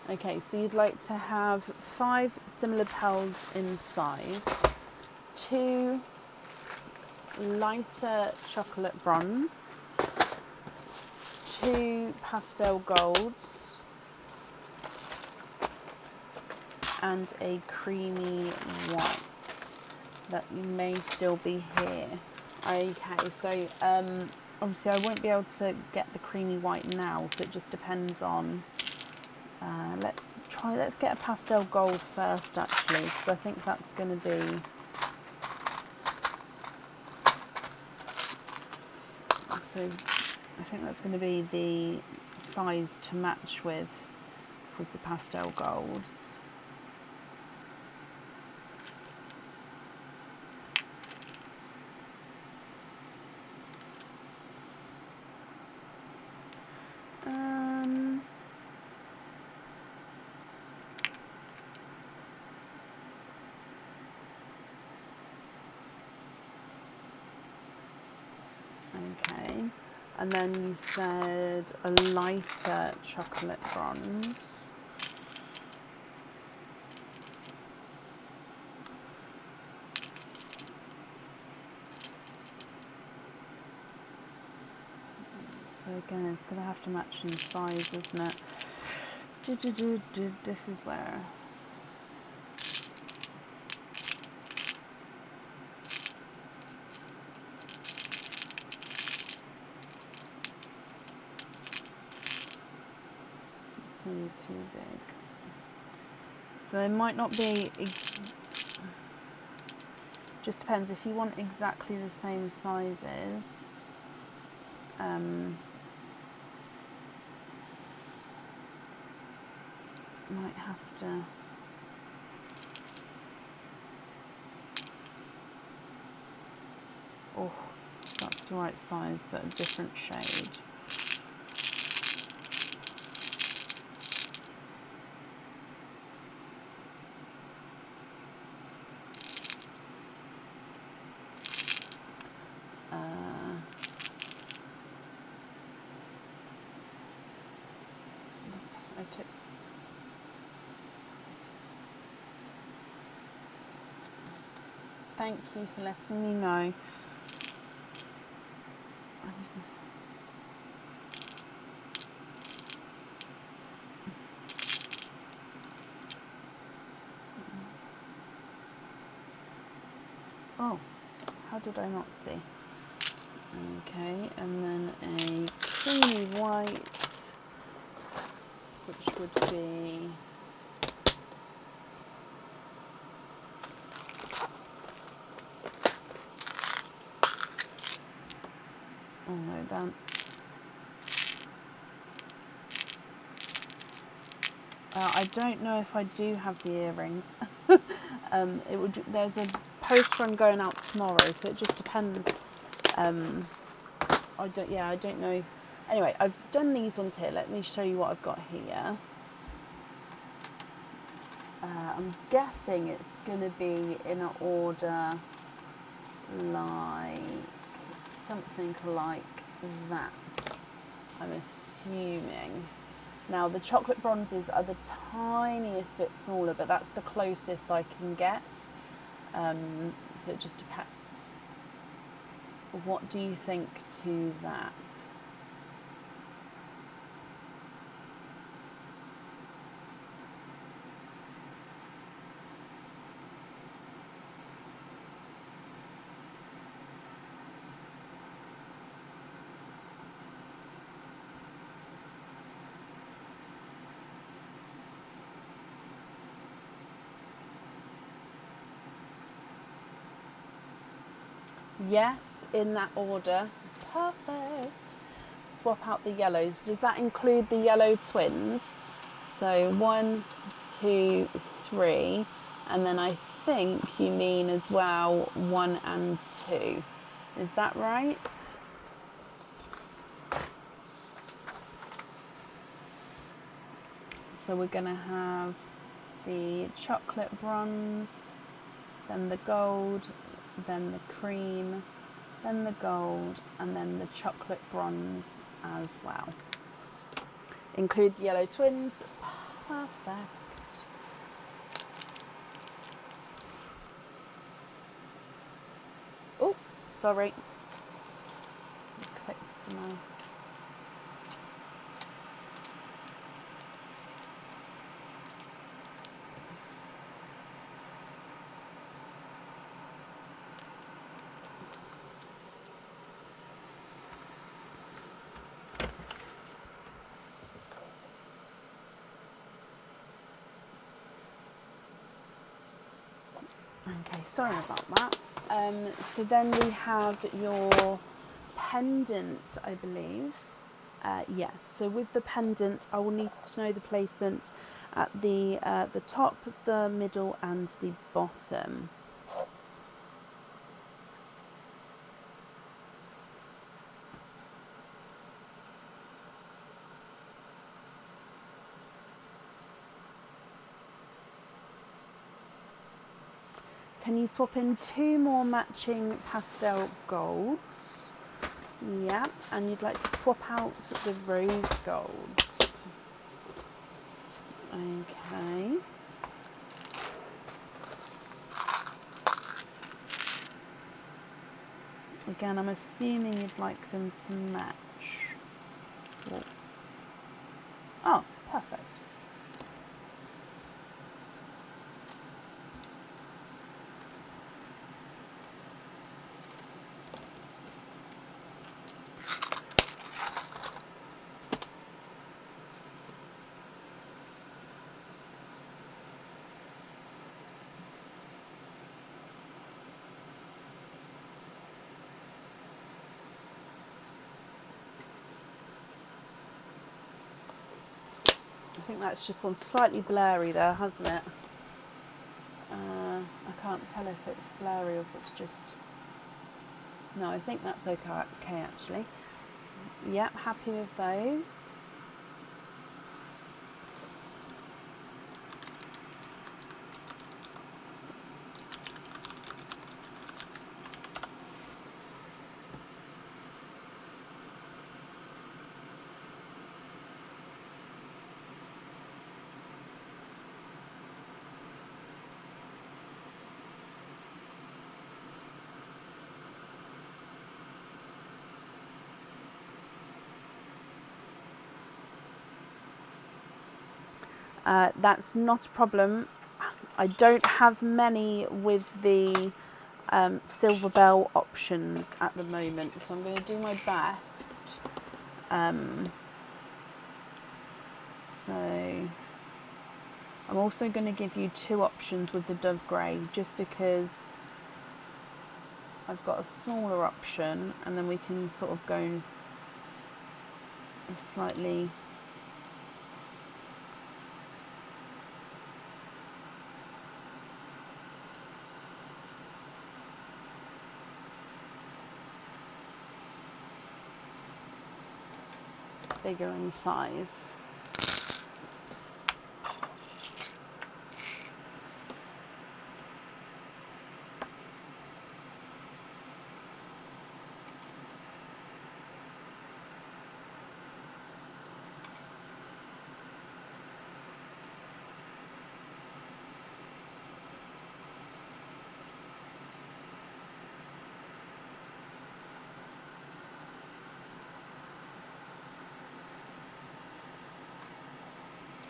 Okay, so you'd like to have 5 similar pals in size, 2 lighter chocolate bronze, 2 pastel golds, and a creamy white that may still be here. Okay, so obviously I won't be able to get the creamy white now, so it just depends on let's get a pastel gold first actually, because I think that's going to be the size to match with the pastel golds. Okay, and then you said a lighter chocolate bronze. So again, it's going to have to match in size, isn't it? This is where... too big, so it might not be just depends if you want exactly the same sizes. Might have to that's the right size, but a different shade. I took. Thank you for letting me know. Oh, how did I not see? Okay, and then a creamy white, which would be oh no, that. I don't know if I do have the earrings. It would. There's a post run going out tomorrow, so it just depends. I don't. Yeah, I don't know. Anyway, I've done these ones here. Let me show you what I've got here. I'm guessing it's going to be in an order like something like that. I'm assuming. Now the chocolate bronzes are the tiniest bit smaller, but that's the closest I can get. So it just depends. What do you think to that? Yes, in that order. Perfect. Swap out the yellows. Does that include the yellow twins? So 1, 2, 3, and then I think you mean as well 1 and 2. Is that right? So we're going to have the chocolate bronze, then the gold, then the cream, then the gold, and then the chocolate bronze as well. Include the yellow twins. Perfect. Oh, sorry. I clicked the mouse. Okay, sorry about that. So then we have your pendant, I believe. Yes, so with the pendant, I will need to know the placement at the top, the middle, and the bottom. Can you swap in 2 more matching pastel golds? Yeah, and you'd like to swap out the rose golds. Okay. Again, I'm assuming you'd like them to match. Oh, perfect. I think that's just gone slightly blurry there, hasn't it? I can't tell if it's blurry or if it's just No, I think that's okay actually. Yep, happy with those. That's not a problem. I don't have many with the silver bell options at the moment, so I'm going to do my best. So I'm also going to give you 2 options with the Dove Grey, just because I've got a smaller option, and then we can sort of go slightly. Bigger in size.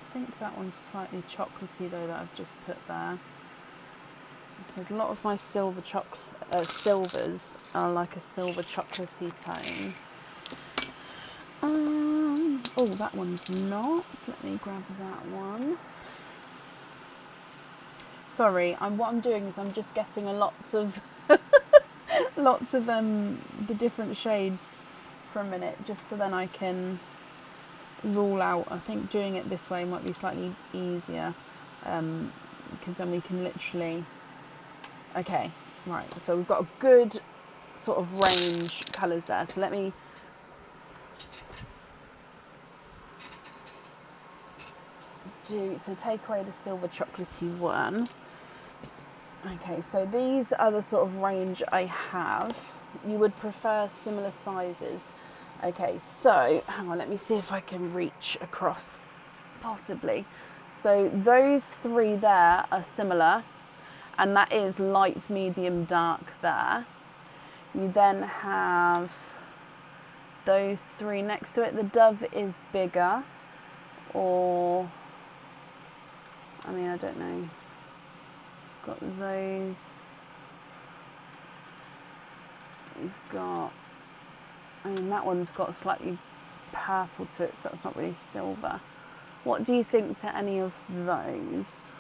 I think that one's slightly chocolatey though, that I've just put there. So a lot of my silvers are like a silver chocolatey tone. Oh, that one's not. Let me grab that one. Sorry, what I'm doing is I'm just guessing lots of lots of the different shades for a minute, just so then I can rule out. I think doing it this way might be slightly easier, because then we can literally. Okay, right. So we've got a good sort of range colours there. So let me. Take away the silver chocolatey one. Okay, so these are the sort of range I have. You would prefer similar sizes. Okay, so hang on, let me see if I can reach across, possibly. So those 3 there are similar, and that is light, medium, dark there. You then have those 3 next to it. The Dove is bigger, or I mean, I don't know. Got those. You've got, I mean, that one's got a slightly purple to it, so that's not really silver. What do you think to any of those?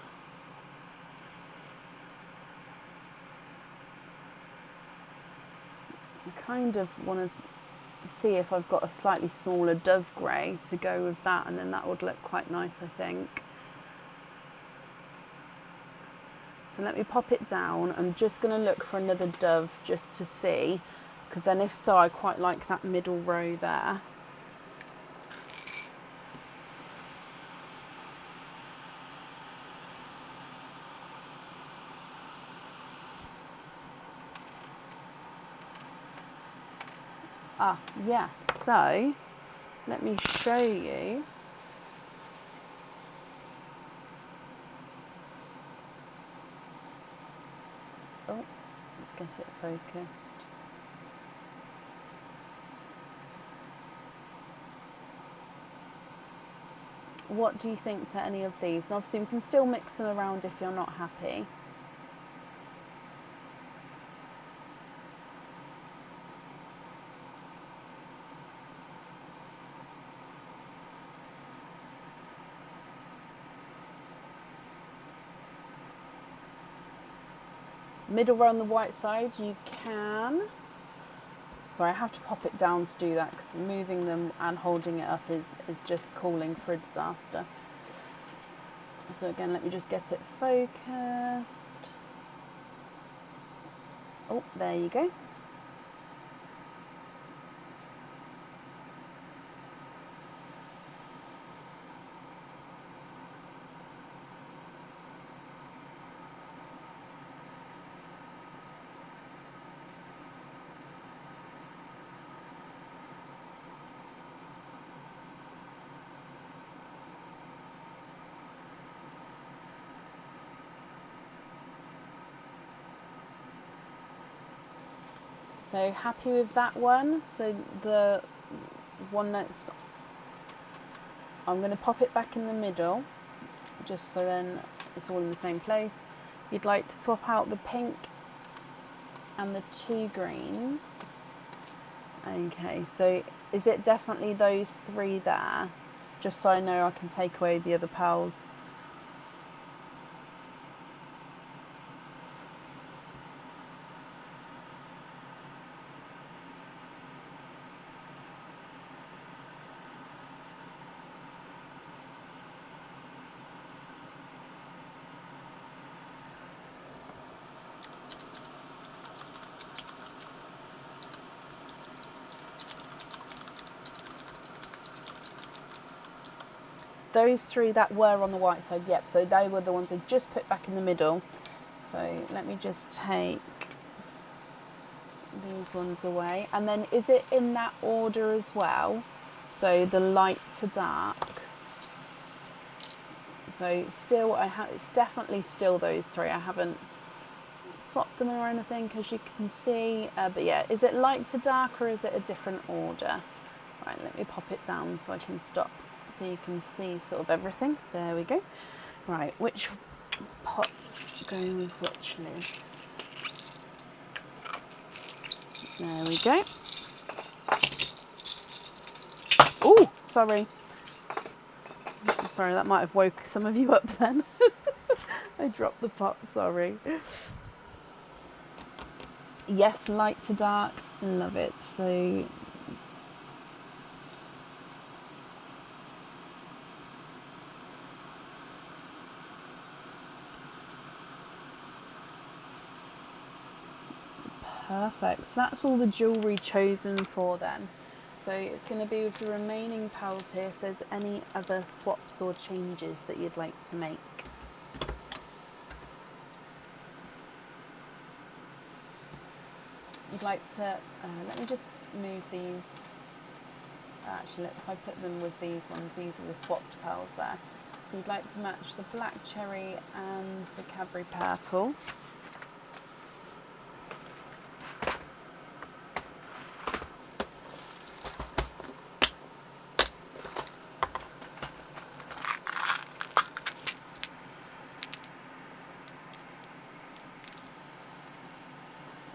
I kind of want to see if I've got a slightly smaller Dove Grey to go with that, and then that would look quite nice, I think. So let me pop it down. I'm just going to look for another Dove just to see, because then if so, I quite like that middle row there. Yeah, so let me show you. Oh, let's get it focused. What do you think to any of these? And obviously we can still mix them around if you're not happy. Middle row on the white side, you can. Sorry, I have to pop it down to do that, because moving them and holding it up is just calling for a disaster. So again, let me just get it focused. Oh, there you go. So happy with that one. So the one that's, I'm going to pop it back in the middle, just so then it's all in the same place. You'd like to swap out the pink and the 2 greens. Okay, so is it definitely those 3 there? Just so I know I can take away the other pals. Those 3 that were on the white side, yep, so they were the ones I just put back in the middle. So let me just take these ones away. And then is it in that order as well? So the light to dark. So still, it's definitely still those 3. I haven't swapped them or anything, as you can see. But yeah, is it light to dark or is it a different order? Right, let me pop it down so I can stop, so you can see sort of everything. There we go. Right, which pots go with which lids? There we go. Oh, sorry. Sorry, that might have woke some of you up then. I dropped the pot, sorry. Yes, light to dark, love it. So perfect. So that's all the jewellery chosen for then. So it's going to be with the remaining pals here if there's any other swaps or changes that you'd like to make. You'd like to, let me just move these. Actually, if I put them with these ones, these are the swapped pals there. So you'd like to match the black cherry and the Cadbury purple.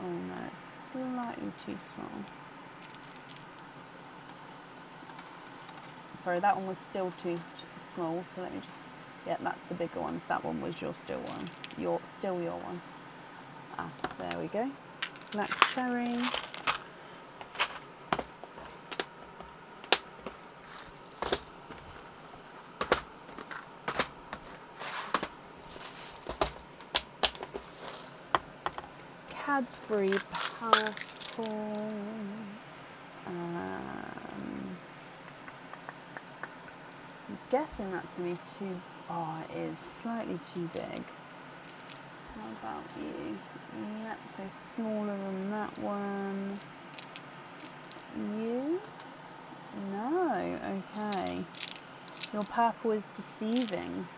Oh no, it's slightly too small. Sorry, that one was still too small, so let me just, yeah, that's the bigger one, so that one was your still one, still your one. Ah, there we go. Black cherry. Cadbury purple. I'm guessing that's going to be too, oh, it is slightly too big. How about you? Yep, so smaller than that one. You? No, okay. Your purple is deceiving.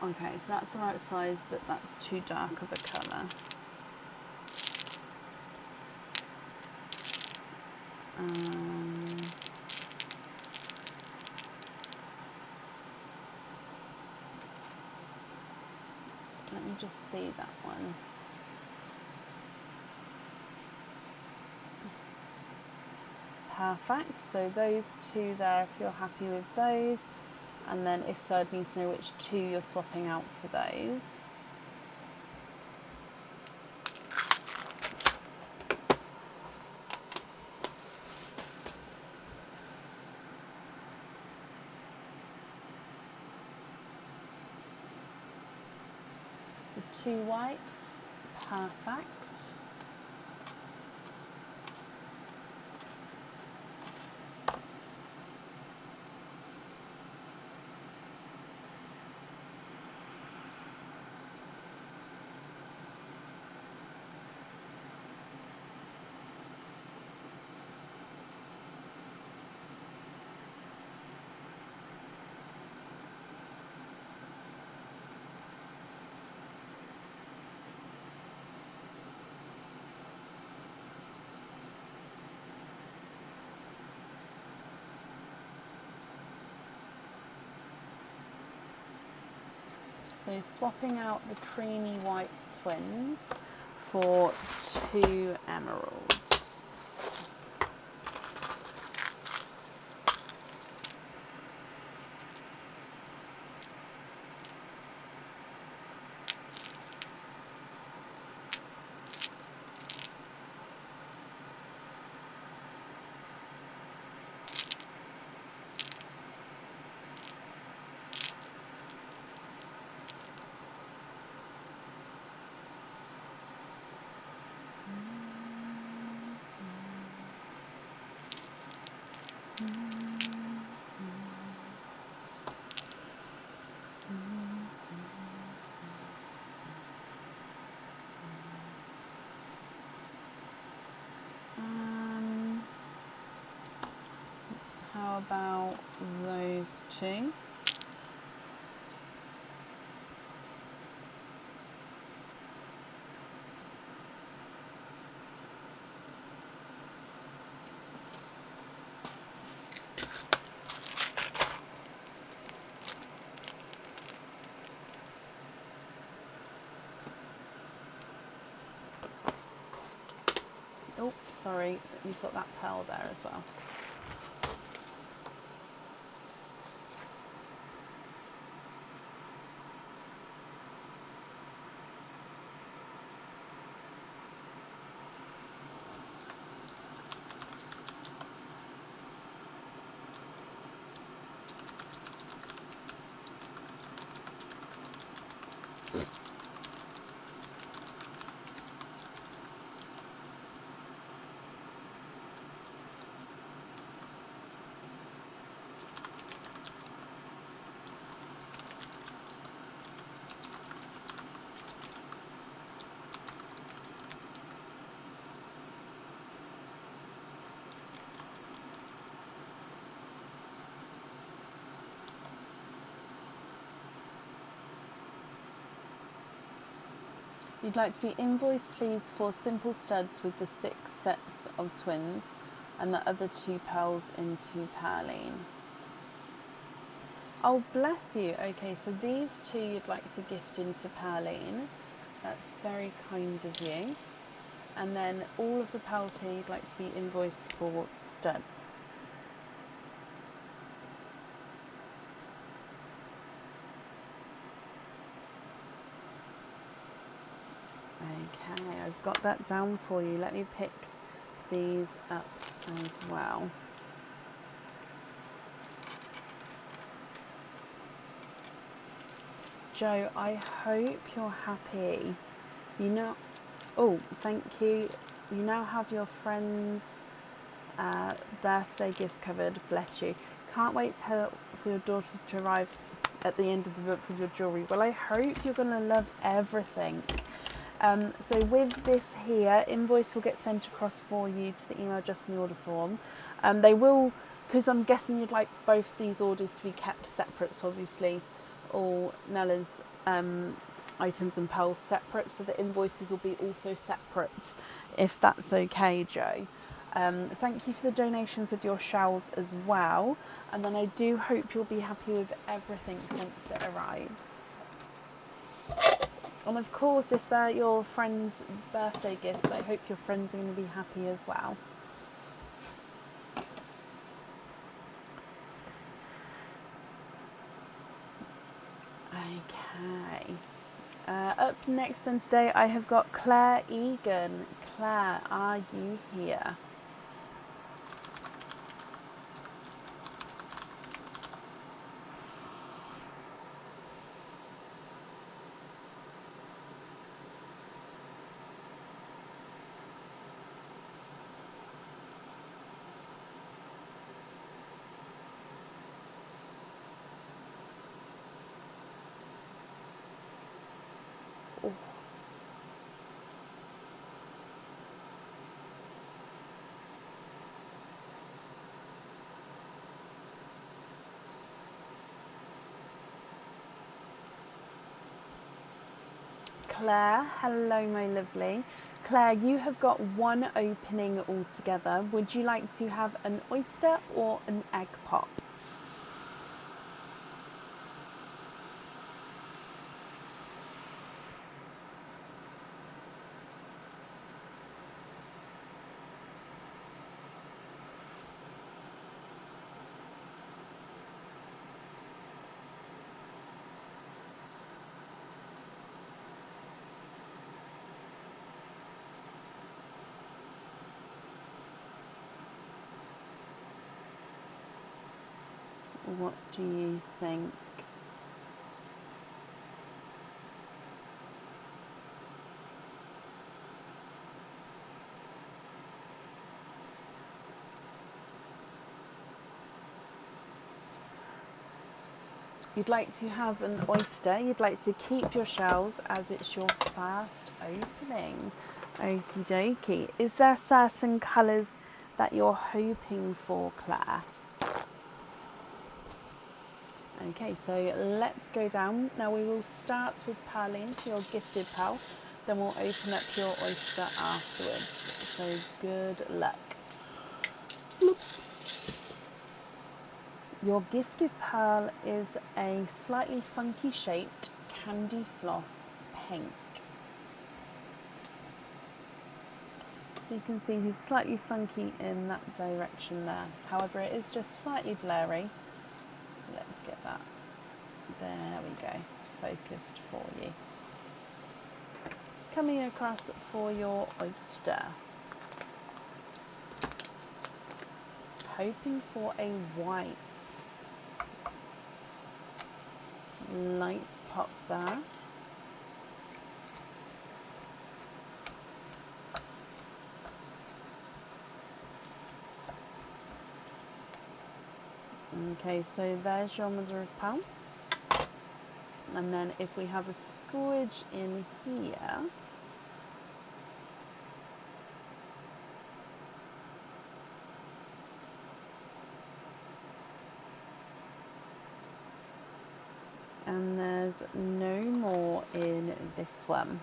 Okay, so that's the right size, but that's too dark of a colour. Let me just see that one. Perfect, so those 2 there, if you're happy with those. And then if so, I'd need to know which 2 you're swapping out for those. The 2 whites, perfect. So swapping out the creamy white twins for 2 emeralds. How about those 2? Oh, sorry, you've got that pearl there as well. You'd like to be invoiced, please, for simple studs with the 6 sets of twins and the other 2 pearls into Perline. Oh, bless you. Okay, so these 2 you'd like to gift into Perline. That's very kind of you. And then all of the pearls here you'd like to be invoiced for studs. Okay, I've got that down for you. Let me pick these up as well. Joe, I hope you're happy. You know, oh, thank you. You now have your friend's birthday gifts covered. Bless you. Can't wait for your daughters to arrive at the end of the book with your jewellery. Well, I hope you're going to love everything. So with this here, invoice will get sent across for you to the email just in the order form. They will, because I'm guessing you'd like both these orders to be kept separate, so obviously all Nella's items and pearls separate, so the invoices will be also separate, if that's okay, Joe. Thank you for the donations with your shells as well, and then I do hope you'll be happy with everything once it arrives. And of course, if they're your friends' birthday gifts, I hope your friends are going to be happy as well. Okay. Up next then today, I have got Claire Egan. Claire, are you here? Claire, hello my lovely. Claire, you have got 1 opening altogether. Would you like to have an oyster or an egg pop? What do you think? You'd like to have an oyster, you'd like to keep your shells as it's your first opening. Okie dokie. Is there certain colours that you're hoping for, Claire? Okay, so let's go down. Now we will start with Pearline, your gifted pearl, then we'll open up your oyster afterwards. So good luck. Bloop. Your gifted pearl is a slightly funky shaped candy floss pink. So you can see he's slightly funky in that direction there. However, it is just slightly blurry. So let's get that. There we go. Focused for you. Coming across for your oyster. Hoping for a white. Lights pop there. Okay, so there's your mother of pearl. And then if we have a squidge in here, and there's no more in this one.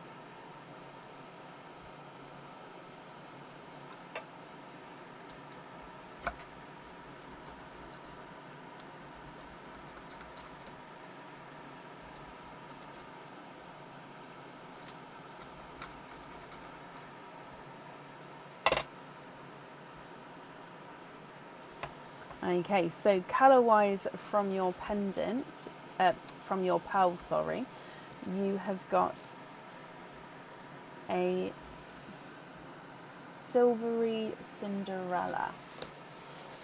Okay, so colour-wise from your pendant, from your pearl, sorry, you have got a silvery Cinderella.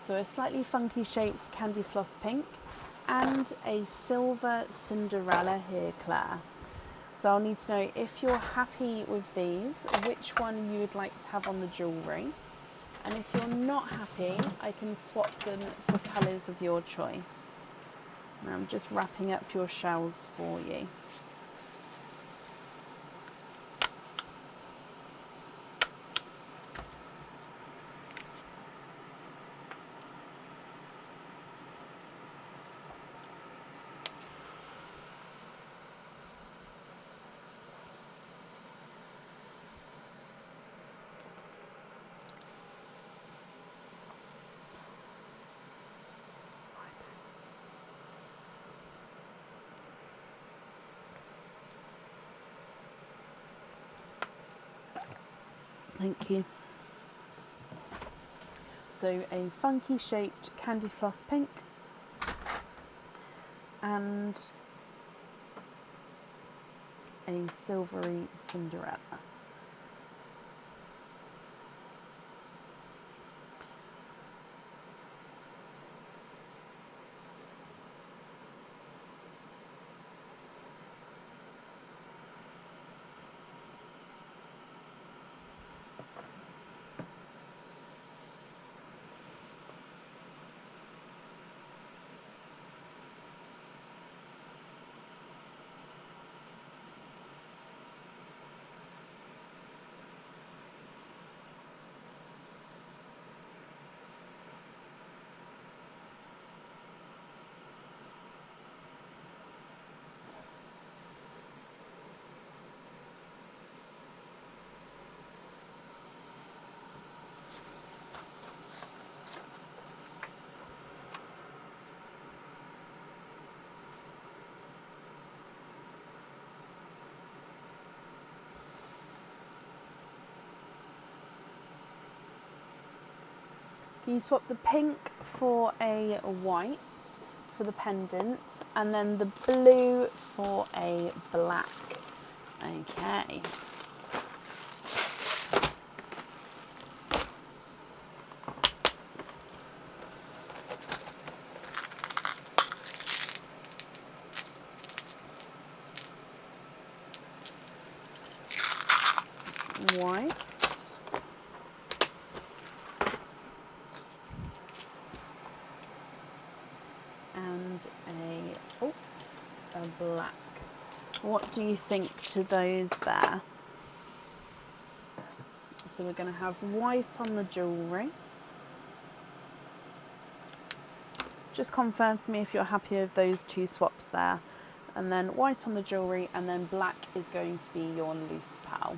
So a slightly funky shaped candy floss pink and a silver Cinderella here, Claire. So I'll need to know if you're happy with these, which one you would like to have on the jewellery. And if you're not happy, I can swap them for colours of your choice. And I'm just wrapping up your shells for you. Thank you. So a funky shaped candy floss pink and a silvery Cinderella. You swap the pink for a white for the pendant and then the blue for a black. Okay. white. And a black. What do you think to those there? So we're going to have white on the jewellery. Just confirm for me if you're happy with those two swaps there. And then white on the jewellery, and then black is going to be your loose pearl.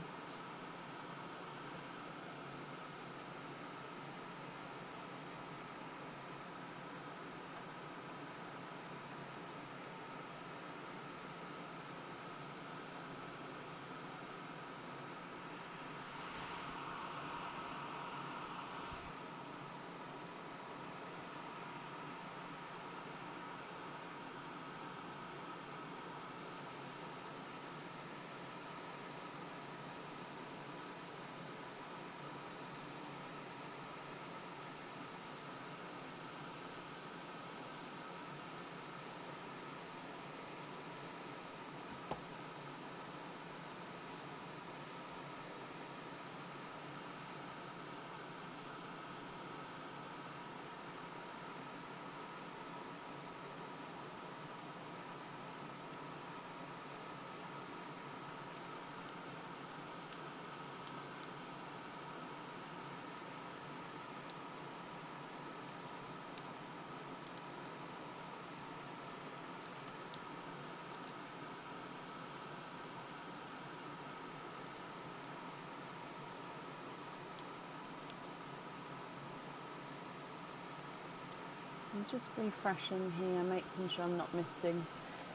I'm just refreshing here, making sure I'm not missing.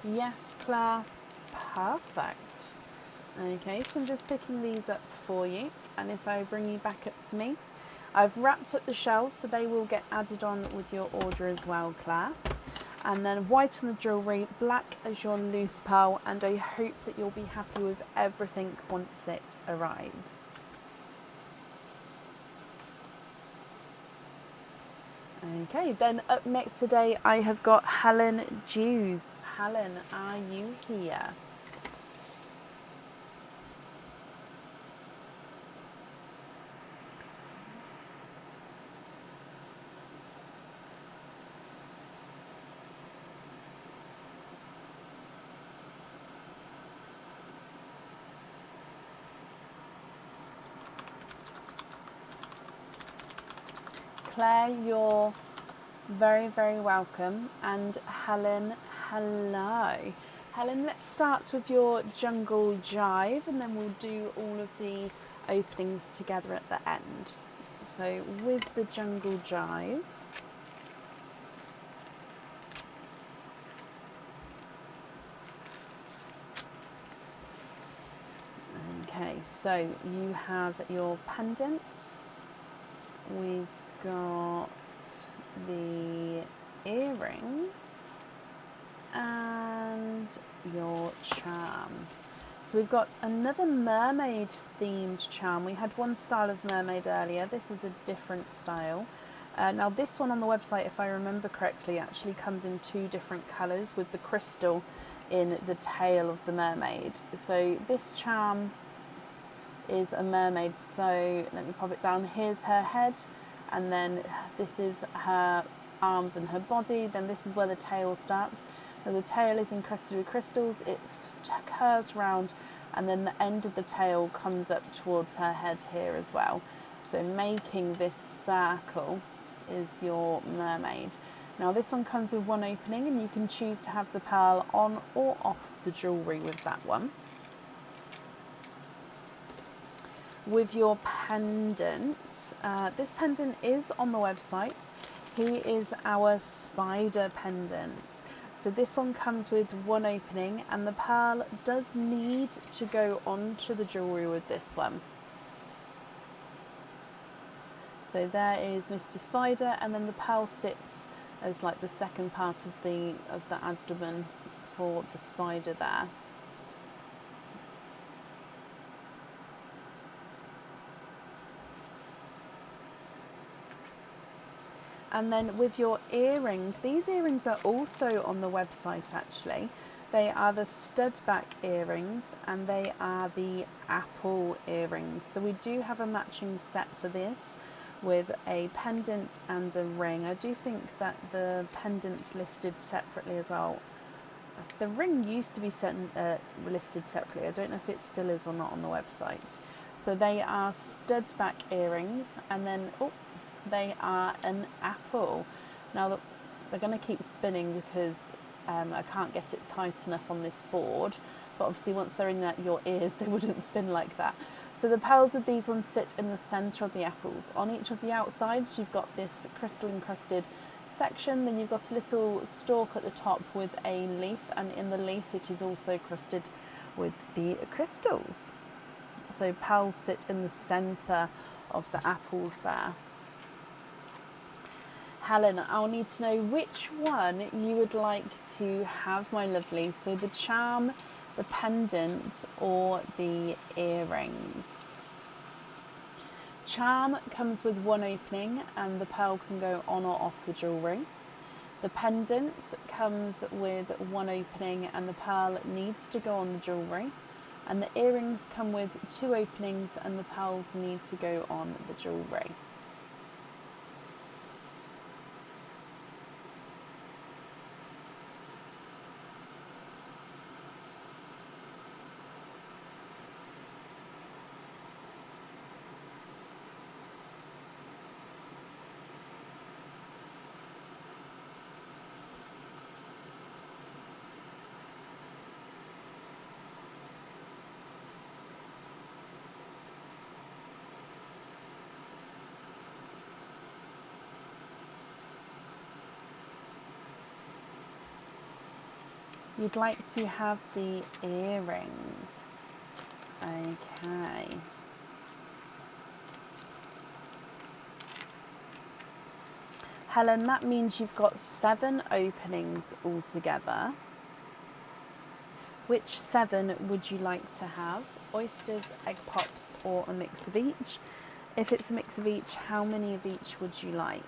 Yes, Claire, perfect. Okay, so I'm just picking these up for you, and if I bring you back up to me, I've wrapped up the shells so they will get added on with your order as well, Claire. And then white on the jewellery, black as your loose pearl, and I hope that you'll be happy with everything once it arrives. Okay, then up next today I have got Helen Dews. Helen, are you here? Claire, you're very, very welcome. And Helen, hello. Helen, let's start with your jungle jive, and then we'll do all of the openings together at the end. So with the jungle jive, okay, so you have your pendant, we've got the earrings and your charm. So we've got another mermaid themed charm. We had one style of mermaid earlier. This is a different style. Now this one on the website, if I remember correctly, actually comes in two different colours with the crystal in the tail of the mermaid. So this charm is a mermaid. So let me pop it down. Here's her head, and then this is her arms and her body. Then this is where the tail starts. Now the tail is encrusted with crystals. It curves round, and then the end of the tail comes up towards her head here as well. So making this circle is your mermaid. Now this one comes with one opening, and you can choose to have the pearl on or off the jewellery with that one. With your pendant, this pendant is on the website. He is our spider pendant. So this one comes with one opening, and the pearl does need to go onto the jewellery with this one. So there is Mr. Spider, and then the pearl sits as like the second part of the abdomen for the spider there. And then with your earrings, these earrings are also on the website actually. They are the stud back earrings, and they are the apple earrings. So we do have a matching set for this with a pendant and a ring. I do think that the pendant's listed separately as well. The ring used to be listed separately. I don't know if it still is or not on the website. So they are stud back earrings, and then they are an apple. Now they're going to keep spinning because I can't get it tight enough on this board, but obviously once they're in your ears they wouldn't spin like that. So the pearls of these ones sit in the centre of the apples. On each of the outsides you've got this crystal encrusted section, then you've got a little stalk at the top with a leaf, and in the leaf it is also crusted with the crystals. So pearls sit in the centre of the apples there. Helen, I'll need to know which one you would like to have, my lovely. So the charm, the pendant, or the earrings. Charm comes with one opening and the pearl can go on or off the jewellery. The pendant comes with one opening and the pearl needs to go on the jewellery. And the earrings come with two openings and the pearls need to go on the jewellery. You'd like to have the earrings. Okay. Helen, that means you've got 7 openings altogether. Which 7 would you like to have? Oysters, egg pops, or a mix of each? If it's a mix of each, how many of each would you like?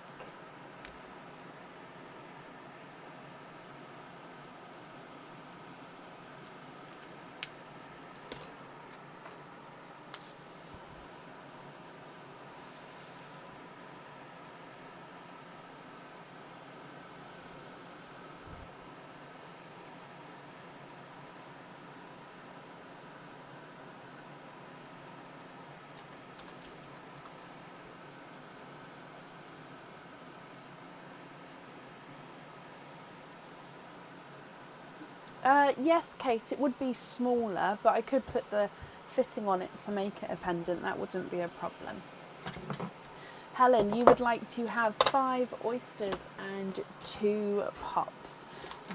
Yes, Kate, it would be smaller, but I could put the fitting on it to make it a pendant. That wouldn't be a problem. Helen, you would like to have 5 oysters and 2 pops.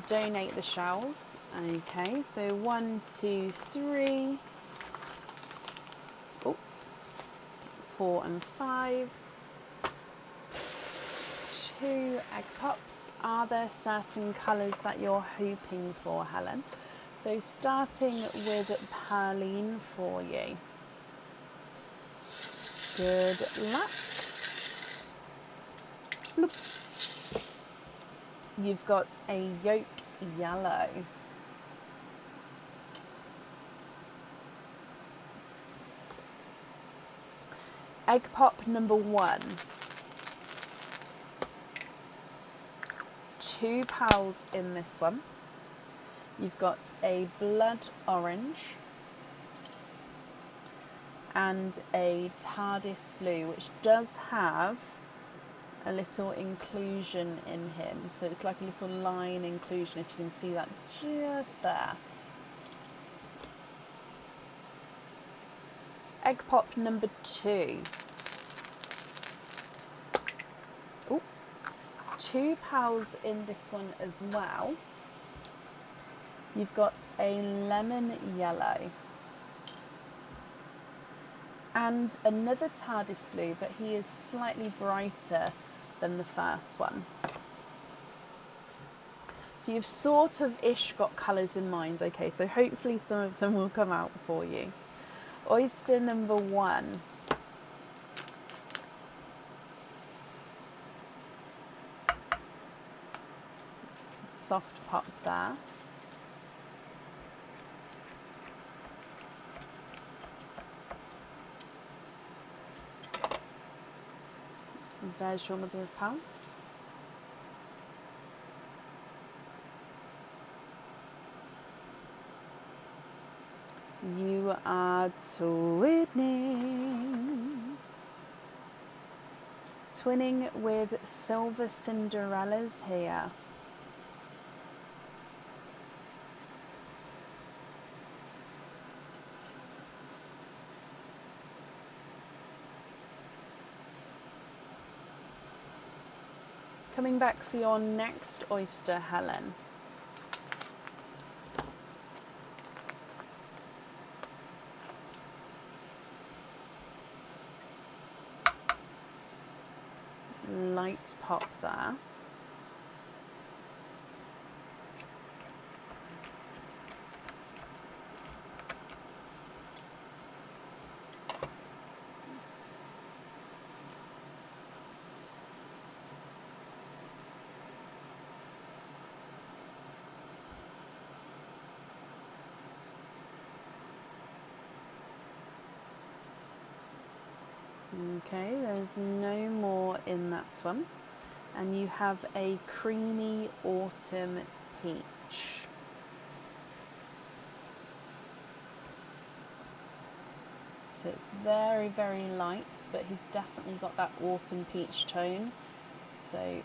Donate the shells. Okay, so 1, 2, 3, 4 and 5. 2 egg pops. Are there certain colours that you're hoping for, Helen? So starting with Pearline for you. Good luck. Bloop. You've got a yolk yellow. Egg pop number 1. 2 pearls in this one. You've got a blood orange and a TARDIS blue, which does have a little inclusion in him. So it's like a little line inclusion, if you can see that just there. Egg pop number 2. 2 pearls in this one as well. You've got a lemon yellow and another TARDIS blue, but he is slightly brighter than the first one. So you've sort of ish got colours in mind. Okay, so hopefully some of them will come out for you. Oyster number 1. Soft pop there. And there's your mother of pearl. You are twinning. Twinning with silver Cinderellas here. Coming back for your next oyster, Helen. Light pop there. Okay, there's no more in that one. And you have a creamy autumn peach. So it's very, very light, but he's definitely got that autumn peach tone. So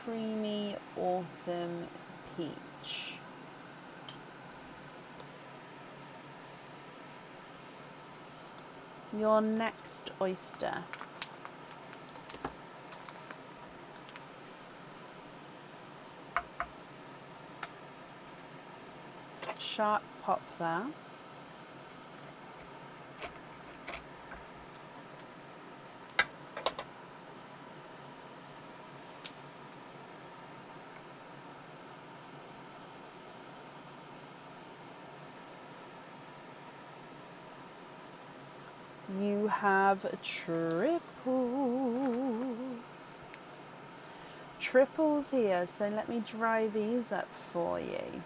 creamy autumn peach. Your next oyster. Sharp pop there. You have triples. Triples here, so let me dry these up for you.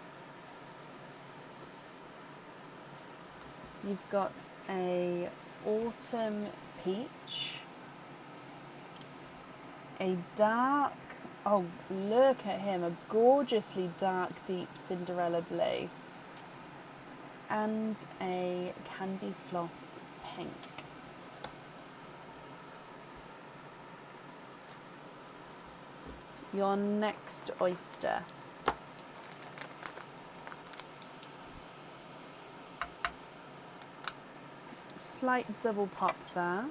You've got a autumn peach, a dark, oh look at him, a gorgeously dark deep Cinderella blue, and a candy floss pink. Your next oyster. Slight double pop there.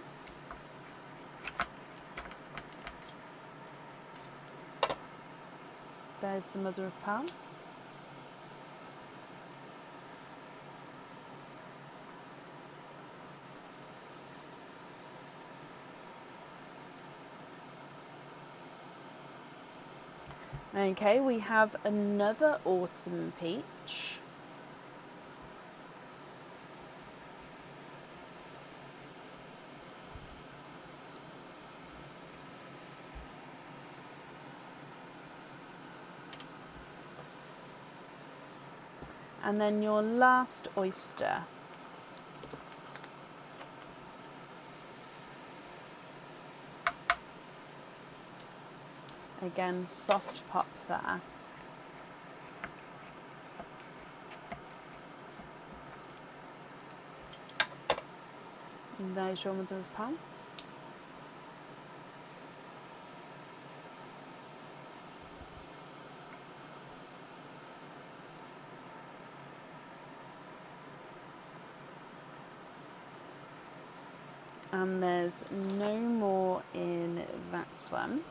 There's the mother of pearl. Okay, we have another autumn peach. And then your last oyster. Again, soft pop there. And there's your mother of pearl. And there's no more in that one.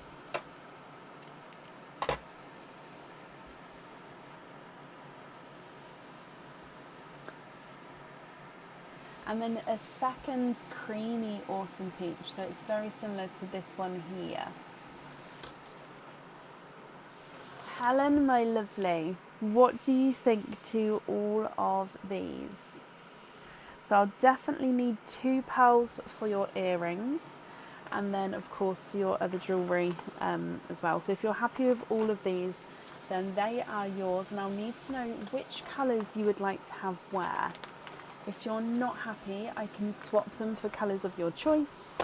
And then a second creamy autumn peach, so it's very similar to this one here. Helen, my lovely, what do you think to all of these? So I'll definitely need 2 pearls for your earrings, and then of course for your other jewellery as well. So if you're happy with all of these, then they are yours, and I'll need to know which colours you would like to have where. If you're not happy, I can swap them for colours of your choice,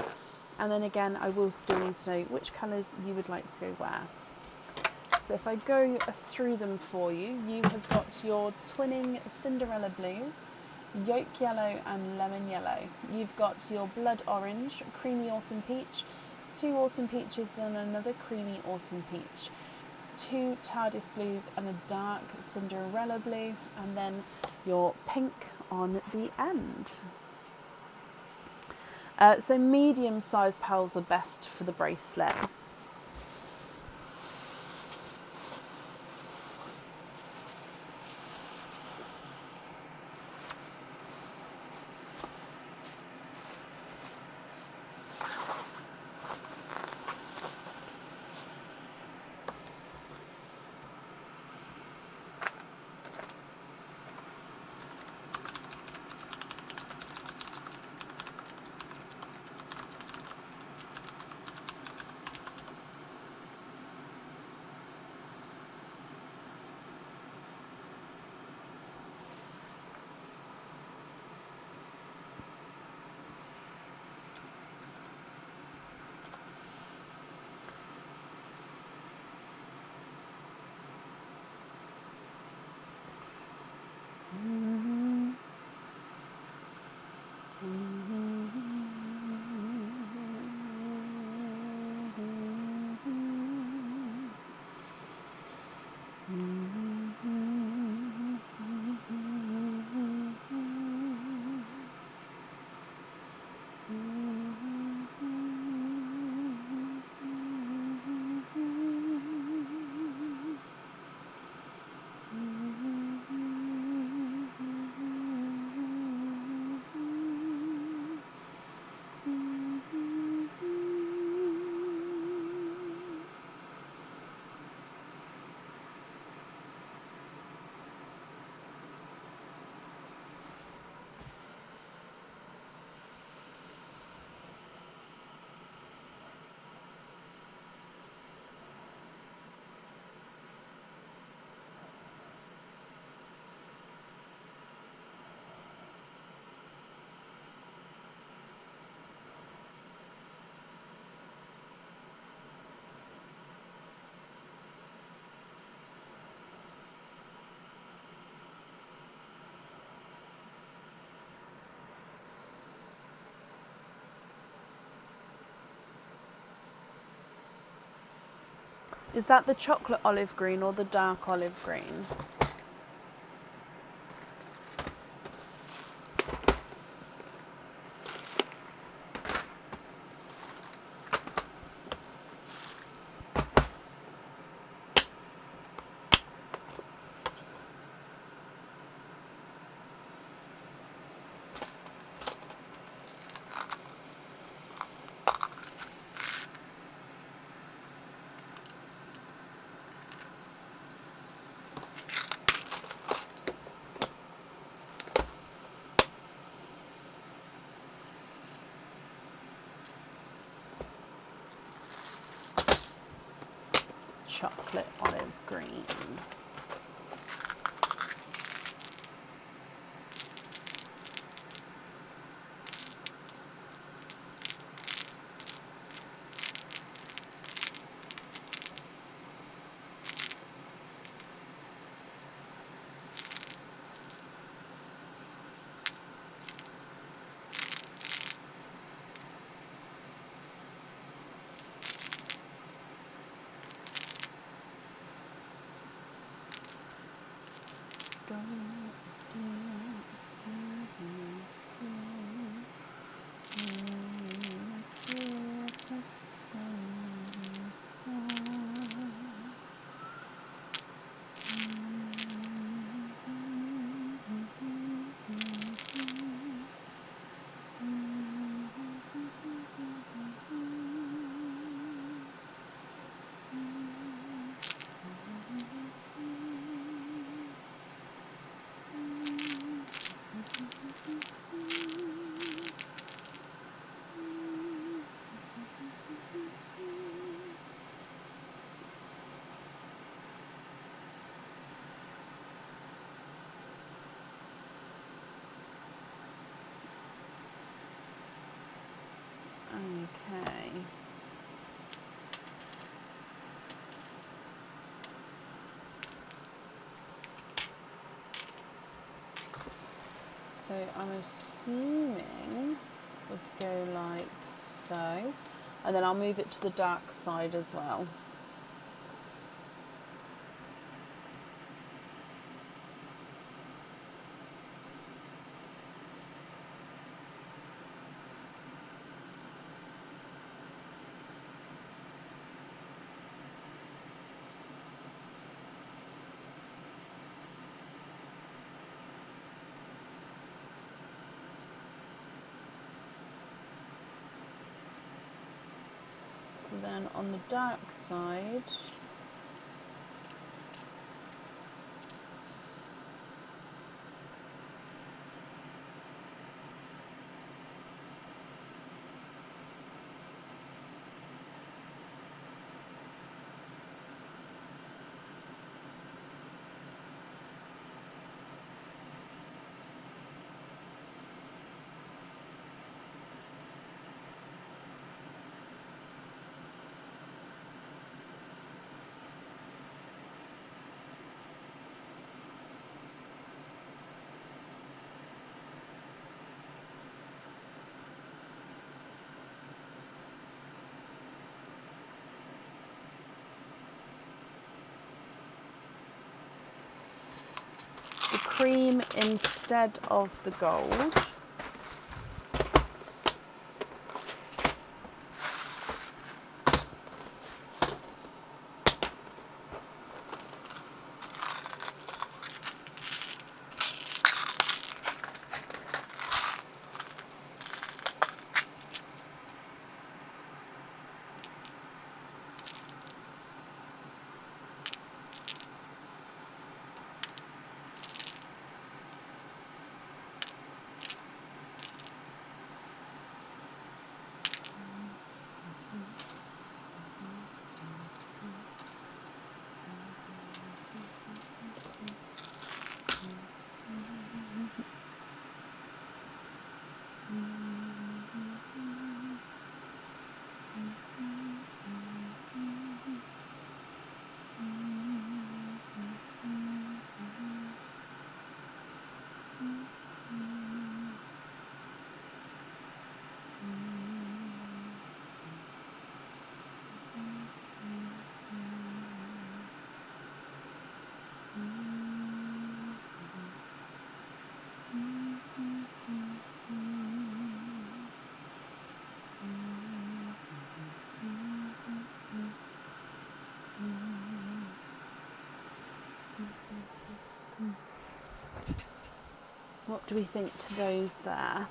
And then again, I will still need to know which colours you would like to go where. So if I go through them for you, you have got your twinning Cinderella blues, yolk yellow and lemon yellow. You've got your blood orange, creamy autumn peach, 2 autumn peaches and another creamy autumn peach, 2 TARDIS blues and a dark Cinderella blue, and then your pink on the end. So medium-sized pearls are best for the bracelet. Is that the chocolate olive green or the dark olive green? Chocolate olive green. So I'm assuming would go like so, and then I'll move it to the dark side as well. So then on the dark side, the cream instead of the gold. What do we think to those there?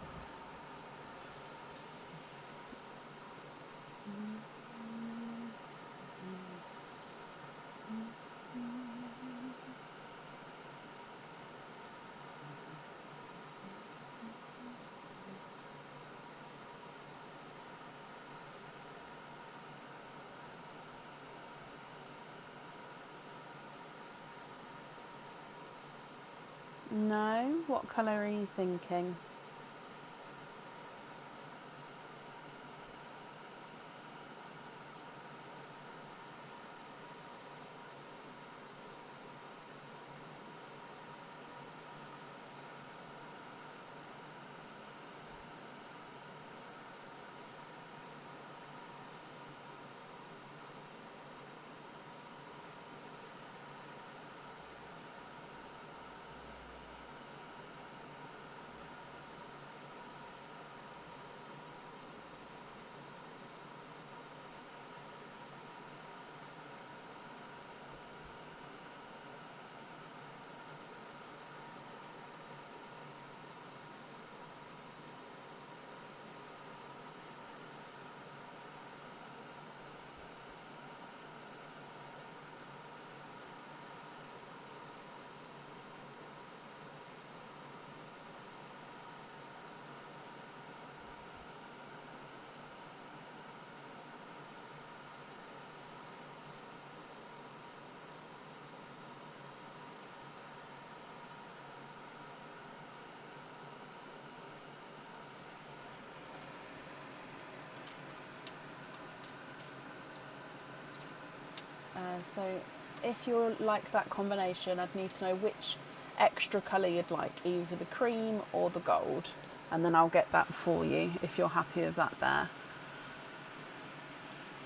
No? What colour are you thinking? So if you're like that combination, I'd need to know which extra colour you'd like, either the cream or the gold, and then I'll get that for you if you're happy with that there.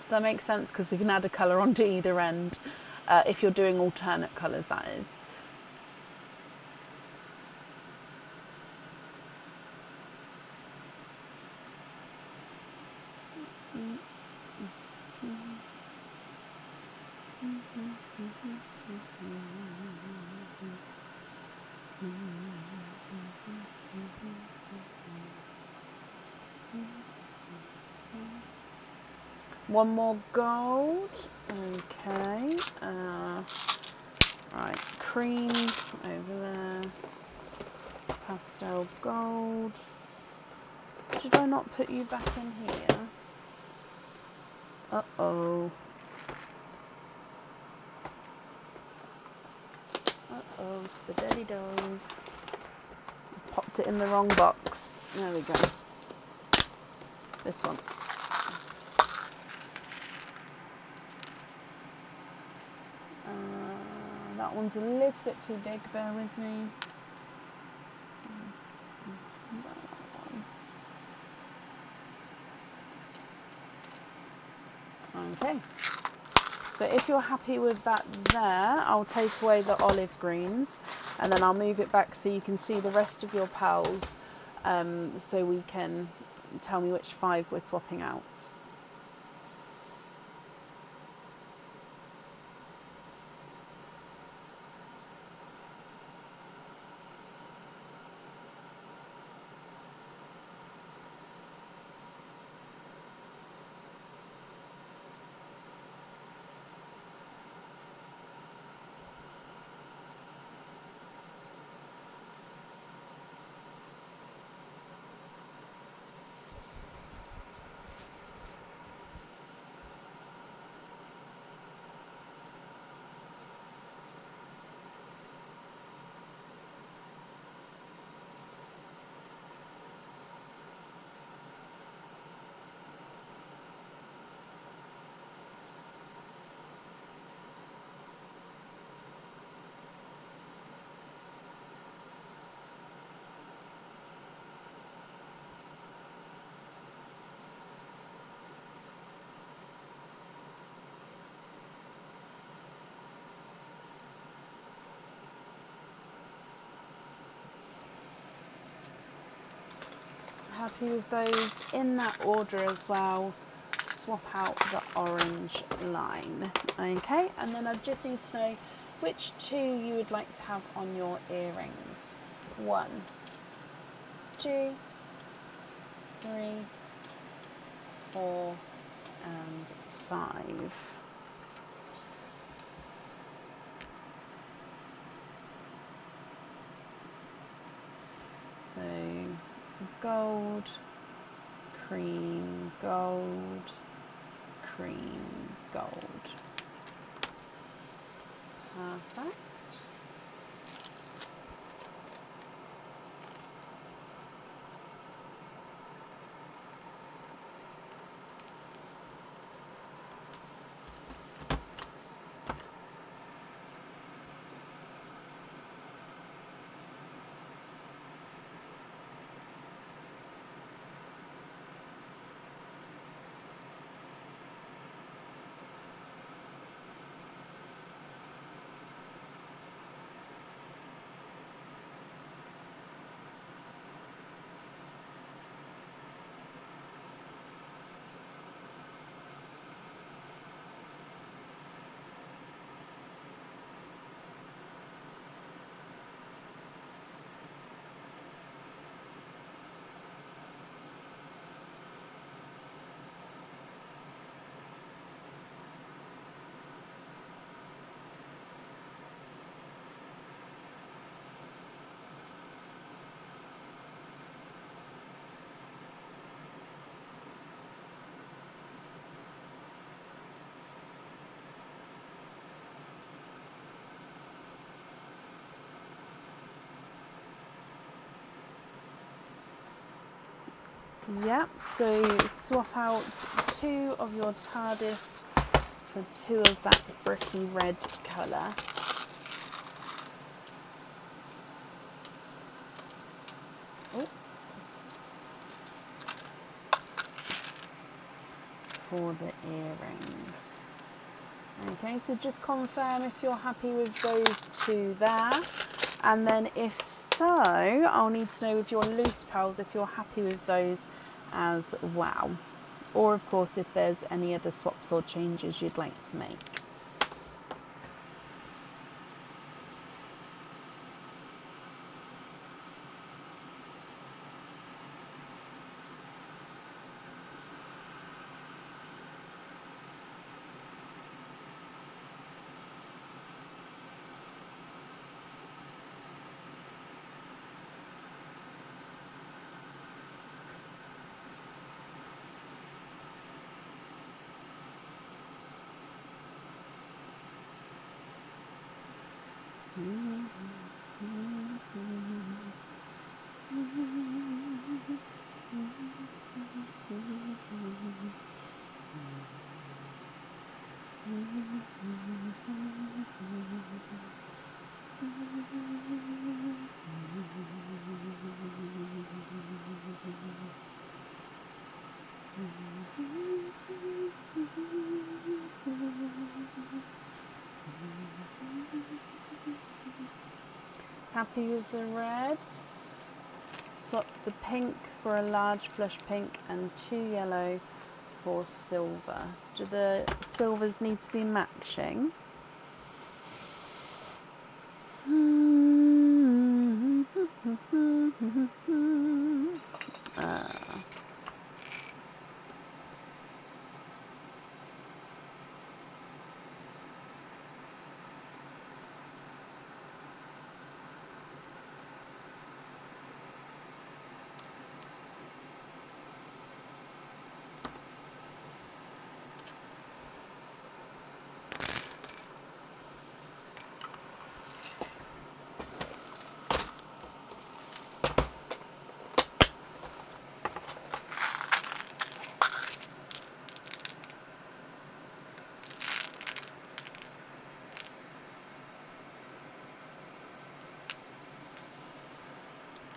Does that make sense? Because we can add a colour onto either end if you're doing alternate colours, that is. One more gold. Okay. Right, cream over there. Pastel gold. Did I not put you back in here? Uh-oh. Uh-oh, spaghetti doughs. Popped it in the wrong box. There we go. This one. That one's a little bit too big, bear with me. Okay. So if you're happy with that there, I'll take away the olive greens and then I'll move it back so you can see the rest of your pals, so we can tell me which 5 we're swapping out. Happy with those in that order as well. Swap out the orange line. Okay, and then I just need to know which 2 you would like to have on your earrings. 1, 2, 3, 4, and 5. So gold, cream, gold, cream, gold. Perfect. Yep, so swap out 2 of your TARDIS for 2 of that bricky red colour. for the earrings. Okay, so just confirm if you're happy with those two there. And then if so, I'll need to know with your loose pearls if you're happy with those as well. Or of course, if there's any other swaps or changes you'd like to make. Happy with the reds? Swap the pink for a large flush pink and 2 yellow for silver. Do the silvers need to be matching?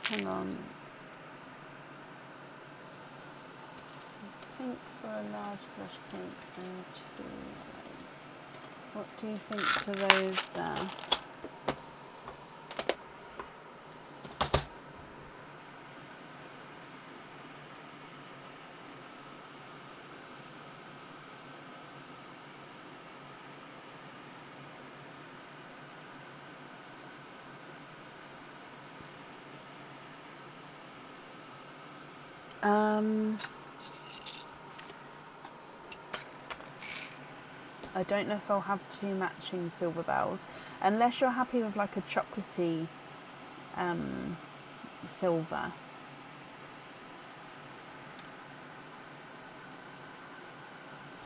Hang on. Pink for a large blush pink and 2 yellows. What do you think to those there? I don't know if I'll have 2 matching silver bells, unless you're happy with like a chocolatey silver.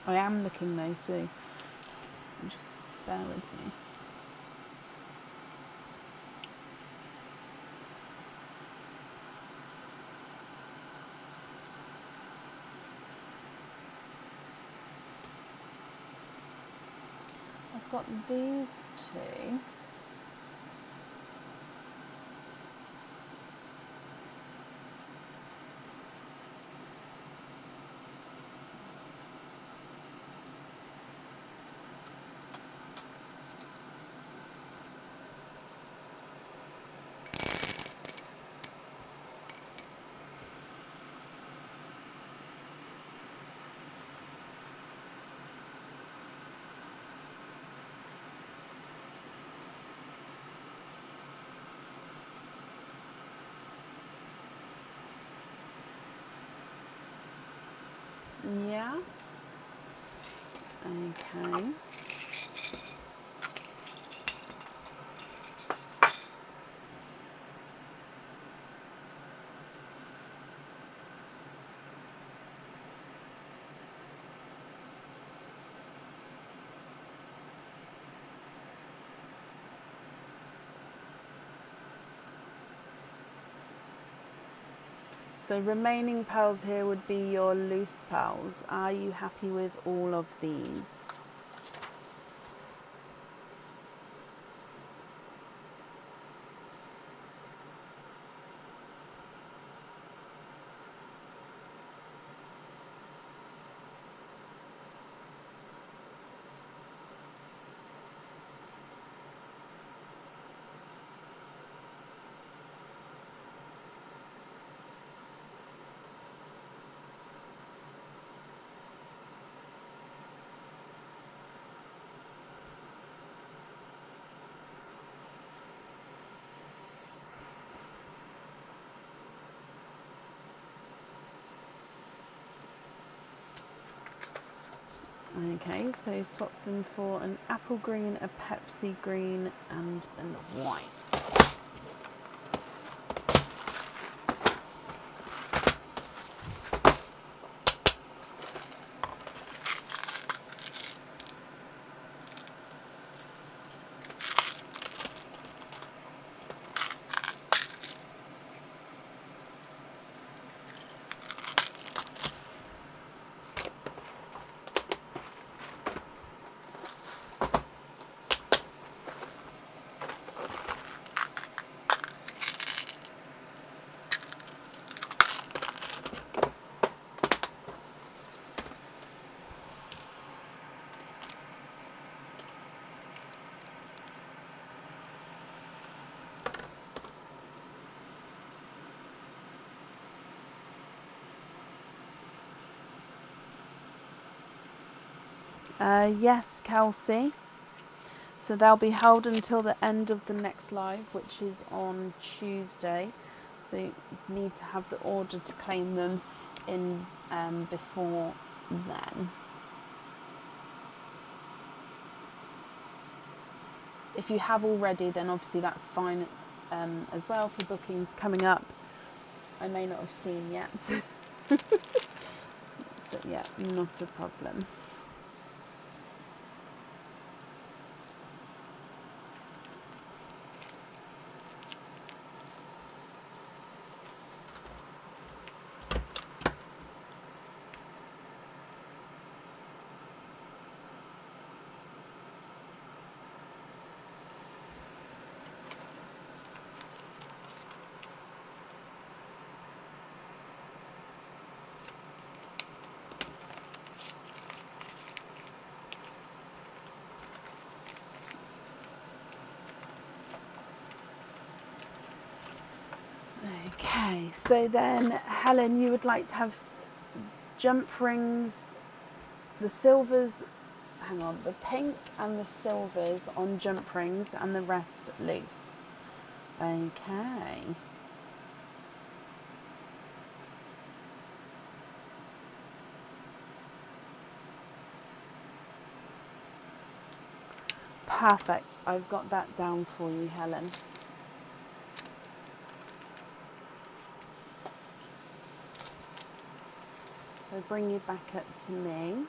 I am looking though, so just bear with me. I've got these 2. Yeah. Okay. So remaining pearls here would be your loose pearls. Are you happy with all of these? Okay, so swap them for an apple green, a Pepsi green, and a white. Yes, Kelsey. So they'll be held until the end of the next live, which is on Tuesday. So you need to have the order to claim them in before then. If you have already, then obviously that's fine as well for bookings coming up. I may not have seen yet, but yeah, not a problem. Okay, so then Helen, you would like to have jump rings, the silvers, hang on, the pink and the silvers on jump rings and the rest loose. Okay. Perfect, I've got that down for you, Helen. So bring you back up to me.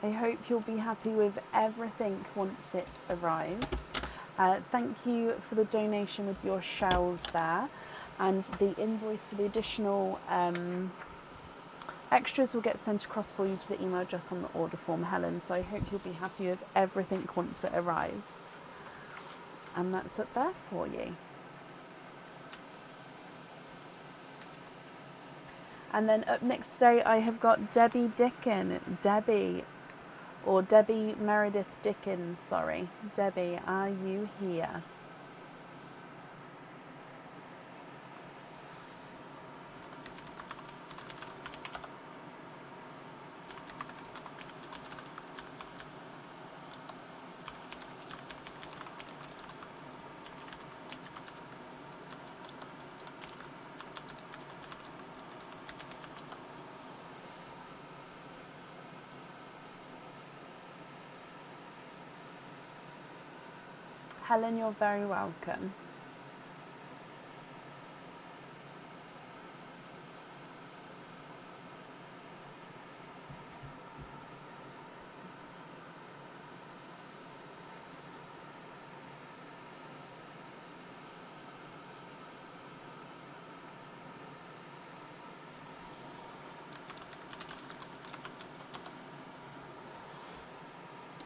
I hope you'll be happy with everything once it arrives. Thank you for the donation with your shells there, and the invoice for the additional extras will get sent across for you to the email address on the order form, Helen. So I hope you'll be happy with everything once it arrives. And that's up there for you. And then up next today, I have got Debbie Meredith Dickin, sorry. Debbie, are you here? Helen, you're very welcome.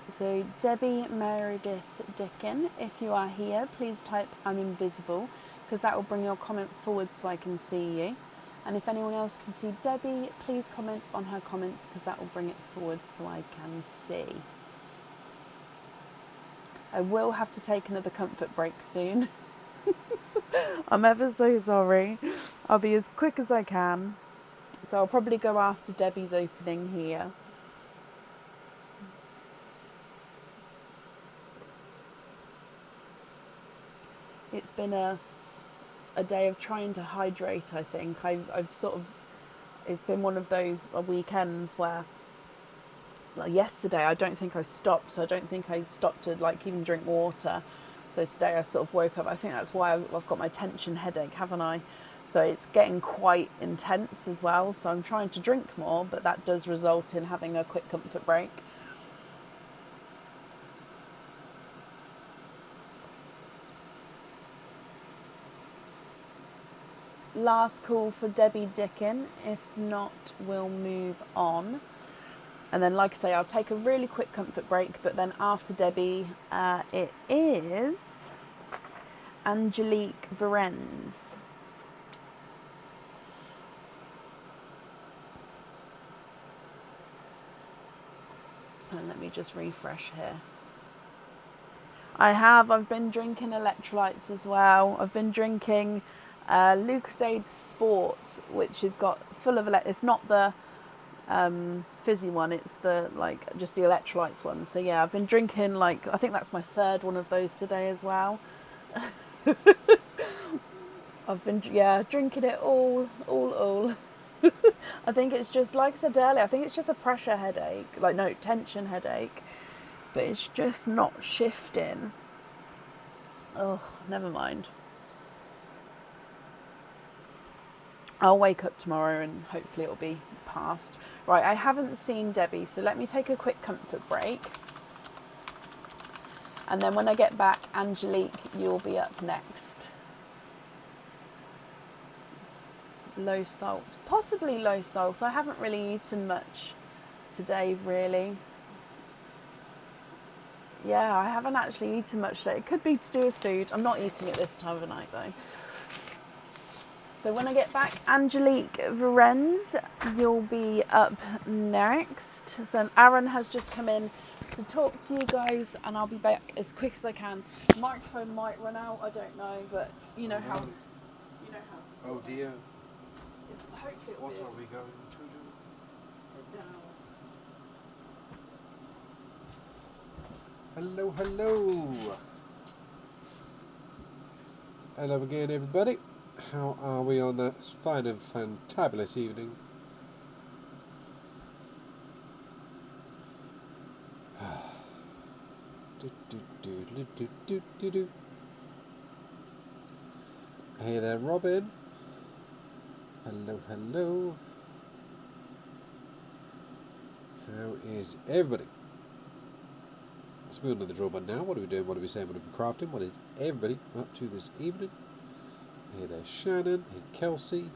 So Debbie Meredith Dickin, if you are here, please type I'm invisible, because that will bring your comment forward so I can see you. And if anyone else can see Debbie, please comment on her comment, because that will bring it forward so I can see. I will have to take another comfort break soon. I'm ever so sorry. I'll be as quick as I can. So I'll probably go after Debbie's opening here. It's been a day of trying to hydrate, I think. I've sort of, it's been one of those weekends where like yesterday I don't think I stopped, so I don't think I stopped to like even drink water. So today I sort of woke up. I think that's why I've got my tension headache, haven't I? So it's getting quite intense as well. So I'm trying to drink more, but that does result in having a quick comfort break. Last call for Debbie Dickin. If not, we'll move on. And then, like I say, I'll take a really quick comfort break. But then after Debbie, it is Angelique Varennes. And let me just refresh here. I've been drinking electrolytes as well. I've been drinking Lucozade Sport, which has got full of it's not the fizzy one, it's the like just the electrolytes one. So yeah, I've been drinking like, I think that's my third one of those today as well. I've been drinking it all. I think it's just, like I said earlier, I think it's just a pressure headache, like no, tension headache, but it's just not shifting. Oh, never mind. I'll wake up tomorrow and hopefully it'll be past. Right, I haven't seen Debbie, so let me take a quick comfort break. And then when I get back, Angelique, you'll be up next. Low salt. Possibly low salt. I haven't really eaten much today, really. Yeah, I haven't actually eaten much today. It could be to do with food. I'm not eating it this time of night, though. So when I get back, Angelique Varennes, you'll be up next. So Aaron has just come in to talk to you guys, and I'll be back as quick as I can. The microphone might run out, I don't know, but you know how. You know how to. Oh dear. Hopefully What are we going to do? Sit down. Hello, hello. Hello again, everybody. How are we on that fine and fantabulous evening? Hey there, Robin. Hello, hello. How is everybody? Let's move on to the draw button now. What are we doing? What are we saying? What are we crafting? What is everybody up to this evening? Hey there, Shannon. Hey, Kelsey.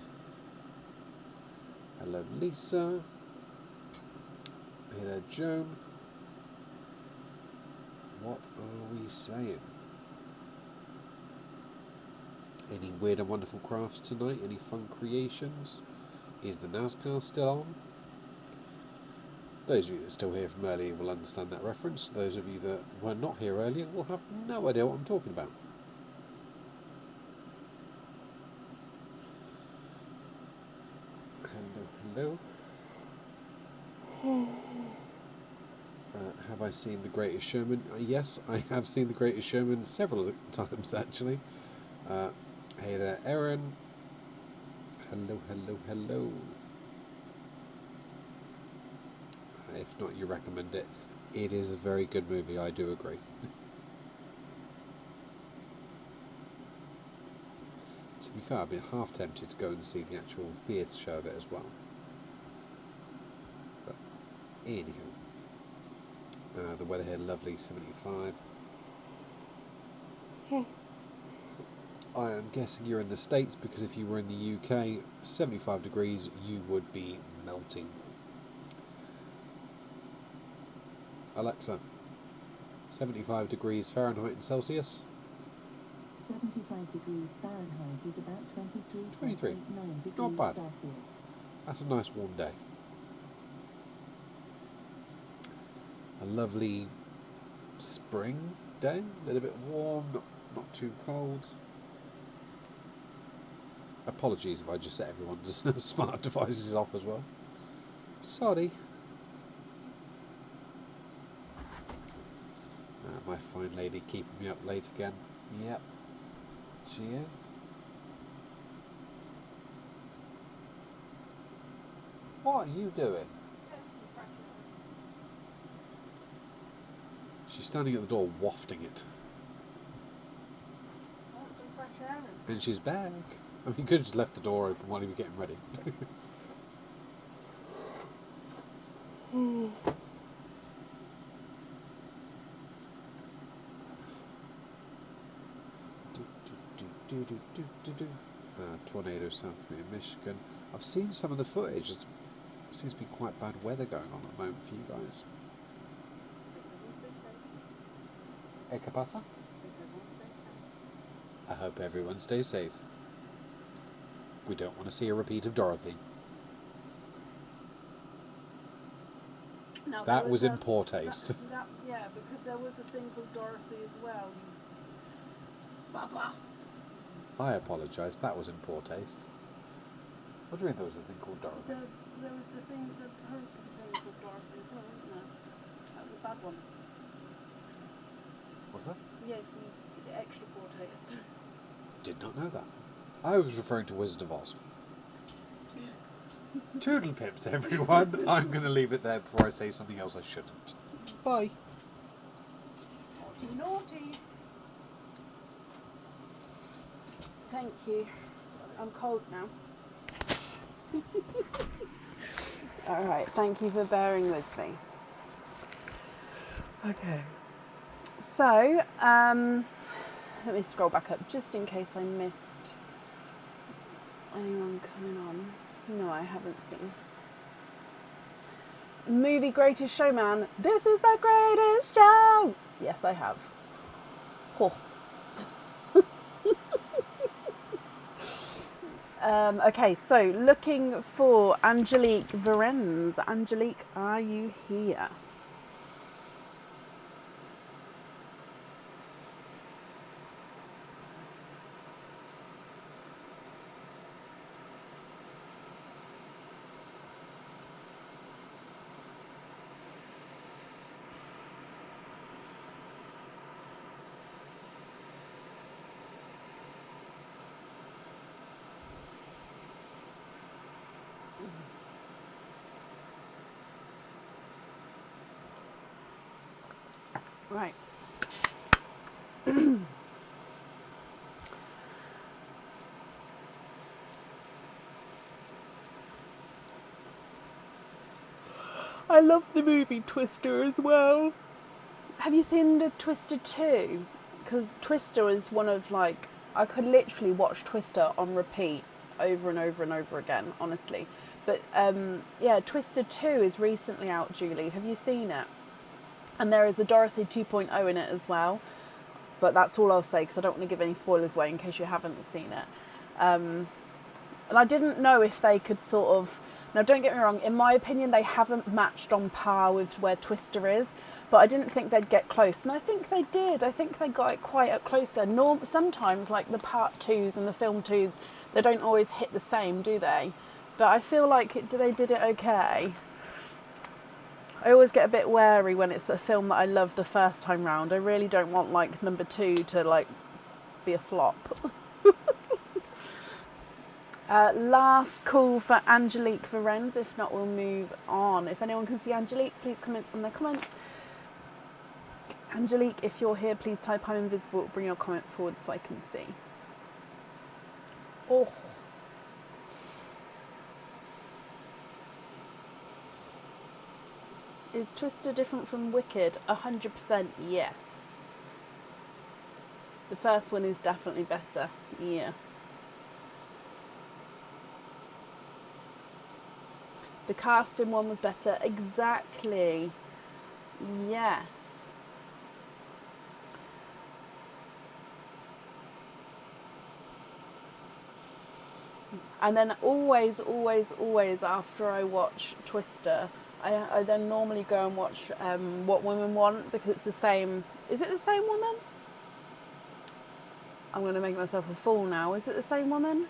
Hello, Lisa. Hey there, Joan. What are we saying? Any weird and wonderful crafts tonight? Any fun creations? Is the NASCAR still on? Those of you that are still here from earlier will understand that reference. Those of you that were not here earlier will have no idea what I'm talking about. Hello. Have I seen The Greatest Showman? Yes, I have seen The Greatest Showman several times, actually. Hey there, Erin. Hello, hello, hello. If not, you recommend it. It is a very good movie, I do agree. To be fair, I've been half tempted to go and see the actual theatre show of it as well. But, anywho. The weather here, lovely, 75. I am guessing you're in the States, because if you were in the UK, 75 degrees, you would be melting. Alexa, 75 degrees Fahrenheit and Celsius. 75 degrees Fahrenheit is about 23.9 degrees Not bad. Celsius. That's a nice warm day. A lovely spring day, a little bit warm, not too cold. Apologies if I just set everyone's smart devices off as well. Sorry. My fine lady keeping me up late again. Yep, she is. What are you doing? She's standing at the door wafting it. I want some fresh air in. And she's back. I mean, he could have just left the door open while he was getting ready. Tornado south of Michigan. I've seen some of the footage. It seems to be quite bad weather going on at the moment for you guys. ¿Qué pasa? I hope everyone stays safe. We don't want to see a repeat of Dorothy. No, That was in poor taste. Yeah, because there was a thing called Dorothy as well. Baba. I apologise, that was in poor taste. What do you mean there was a thing called Dorothy? There was the thing called Dorothy as well, wasn't there? That was a bad one. What's that? Yes, extra poor taste. Did not know that. I was referring to Wizard of Oz. Toodle pips, everyone. I'm going to leave it there before I say something else I shouldn't. Bye. Naughty, naughty. Thank you. I'm cold now. Alright, thank you for bearing with me. Okay. So, let me scroll back up just in case I missed anyone coming on. No, I haven't seen. Movie Greatest Showman. This is the greatest show! Yes, I have. Oh. Okay, so looking for Angelique Varennes. Angelique, are you here? Right. I love the movie Twister as well. Have you seen the Twister 2? Because Twister is one of I could literally watch Twister on repeat over and over and over again, honestly. But yeah, Twister 2 is recently out, Julie. Have you seen it? And there is a Dorothy 2.0 in it as well. But that's all I'll say because I don't want to give any spoilers away in case you haven't seen it. And I didn't know if they could sort of... Now, don't get me wrong. In my opinion, they haven't matched on par with where Twister is. But I didn't think they'd get close. And I think they did. I think they got it quite up close there. Sometimes, like the part 2s and the film 2s, they don't always hit the same, do they? But I feel like they did it okay. I always get a bit wary when it's a film that I love the first time round. I really don't want number 2 to be a flop. Last call for Angelique Varennes. If not, we'll move on. If anyone can see Angelique, please comment on their comments. Angelique, if you're here, please type I'm invisible. Bring your comment forward so I can see. Oh. Is Twister different from Wicked? 100% yes. The first one is definitely better. Yeah. The casting one was better. Exactly. Yes. And then always after I watch Twister, I then normally go and watch What Women Want because it's the same. Is it the same woman? I'm going to make myself a fool now. Is it the same woman?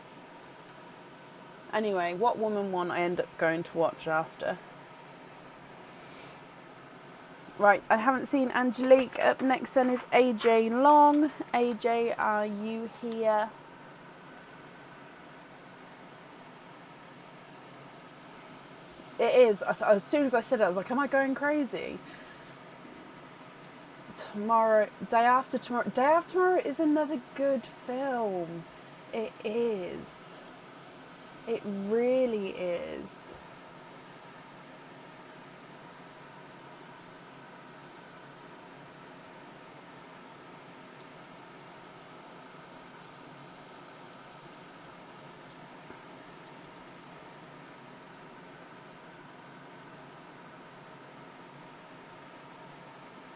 Anyway, What Women Want I end up going to watch after. Right, I haven't seen Angelique. Up next then is AJ Long. AJ, are you here? It is. As soon as I said it, I was like, am I going crazy? Day After Tomorrow is another good film. It is. It really is.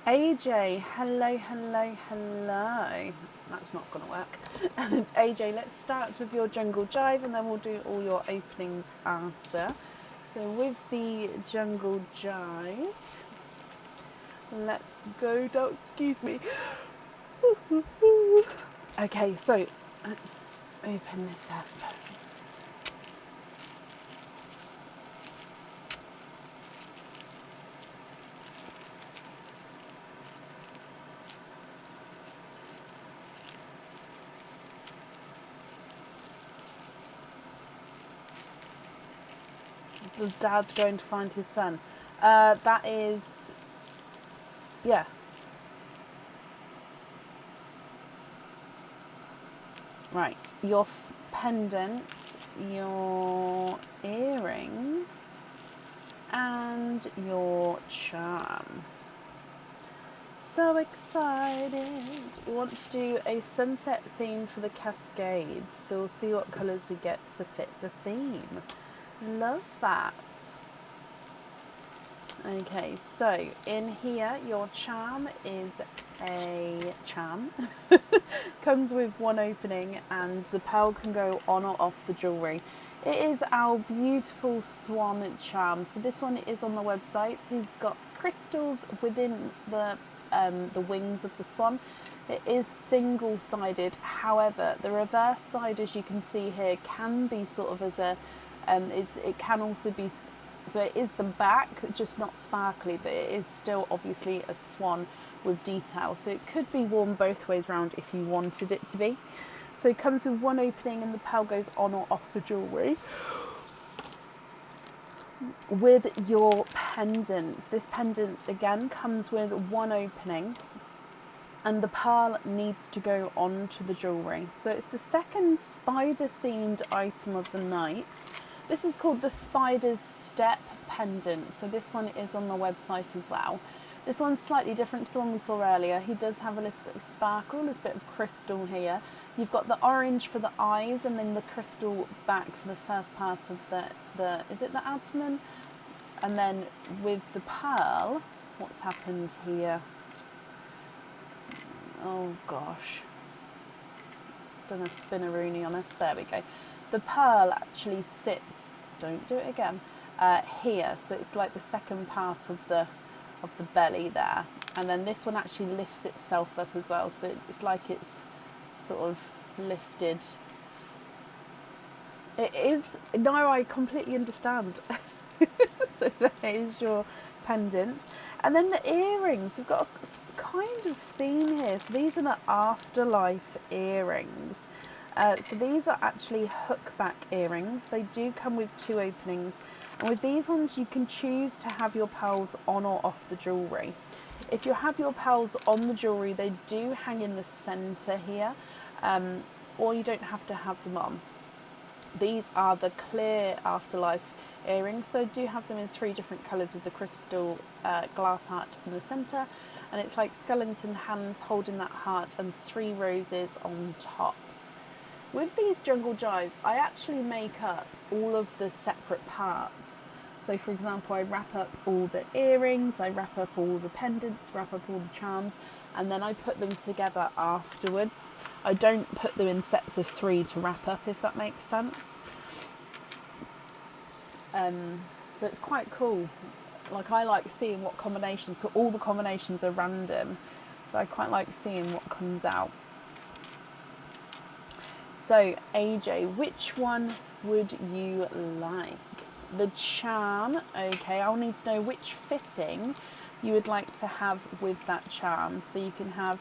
AJ, hello, hello, hello. That's not going to work. And AJ, let's start with your Jungle Jive and then we'll do all your openings after. So with the Jungle Jive, let's go down, excuse me. Okay, so let's open this up. Does Dad going to find his son? That is, yeah. Right, your pendant, your earrings, and your charm. So excited. We want to do a sunset theme for the cascades, so we'll see what colours we get to fit the theme. Love that. Okay, so in here your charm is a charm. Comes with one opening and the pearl can go on or off the jewellery. It is our beautiful swan charm. So this one is on the website. He's got crystals within the wings of the swan. It is single-sided. However, the reverse side, as you can see here, can be sort of as a it can also be, so it is the back, just not sparkly, but it is still obviously a swan with detail. So it could be worn both ways round if you wanted it to be. So it comes with one opening and the pearl goes on or off the jewellery. With your pendants, this pendant again comes with one opening and the pearl needs to go onto the jewellery. So it's the second spider themed item of the night. This is called the Spider's Step pendant. So this one is on the website as well. This one's slightly different to the one we saw earlier. He does have a little bit of sparkle, a little bit of crystal here. You've got the orange for the eyes and then the crystal back for the first part of the is it the abdomen? And then with the pearl, what's happened here? Oh gosh, it's done a spinneroonie on us. There we go. The pearl actually sits, don't do it again, here. So it's like the second part of the belly there. And then this one actually lifts itself up as well. So it's like it's sort of lifted. It is, no, I completely understand. So that is your pendant. And then the earrings, we've got a kind of theme here. So these are the afterlife earrings. So these are actually hookback earrings. They do come with two openings. And with these ones, you can choose to have your pearls on or off the jewellery. If you have your pearls on the jewellery, they do hang in the centre here, or you don't have to have them on. These are the clear afterlife earrings, so I do have them in 3 different colours with the crystal glass heart in the centre, and it's like skeleton hands holding that heart and 3 roses on top. With these jungle jives, I actually make up all of the separate parts. So for example, I wrap up all the earrings, I wrap up all the pendants, wrap up all the charms, and then I put them together afterwards. I don't put them in sets of 3 to wrap up, if that makes sense. So it's quite cool. Like, I like seeing what combinations, so all the combinations are random. So I quite like seeing what comes out. So AJ, which one would you like? The charm, okay, I'll need to know which fitting you would like to have with that charm. So you can have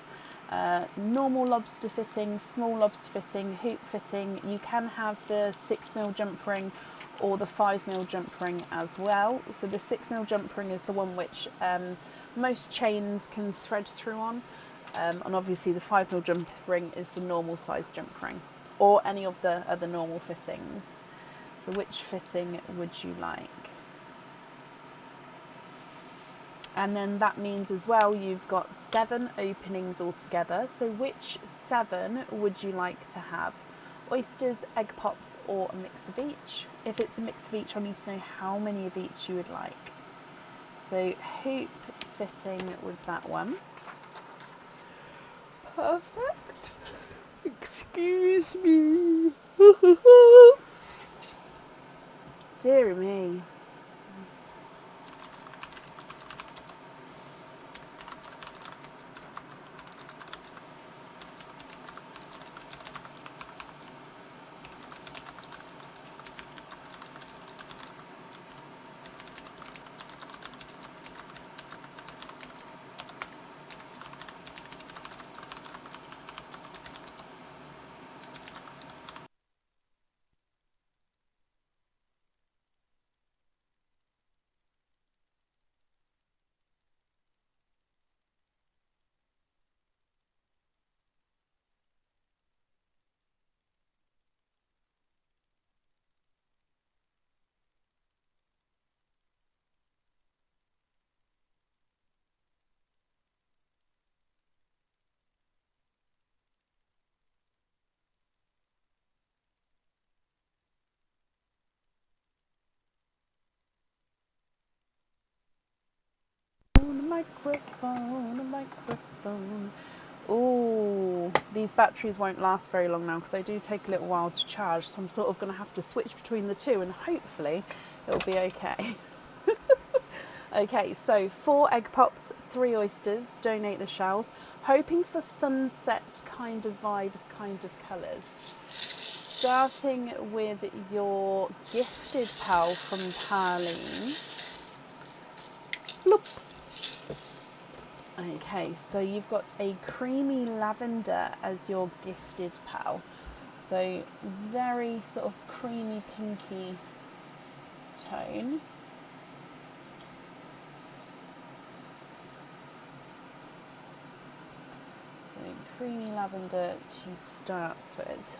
normal lobster fitting, small lobster fitting, hoop fitting. You can have the 6mm jump ring, or the 5mm jump ring as well. So the 6mm jump ring is the one which most chains can thread through on, and obviously the 5mm jump ring is the normal size jump ring, or any of the other normal fittings. So which fitting would you like? And then that means as well you've got 7 openings altogether. So which 7 would you like to have? Oysters, egg pops, or a mix of each? If it's a mix of each, I need to know how many of each you would like. So hoop fitting with that one. Perfect. Excuse me. Dear me. A microphone. Oh, these batteries won't last very long now because they do take a little while to charge, so I'm sort of going to have to switch between the two and hopefully it'll be okay. Okay, so 4 egg pops, 3 oysters, donate the shells, hoping for sunset kind of vibes, kind of colours. Starting with your gifted pal from Parleen. Bloop. Okay, so you've got a creamy lavender as your gifted pal. So very sort of creamy pinky tone. So creamy lavender to start with.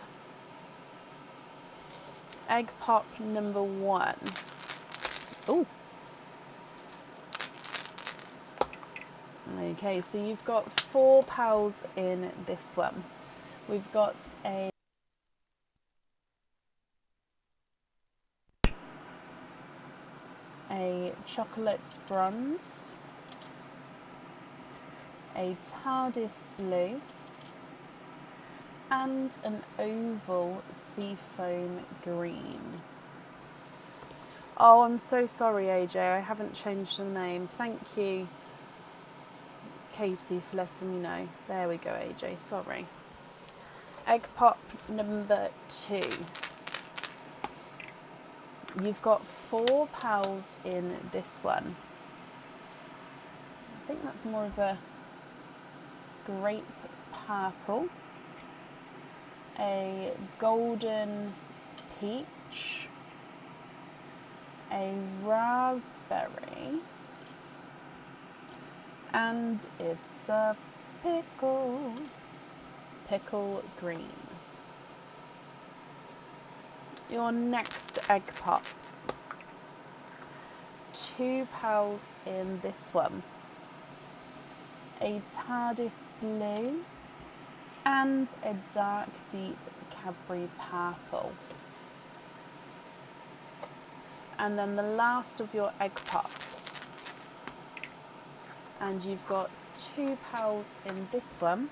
Egg pop number 1. Oh. Okay, so you've got 4 pals in this one. We've got a chocolate bronze, a TARDIS blue, and an oval seafoam green. Oh, I'm so sorry, AJ. I haven't changed the name. Thank you, Katie, for letting me know. There we go, AJ. Sorry. Egg pop number 2. You've got 4 pals in this one. I think that's more of a grape purple, a golden peach, a raspberry, and it's a pickle green. Your next egg pop. 2 pals in this one. A TARDIS blue and a dark deep Cadbury purple. And then the last of your egg pops. And you've got 2 pals in this one.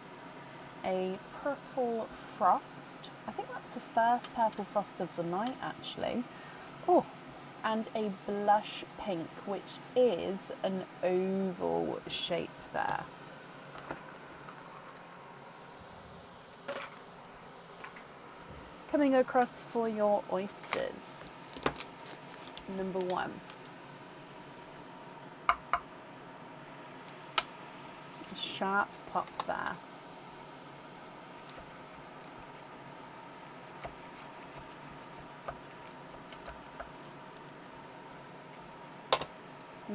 A purple frost. I think that's the first purple frost of the night, actually. Oh, and a blush pink, which is an oval shape there. Coming across for your oysters. Number 1. Sharp pop there.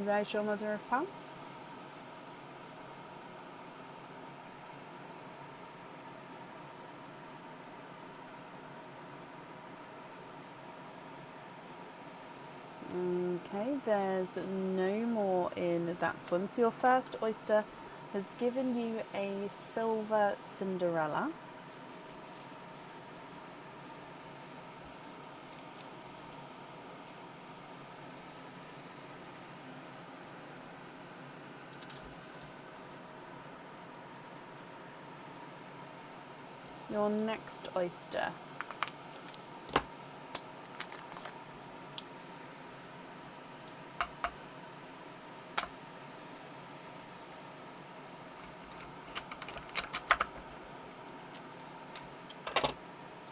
There's your mother of pearl. Okay, there's no more in that one. So your first oyster has given you a silver Cinderella. Your next oyster.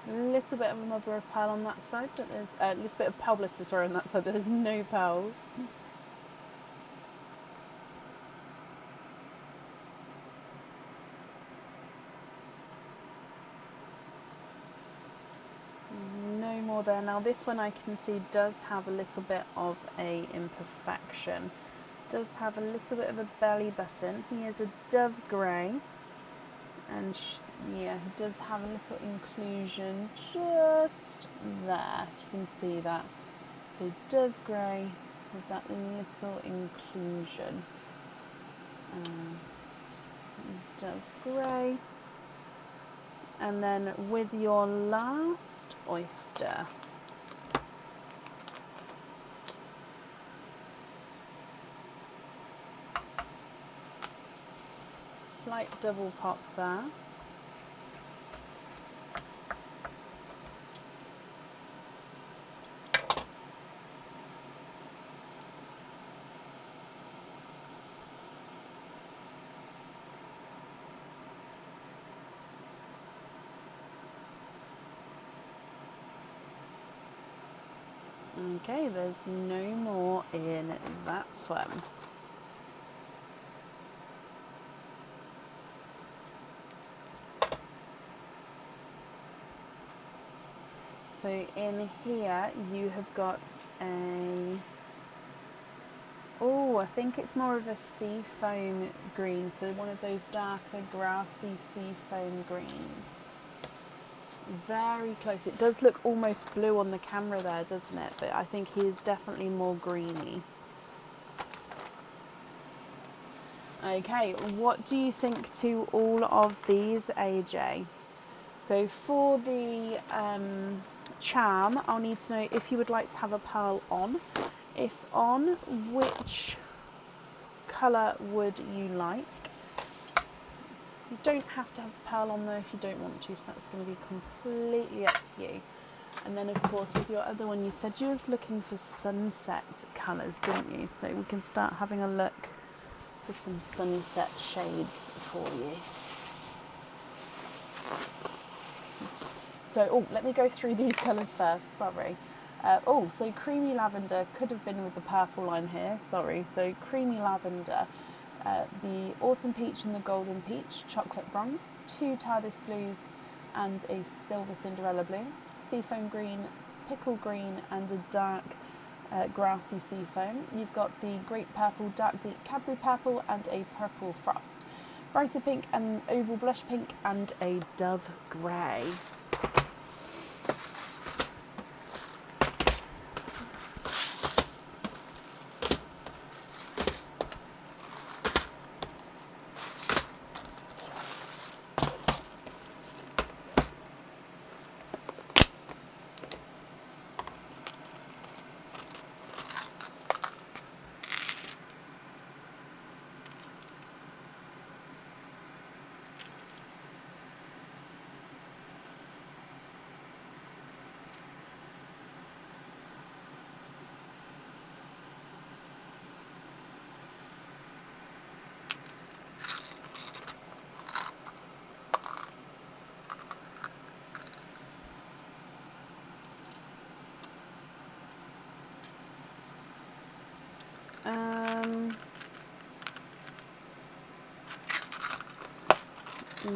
A little bit of a mother of pearl on that side, but there's a little bit of pearl blister, sorry, on that side, but there's no pearls. No more there. Now this one I can see does have a little bit of a imperfection. Does have a little bit of a belly button. He is a dove grey, and yeah, he does have a little inclusion just there. You can see that. So dove grey with that little inclusion. Dove grey. And then with your last oyster, slight double pop there. Okay, there's no more in that one. So in here you have got a, oh, I think it's more of a sea foam green, so one of those darker grassy sea foam greens. Very close. It does look almost blue on the camera there, doesn't it? But I think he is definitely more greeny. Okay, what do you think to all of these, AJ? So for the charm, I'll need to know if you would like to have a pearl on. If on, which colour would you like? You don't have to have the pearl on though if you don't want to, so that's going to be completely up to you. And then of course with your other one, you said you was looking for sunset colours, didn't you? So we can start having a look for some sunset shades for you. So, oh, let me go through these colours first, sorry. Oh, so creamy lavender could have been with the purple line here, sorry. So creamy lavender, the autumn peach and the golden peach, chocolate bronze, 2 TARDIS blues and a silver Cinderella blue, seafoam green, pickle green and a dark grassy seafoam. You've got the grape purple, dark deep Cadbury purple and a purple frost, brighter pink and oval blush pink and a dove grey.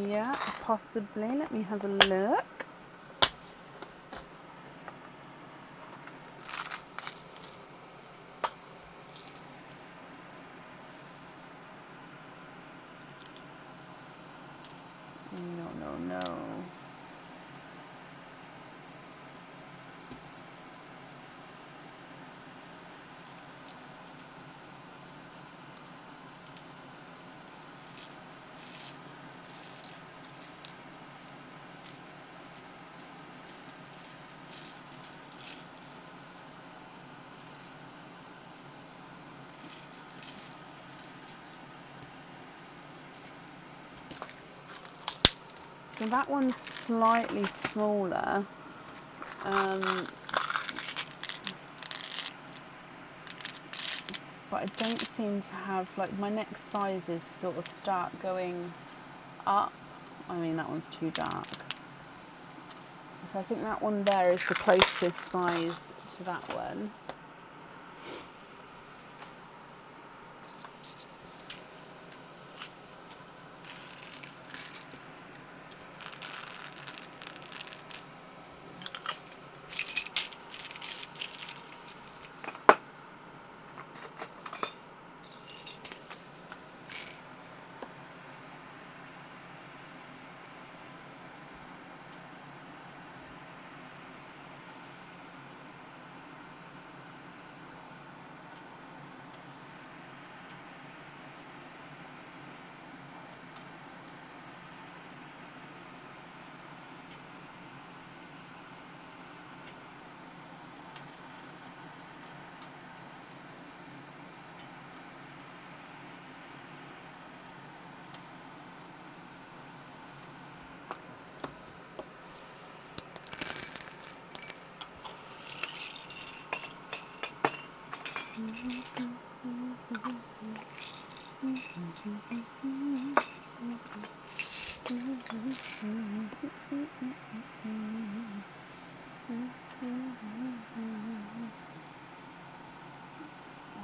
Yeah, possibly. Let me have a look. No. So that one's slightly smaller. But I don't seem to have, like, my next sizes sort of start going up. I mean, that one's too dark. So I think that one there is the closest size to that one.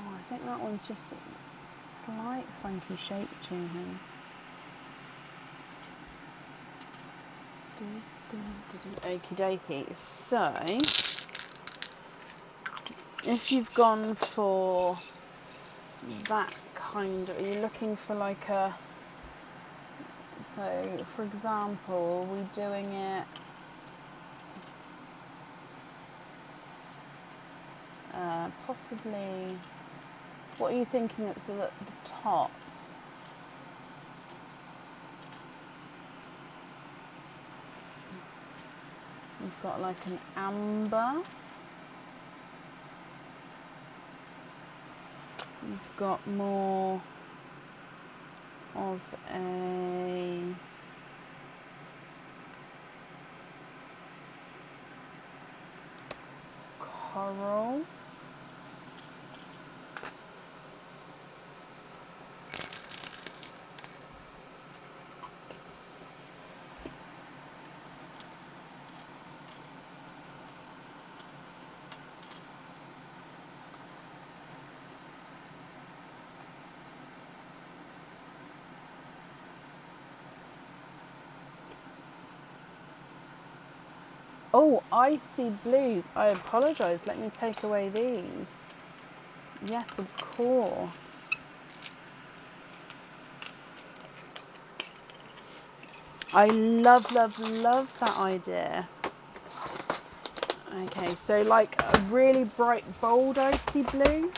I think that one's just a slight funky shape to him. Okie dokie. So, if you've gone for that kind of, are you looking for like a, so for example, are we doing it possibly, what are you thinking that's at the top? You've got like an amber. You've got more of a coral. Oh, icy blues. I apologise. Let me take away these. Yes, of course. I love that idea. Okay, so like a really bright, bold icy blue.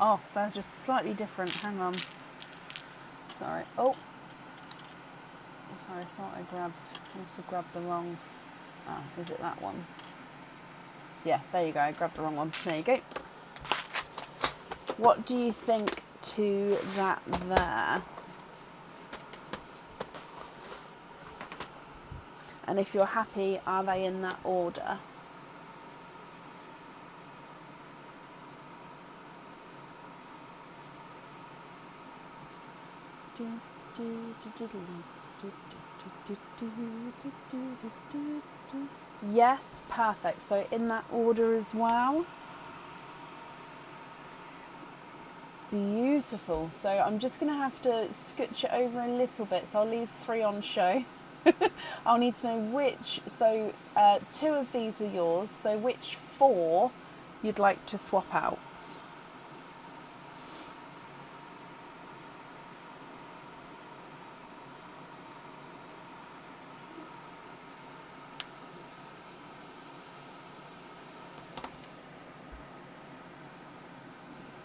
Oh, they're just slightly different. Hang on. Sorry. Oh. Sorry, I thought I must have grabbed the wrong. Ah, is it that one? Yeah, there you go. I grabbed the wrong one. There you go. What do you think to that there? And if you're happy, are they in that order? Yes, perfect. So in that order as well. Beautiful. So I'm just going to have to scooch it over a little bit. So I'll leave 3 on show. I'll need to know which, so 2 of these were yours, so which 4 you'd like to swap out.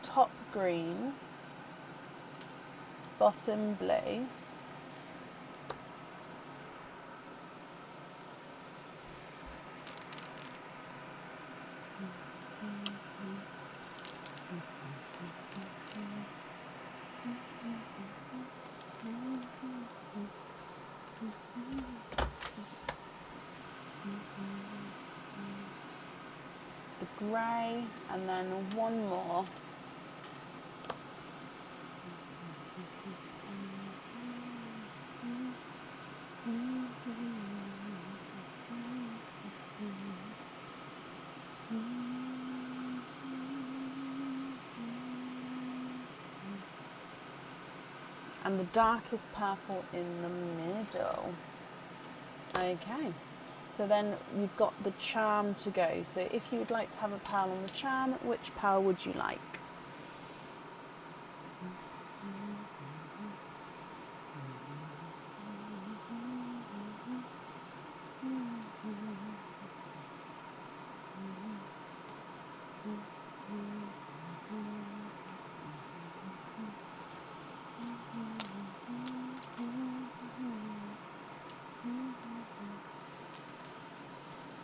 Top green, bottom blue, the grey, and then one more. And the darkest purple in the middle. Okay, so then you've got the charm to go. So if you would like to have a pearl on the charm, which pearl would you like?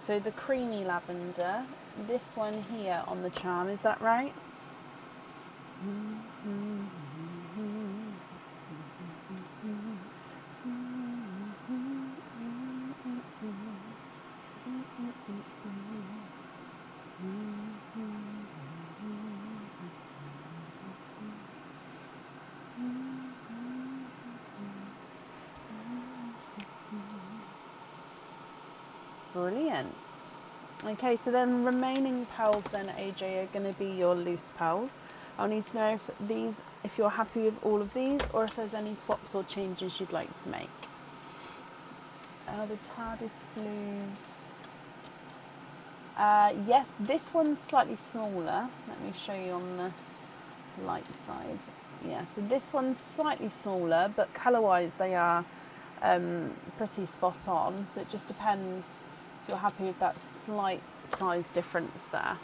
So the creamy lavender, this one here on the charm, is that right? Brilliant. Okay, so then remaining pearls then, AJ, are going to be your loose pearls. I'll need to know if you're happy with all of these, or if there's any swaps or changes you'd like to make. The TARDIS blues. Yes, this one's slightly smaller. Let me show you on the light side. Yeah, so this one's slightly smaller, but colour-wise they are pretty spot on. So it just depends if you're happy with that slight size difference there.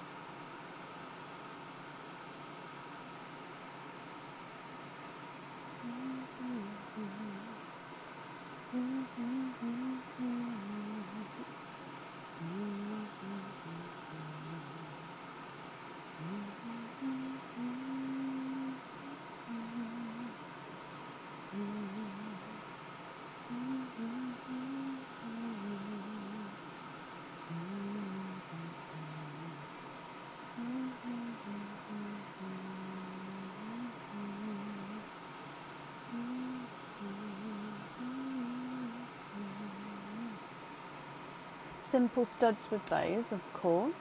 Simple studs with those, of course.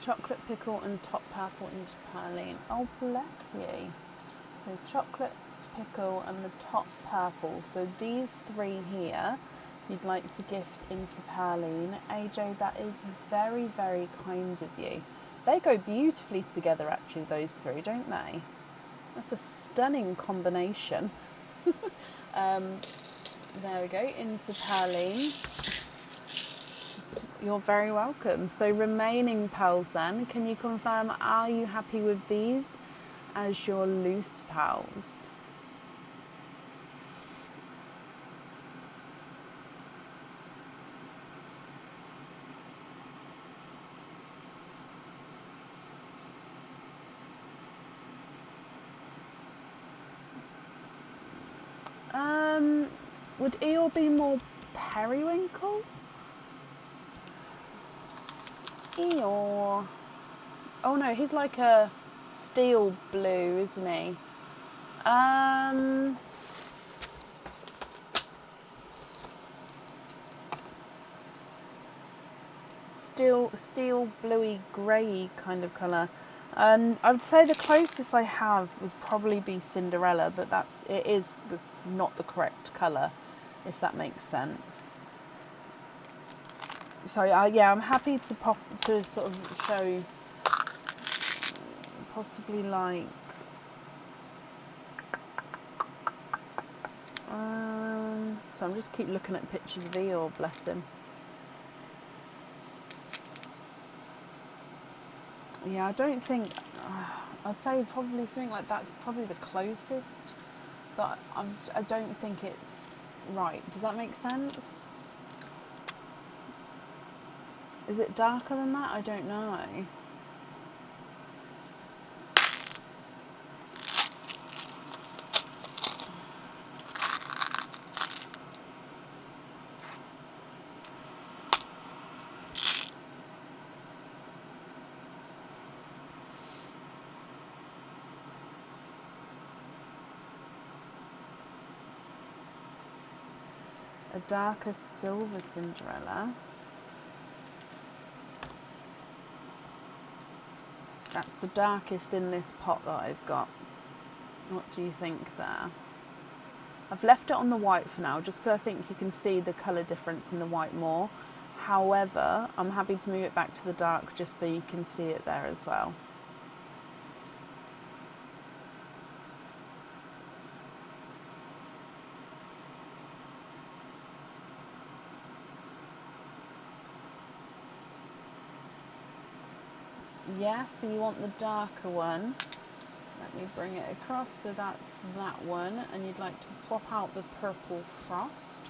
Chocolate pickle and top purple into perline. Oh, bless you. So chocolate pickle and the top purple. So these 3 here you'd like to gift into perline. AJ, that is very, very kind of you. They go beautifully together actually, those 3, don't they? That's a stunning combination. There we go, into perline. You're very welcome. So remaining pearls then, can you confirm, are you happy with these as your loose pearls? Would Eeyore be more periwinkle? Eeyore. Oh no, he's like a steel blue, isn't he? Steel bluey grey kind of colour. And I would say the closest I have would probably be Cinderella, but it is not the correct colour, if that makes sense. So yeah, I'm happy to sort of show possibly like so I'm just keep looking at pictures of Eeyore, bless him. Yeah, I don't think I'd say probably something like that's probably the closest, but I don't think it's right. Does that make sense? Is it darker than that? I don't know. A darker silver Cinderella. That's the darkest in this pot that I've got. What do you think there? I've left it on the white for now, just because I think you can see the colour difference in the white more. However, I'm happy to move it back to the dark just so you can see it there as well. Yeah, so you want the darker one. Let me bring it across, so that's that one, and you'd like to swap out the purple frost.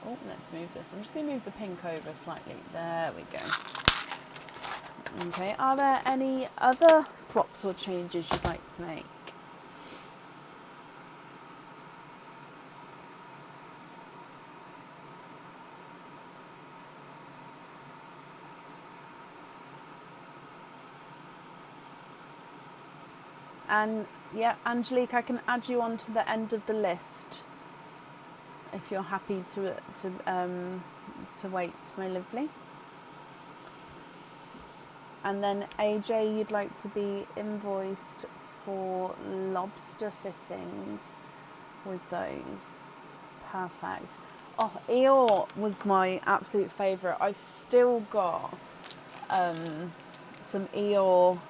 Oh, let's move this. I'm just going to move the pink over slightly. There we go. Okay, are there any other swaps or changes you'd like to make? And yeah, Angelique, I can add you on to the end of the list if you're happy to wait, my lovely. And then AJ, you'd like to be invoiced for lobster fittings with those. Perfect. Oh, Eeyore was my absolute favourite. I've still got some Eeyore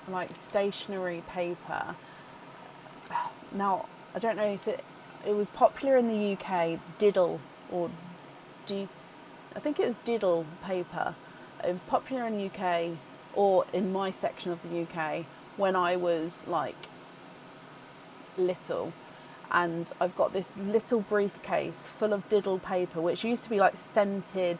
like stationery paper. Now, I don't know if it was popular in the UK, Diddle I think it was Diddle paper. It was popular in the UK, or in my section of the UK, when I was like little. And I've got this little briefcase full of Diddle paper, which used to be like scented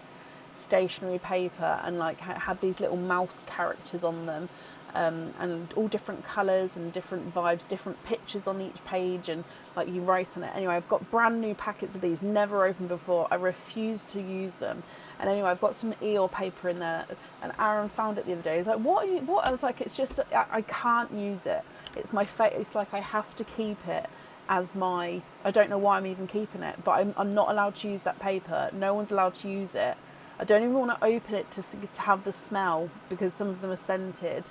stationery paper, and like had these little mouse characters on them. And all different colours and different vibes, different pictures on each page, and like you write on it. Anyway, I've got brand new packets of these, never opened before. I refuse to use them. And anyway, I've got some Eeyore paper in there, and Aaron found it the other day. He's like, what? I was like, it's just, I can't use it. It's my it's like I have to keep it as my, I don't know why I'm even keeping it, but I'm not allowed to use that paper. No one's allowed to use it. I don't even want to open it to have the smell, because some of them are scented.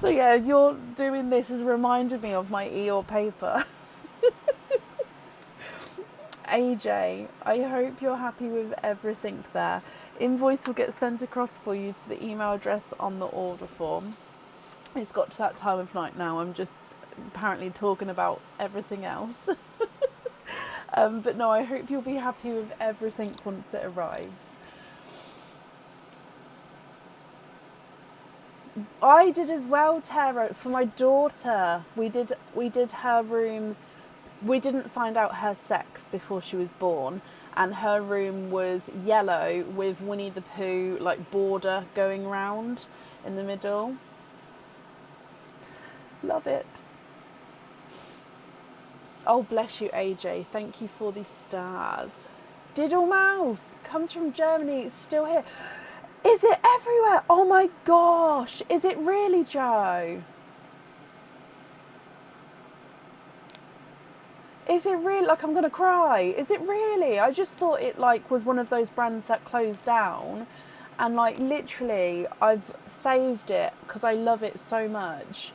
So yeah, you're doing this has reminded me of my Eeyore paper. AJ, I hope you're happy with everything there. Invoice will get sent across for you to the email address on the order form. It's got to that time of night now. I'm just apparently talking about everything else. But no, I hope you'll be happy with everything once it arrives. I did as well, Tara, for my daughter. We did her room. We didn't find out her sex before she was born, and her room was yellow with Winnie the Pooh like border going round in the middle. Love it. Oh, bless you, AJ. Thank you for the stars. Diddle Mouse comes from Germany. It's still here. Is it everywhere? Oh my gosh. Is it really, Joe? Is it really? Like, I'm going to cry. Is it really? I just thought it, like, was one of those brands that closed down. And, like, literally, I've saved it because I love it so much.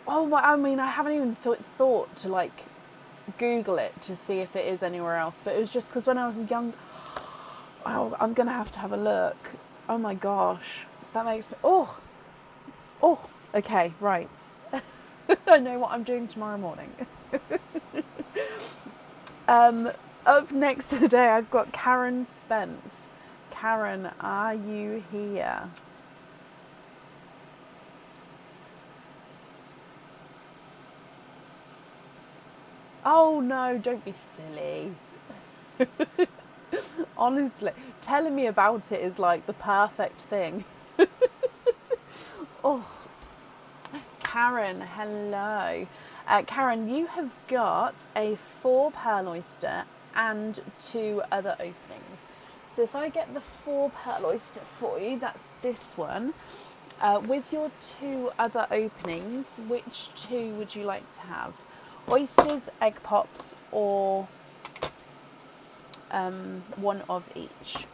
Oh, my, I mean, I haven't even thought to, like, Google it to see if it is anywhere else. But it was just because when I was young... Oh, I'm going to have a look. Oh, my gosh. That makes me... Oh, okay, right. I know what I'm doing tomorrow morning. Up next today, I've got Karen Spence. Karen, are you here? Oh no, don't be silly. Honestly, telling me about it is like the perfect thing. Oh, Karen, hello. Karen, you have got a 4 pearl oyster and 2 other openings. So if I get the 4 pearl oyster for you, that's this one. With your 2 other openings, which 2 would you like to have? Oysters, egg pops, or one of each?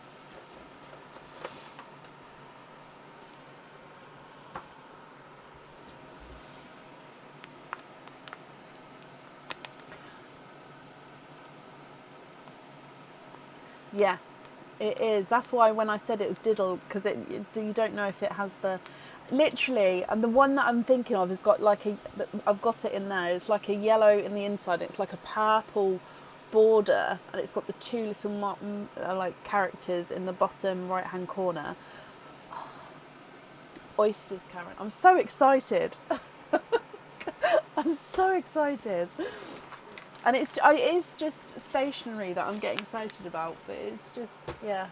Yeah, it is. That's why when I said it was diddle, because you don't know if it has the... Literally, and the one that I'm thinking of has got like a... I've got it in there. It's like a yellow in the inside. It's like a purple border, and it's got the 2 little like characters in the bottom right-hand corner. Oysters, Karen. I'm so excited. I'm so excited. And it is just stationery that I'm getting excited about, but it's just, yeah.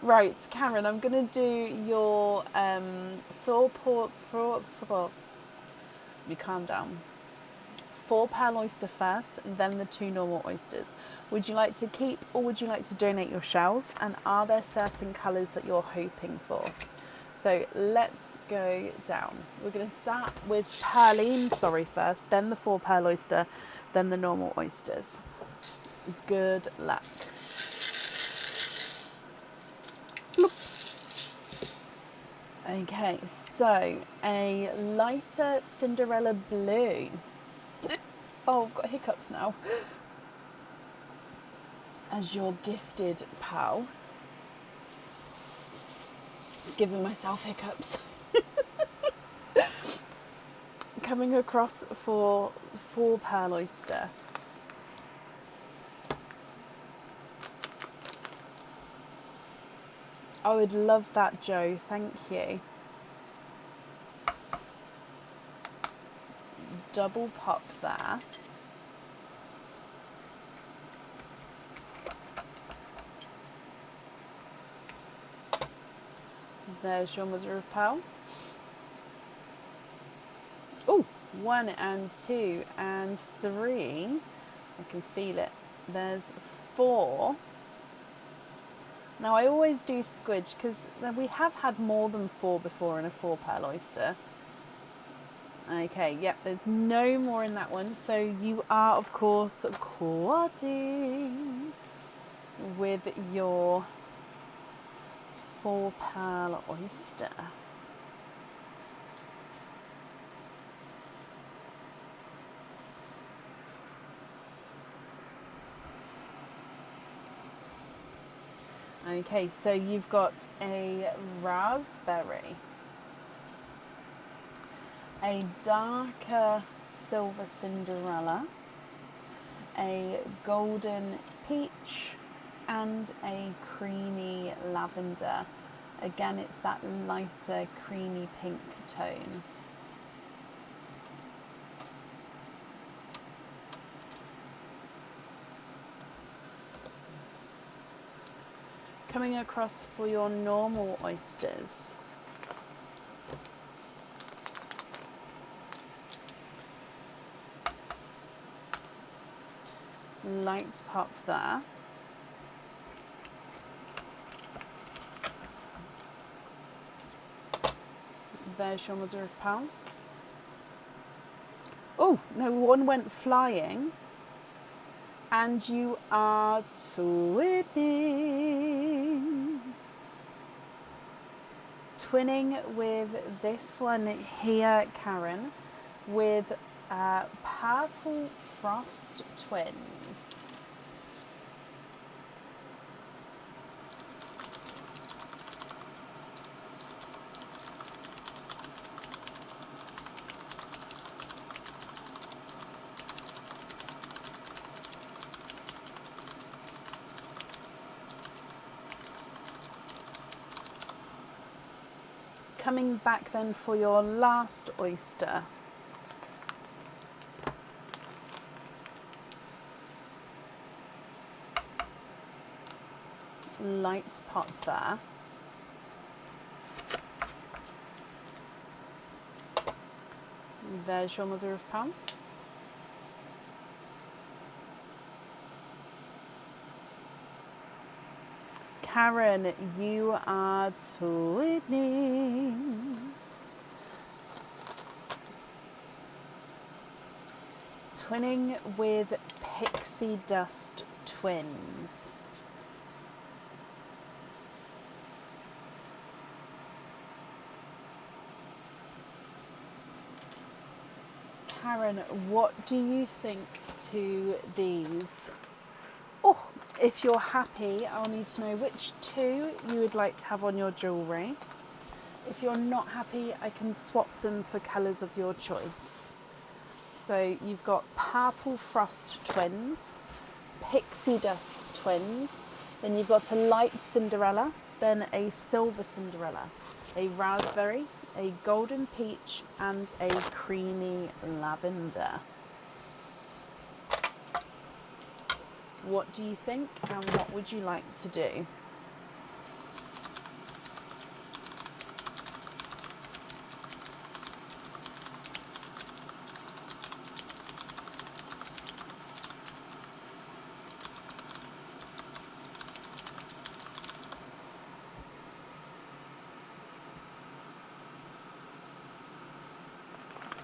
Right, Karen, I'm going to do your you calm down. 4 pearl oyster first, and then the 2 normal oysters. Would you like to keep or would you like to donate your shells? And are there certain colours that you're hoping for? So let's go down. We're going to start with Pearline, first, then the 4 pearl oyster, then the normal oysters. Good luck. Bloop. Okay, so a lighter Cinderella blue. Oh, I've got hiccups now. As your gifted pal. Giving myself hiccups. Coming across for 4 pearl oyster. I would love that, Joe. Thank you. Double pop there. There's your mother of pearl. Oh, 1 and 2 and 3. I can feel it. There's 4. Now I always do squidge because we have had more than 4 before in a 4 pearl oyster. Okay, yep, there's no more in that one. So you are, of course, quadding with your 4 pearl oyster. Okay, so you've got a raspberry, a darker silver Cinderella, a golden peach, and a creamy lavender. Again, it's that lighter creamy pink tone. Coming across for your normal oysters. Light pop there. There's your mother of pearl. Oh, no, one went flying. And you are twinning. Twinning with this one here, Karen, with purple frost twins. Coming back then for your last oyster. Light pop there. There's your mother of pearl. Karen, you are twinning. Twinning with pixie dust twins. Karen, what do you think to these? Oh, if you're happy, I'll need to know which two you would like to have on your jewellery. If you're not happy, I can swap them for colours of your choice. So you've got purple frost twins, pixie dust twins, then you've got a light Cinderella, then a silver Cinderella, a raspberry, a golden peach, and a creamy lavender. What do you think, and what would you like to do?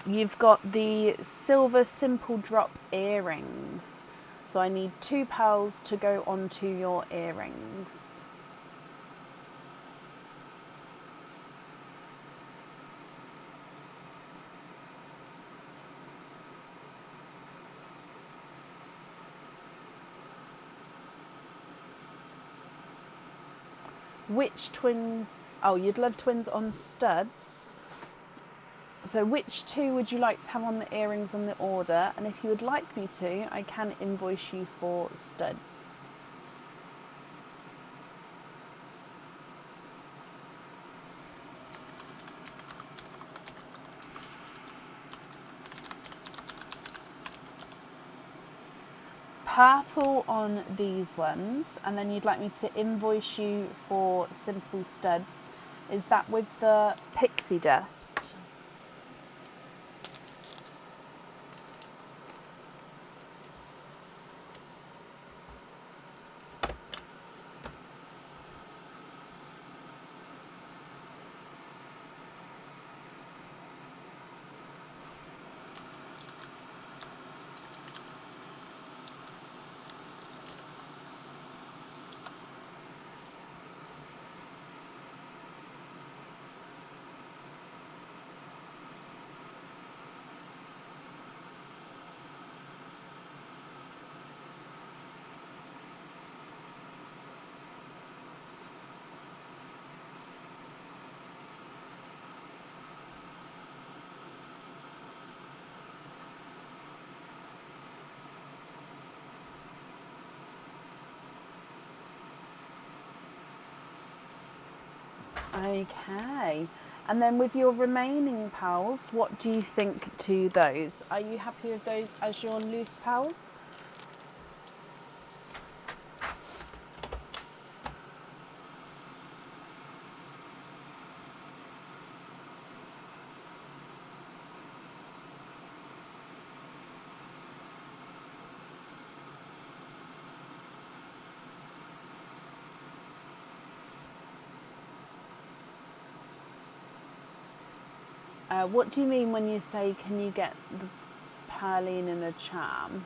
You've got the silver simple drop earrings. So I need 2 pearls to go onto your earrings. Which twins? Oh, you'd love twins on studs. So which two would you like to have on the earrings on the order? And if you would like me to, I can invoice you for studs. Purple on these ones, and then you'd like me to invoice you for simple studs. Is that with the pixie dust? Okay, and then with your remaining pearls, what do you think to those? Are you happy with those as your loose pearls? What do you mean when you say, can you get the purline in a charm?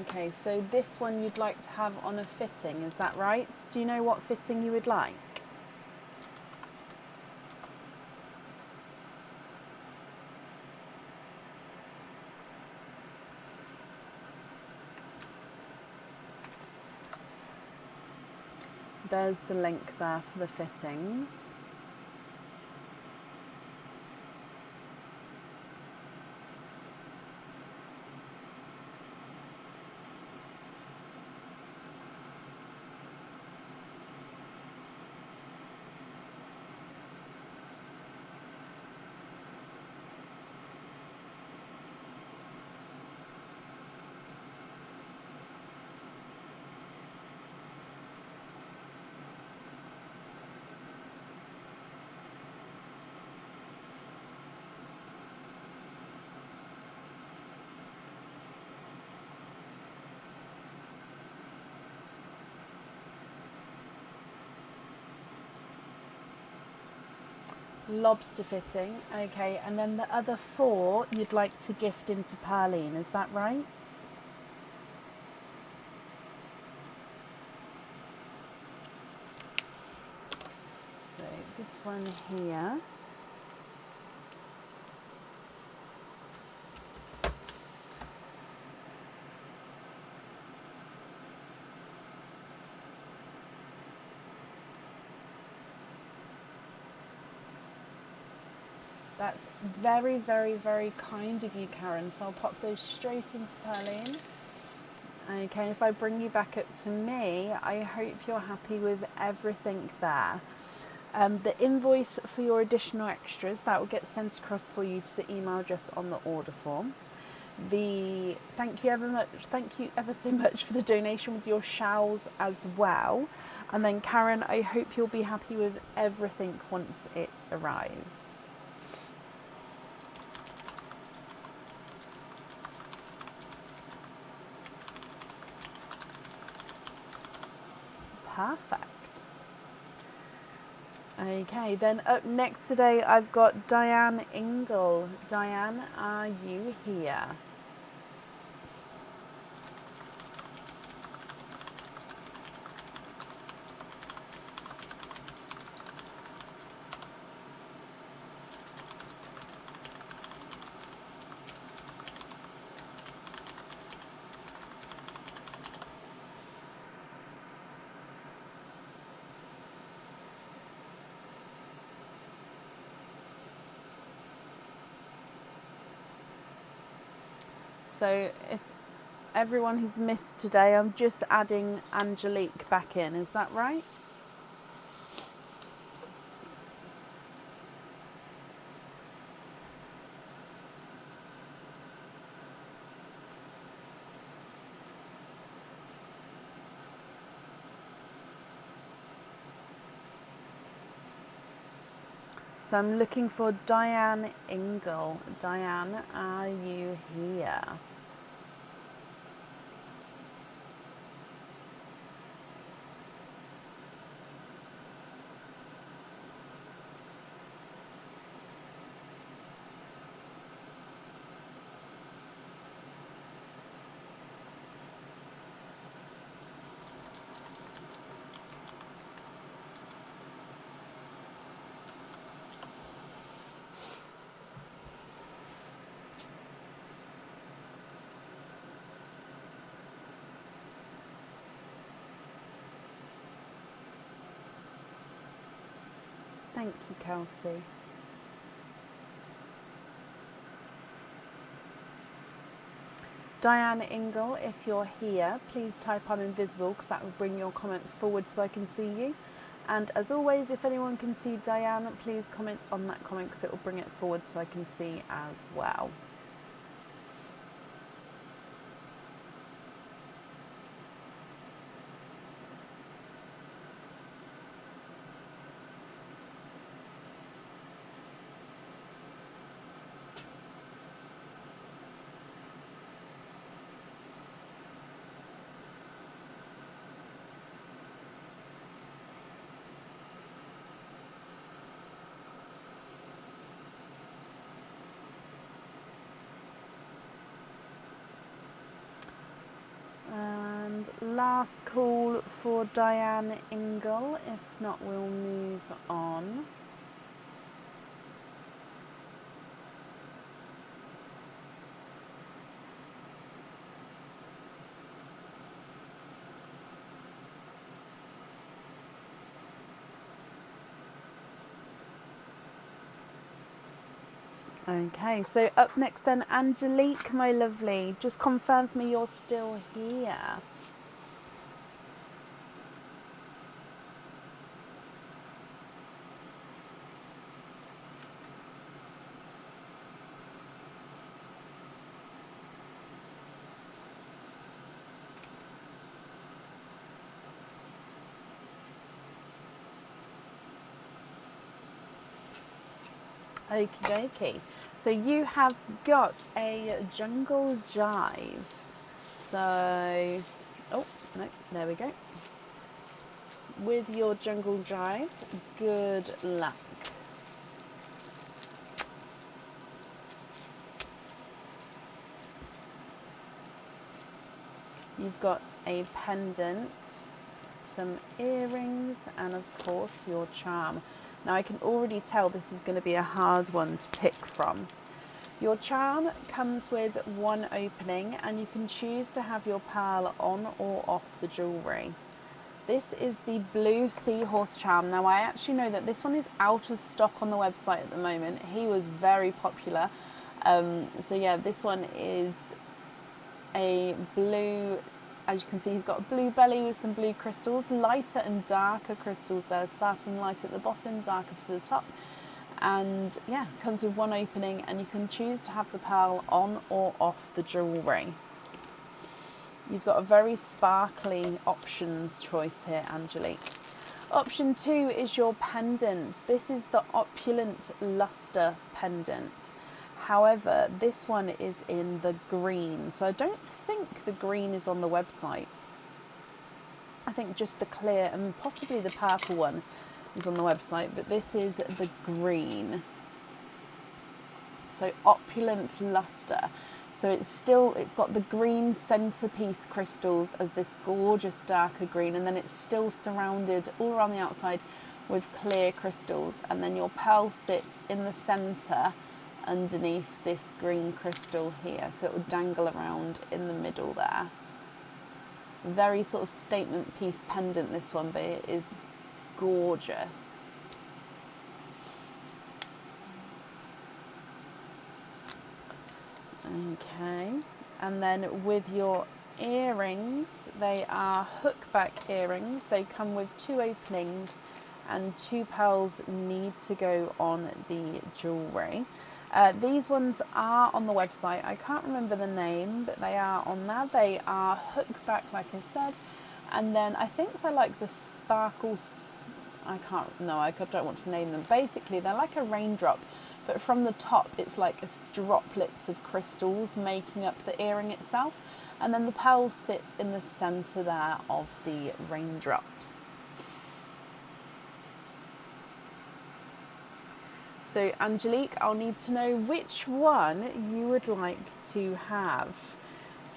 Okay, so this one you'd like to have on a fitting, is that right? Do you know what fitting you would like? There's the link there for the fittings. Lobster fitting, okay, and then the other 4 you'd like to gift into purline, is that right? So this one here. That's very, very, very kind of you, Karen. So I'll pop those straight into purline. Okay, and if I bring you back up to me, I hope you're happy with everything there. The invoice for your additional extras, that will get sent across for you to the email address on the order form. Thank you ever so much for the donation with your shawls as well. And then Karen, I hope you'll be happy with everything once it arrives. Perfect. Okay, then up next today I've got Diane Ingle. Diane, are you here? So if everyone who's missed today, I'm just adding Angelique back in, is that right? So I'm looking for Diane Ingle. Diane, are you here? Thank you, Kelsey. Diane Ingle, if you're here, please type I'm invisible because that will bring your comment forward so I can see you. And as always, if anyone can see Diane, please comment on that comment because it will bring it forward so I can see as well. last call for Diane Ingle. If not, we'll move on. Okay, so up next then, Angelique, my lovely, just confirm for me you're still here. Okie dokie. So you have got a jungle jive. So, oh, no, there we go. With your jungle jive, good luck. You've got a pendant, some earrings, and of course your charm. Now I can already tell this is going to be a hard one to pick from. Your charm comes with one opening and you can choose to have your pearl on or off the jewellery. This is the blue seahorse charm. Now I actually know that this one is out of stock on the website at the moment. He was very popular. So yeah, this one is a blue. As you can see, he's got a blue belly with some blue crystals, lighter and darker crystals there, starting light at the bottom, darker to the top. And yeah, comes with one opening and you can choose to have the pearl on or off the jewellery. You've got a very sparkly options choice here, Angelique. Option 2 is your pendant. This is the opulent luster pendant. However, this one is in the green. So I don't think the green is on the website. I think just the clear and possibly the purple one is on the website, but this is the green. So opulent luster. So it's got the green centerpiece crystals as this gorgeous darker green, and then it's still surrounded all around the outside with clear crystals, and then your pearl sits in the center underneath this green crystal here, so it will dangle around in the middle there. Very sort of statement piece pendant, this one, but it is gorgeous. Okay, and then with your earrings, they are hook back earrings. They come with two openings and two pearls need to go on the jewellery. These ones are on the website. I can't remember the name, but they are on there. They are hook back, like I said, and then I think they're like the sparkles. I don't want to name them. Basically, they're like a raindrop, but from the top, it's like droplets of crystals making up the earring itself, and then the pearls sit in the centre there of the raindrops. So Angelique, I'll need to know which one you would like to have.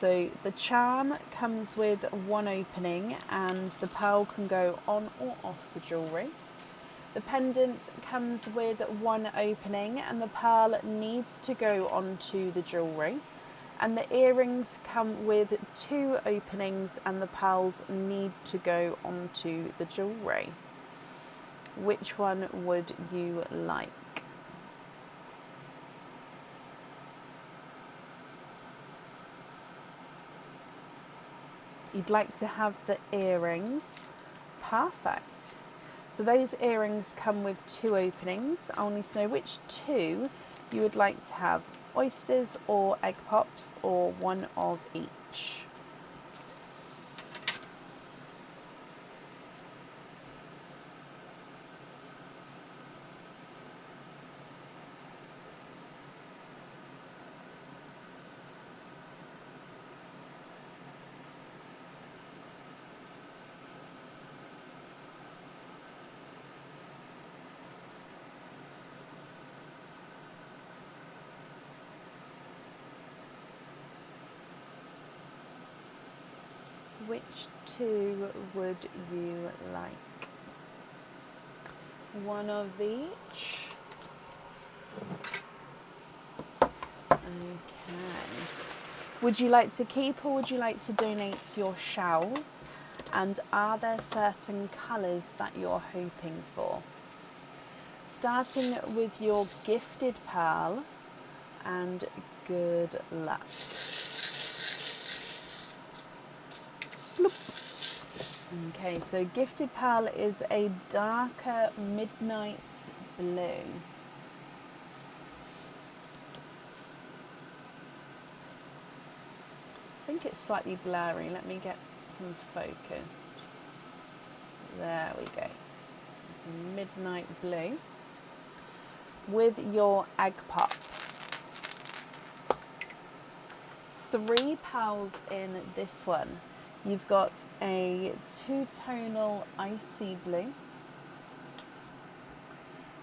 So the charm comes with one opening and the pearl can go on or off the jewellery. The pendant comes with one opening and the pearl needs to go onto the jewellery. And the earrings come with two openings and the pearls need to go onto the jewellery. Which one would you like? You'd like to have the earrings. Perfect. So those earrings come with two openings. I'll need to know which two you would like to have. Oysters or egg pops, or one of each. Which two would you like? One of each. Okay. Would you like to keep or would you like to donate your shells? And are there certain colours that you're hoping for? Starting with your gifted pearl, and good luck. Bloop. Okay, so gifted pearl is a darker midnight blue. I think it's slightly blurry. Let me get him focused. There we go. It's a midnight blue with your egg pop. 3 pearls in this one. You've got a 2-tonal icy blue,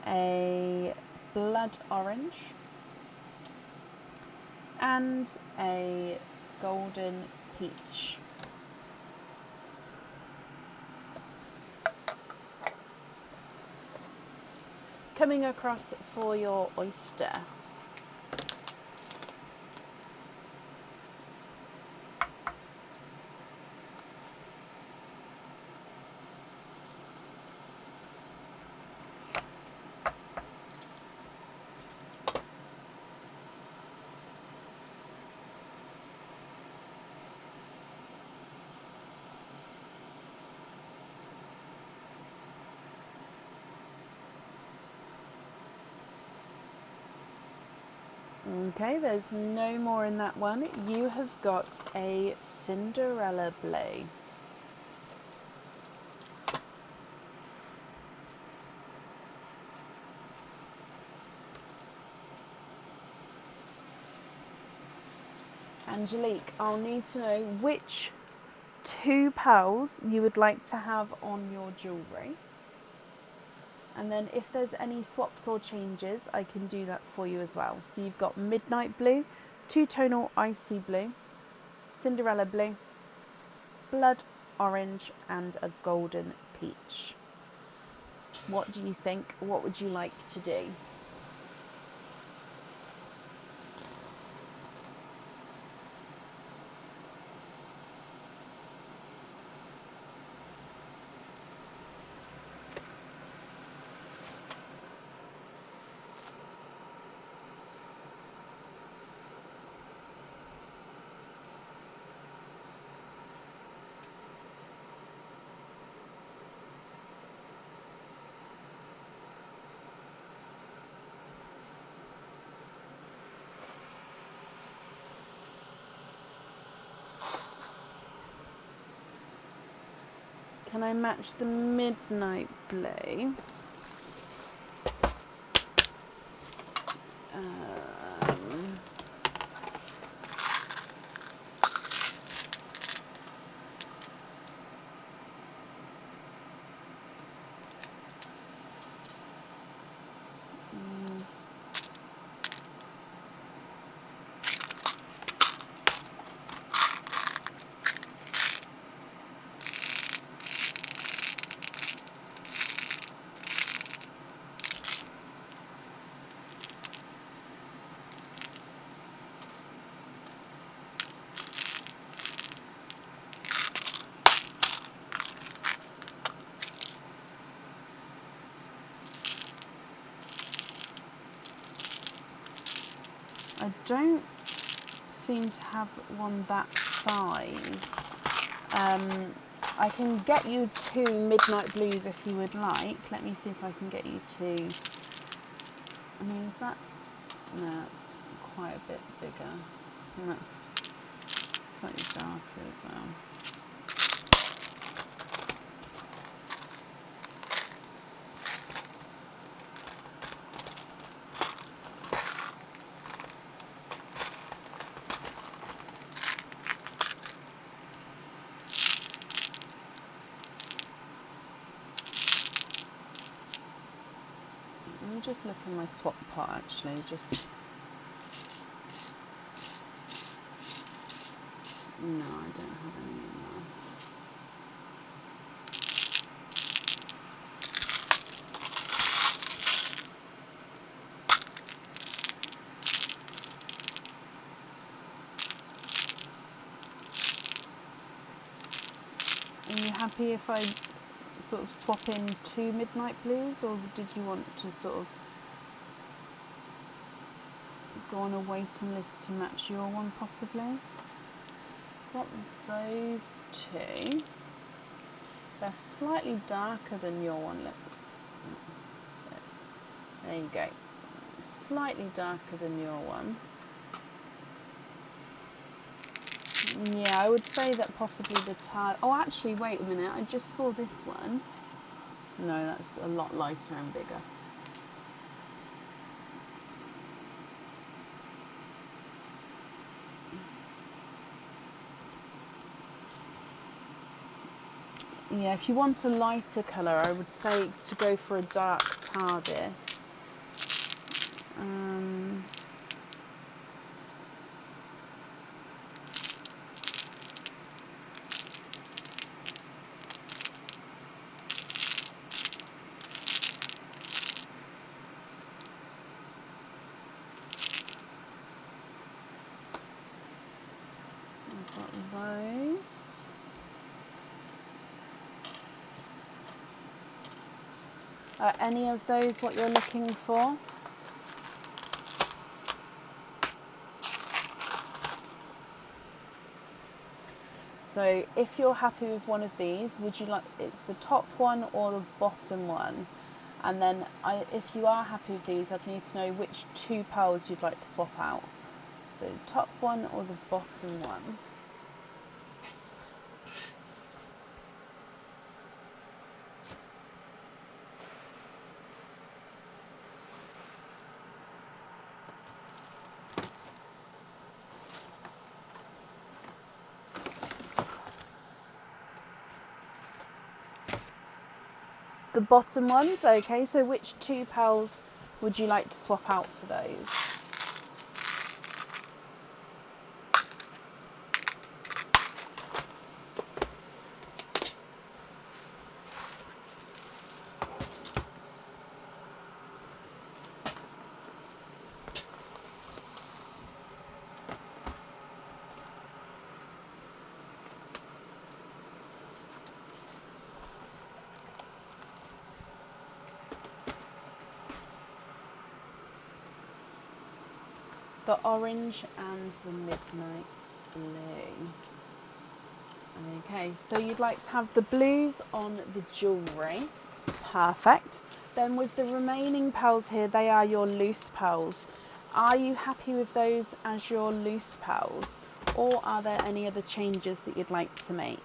a blood orange, and a golden peach. Coming across for your oyster. Okay, there's no more in that one. You have got a Cinderella blue. Angelique, I'll need to know which 2 pearls you would like to have on your jewellery. And then if there's any swaps or changes, I can do that for you as well. So you've got midnight blue, 2-tonal icy blue, Cinderella blue, blood orange, and a golden peach. What do you think? What would you like to do? Can I match the midnight blue? I don't seem to have one that size. I can get you 2 midnight blues if you would like. Let me see if I can get you 2. I mean, is that... No, that's quite a bit bigger. And that's slightly darker as well. Let me just look in my swap pot actually, just... No, I don't have any in there. Are you happy if I sort of swap in 2 midnight blues, or did you want to sort of go on a waiting list to match your one possibly? Got those 2. They're slightly darker than your one. Look. There you go. Slightly darker than your one. Yeah, I would say that possibly the tile. Oh, actually, wait a minute. I just saw this one. No, that's a lot lighter and bigger. Yeah, if you want a lighter colour, I would say to go for a dark TARDIS. I've got those. Are any of those what you're looking for? So if you're happy with one of these, would you like, it's the top one or the bottom one? And then if you are happy with these, I'd need to know which 2 pearls you'd like to swap out. So the top one or the bottom one? The bottom ones, okay, so which 2 pearls would you like to swap out for those? The orange and the midnight blue. Okay, so you'd like to have the blues on the jewellery. Perfect. Then with the remaining pearls here, they are your loose pearls. Are you happy with those as your loose pearls, or are there any other changes that you'd like to make?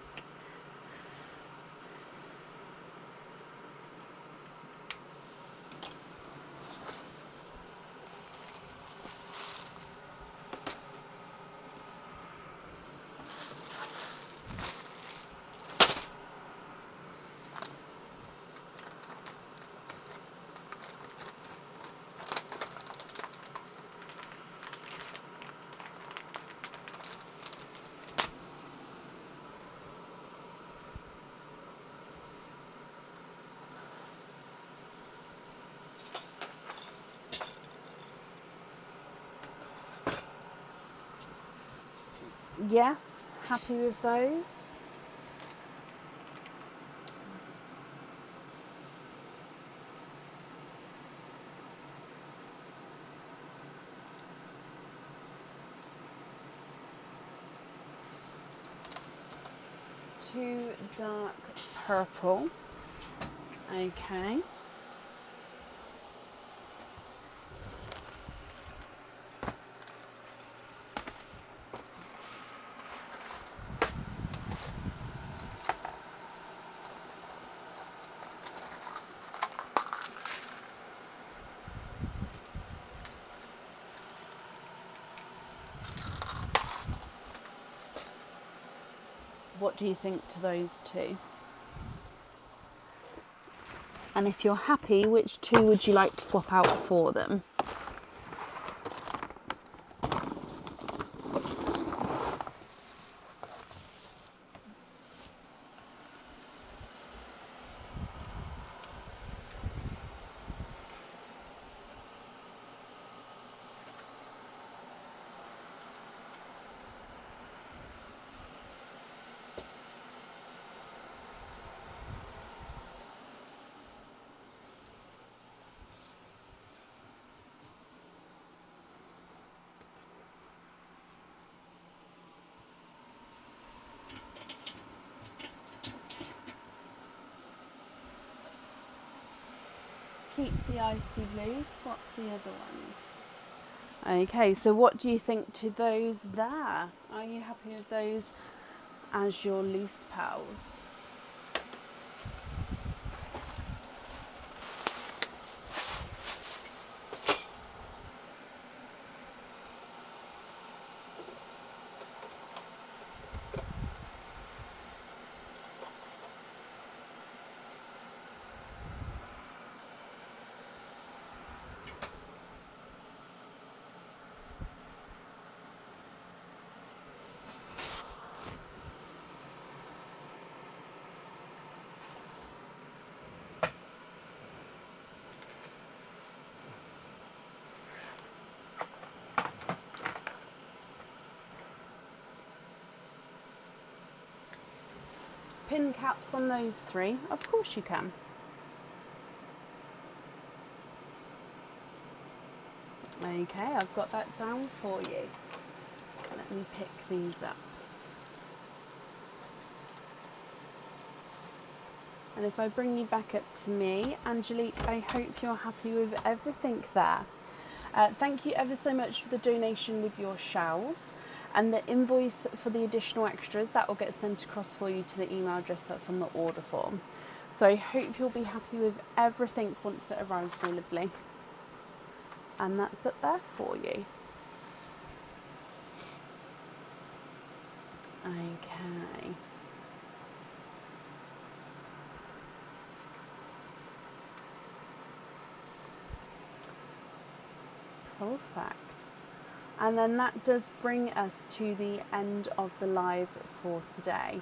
Yes, happy with those? Too dark purple. Okay. What do you think to those 2? And if you're happy, which 2 would you like to swap out for them? keep the icy blue, swap the other ones. Okay, so what do you think to those there? Are you happy with those as your loose pals? Pin caps on those three? Of course you can. Okay, I've got that down for you. Let me pick these up. And if I bring you back up to me, Angelique, I hope you're happy with everything there. Thank you ever so much for the donation with your shells, and the invoice for the additional extras that will get sent across for you to the email address that's on the order form. So I hope you'll be happy with everything once it arrives, my lovely. And that's it there for you. Okay. Perfect. And then that does bring us to the end of the live for today.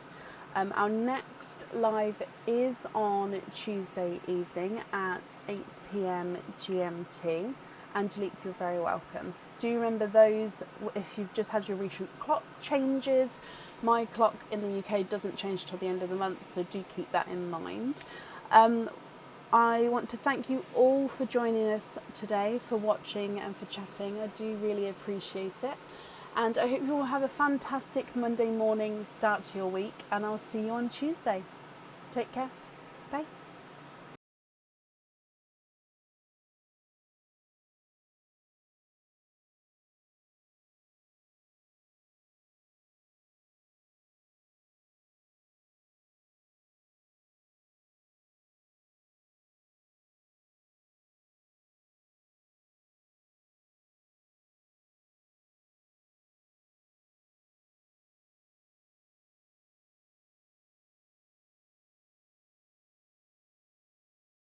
Our next live is on Tuesday evening at 8 p.m. GMT. Angelique, you're very welcome. Do remember those, if you've just had your recent clock changes, my clock in the UK doesn't change till the end of the month, so do keep that in mind. I want to thank you all for joining us today, for watching and for chatting. I do really appreciate it. And I hope you all have a fantastic Monday morning start to your week, and I'll see you on Tuesday. Take care. Bye.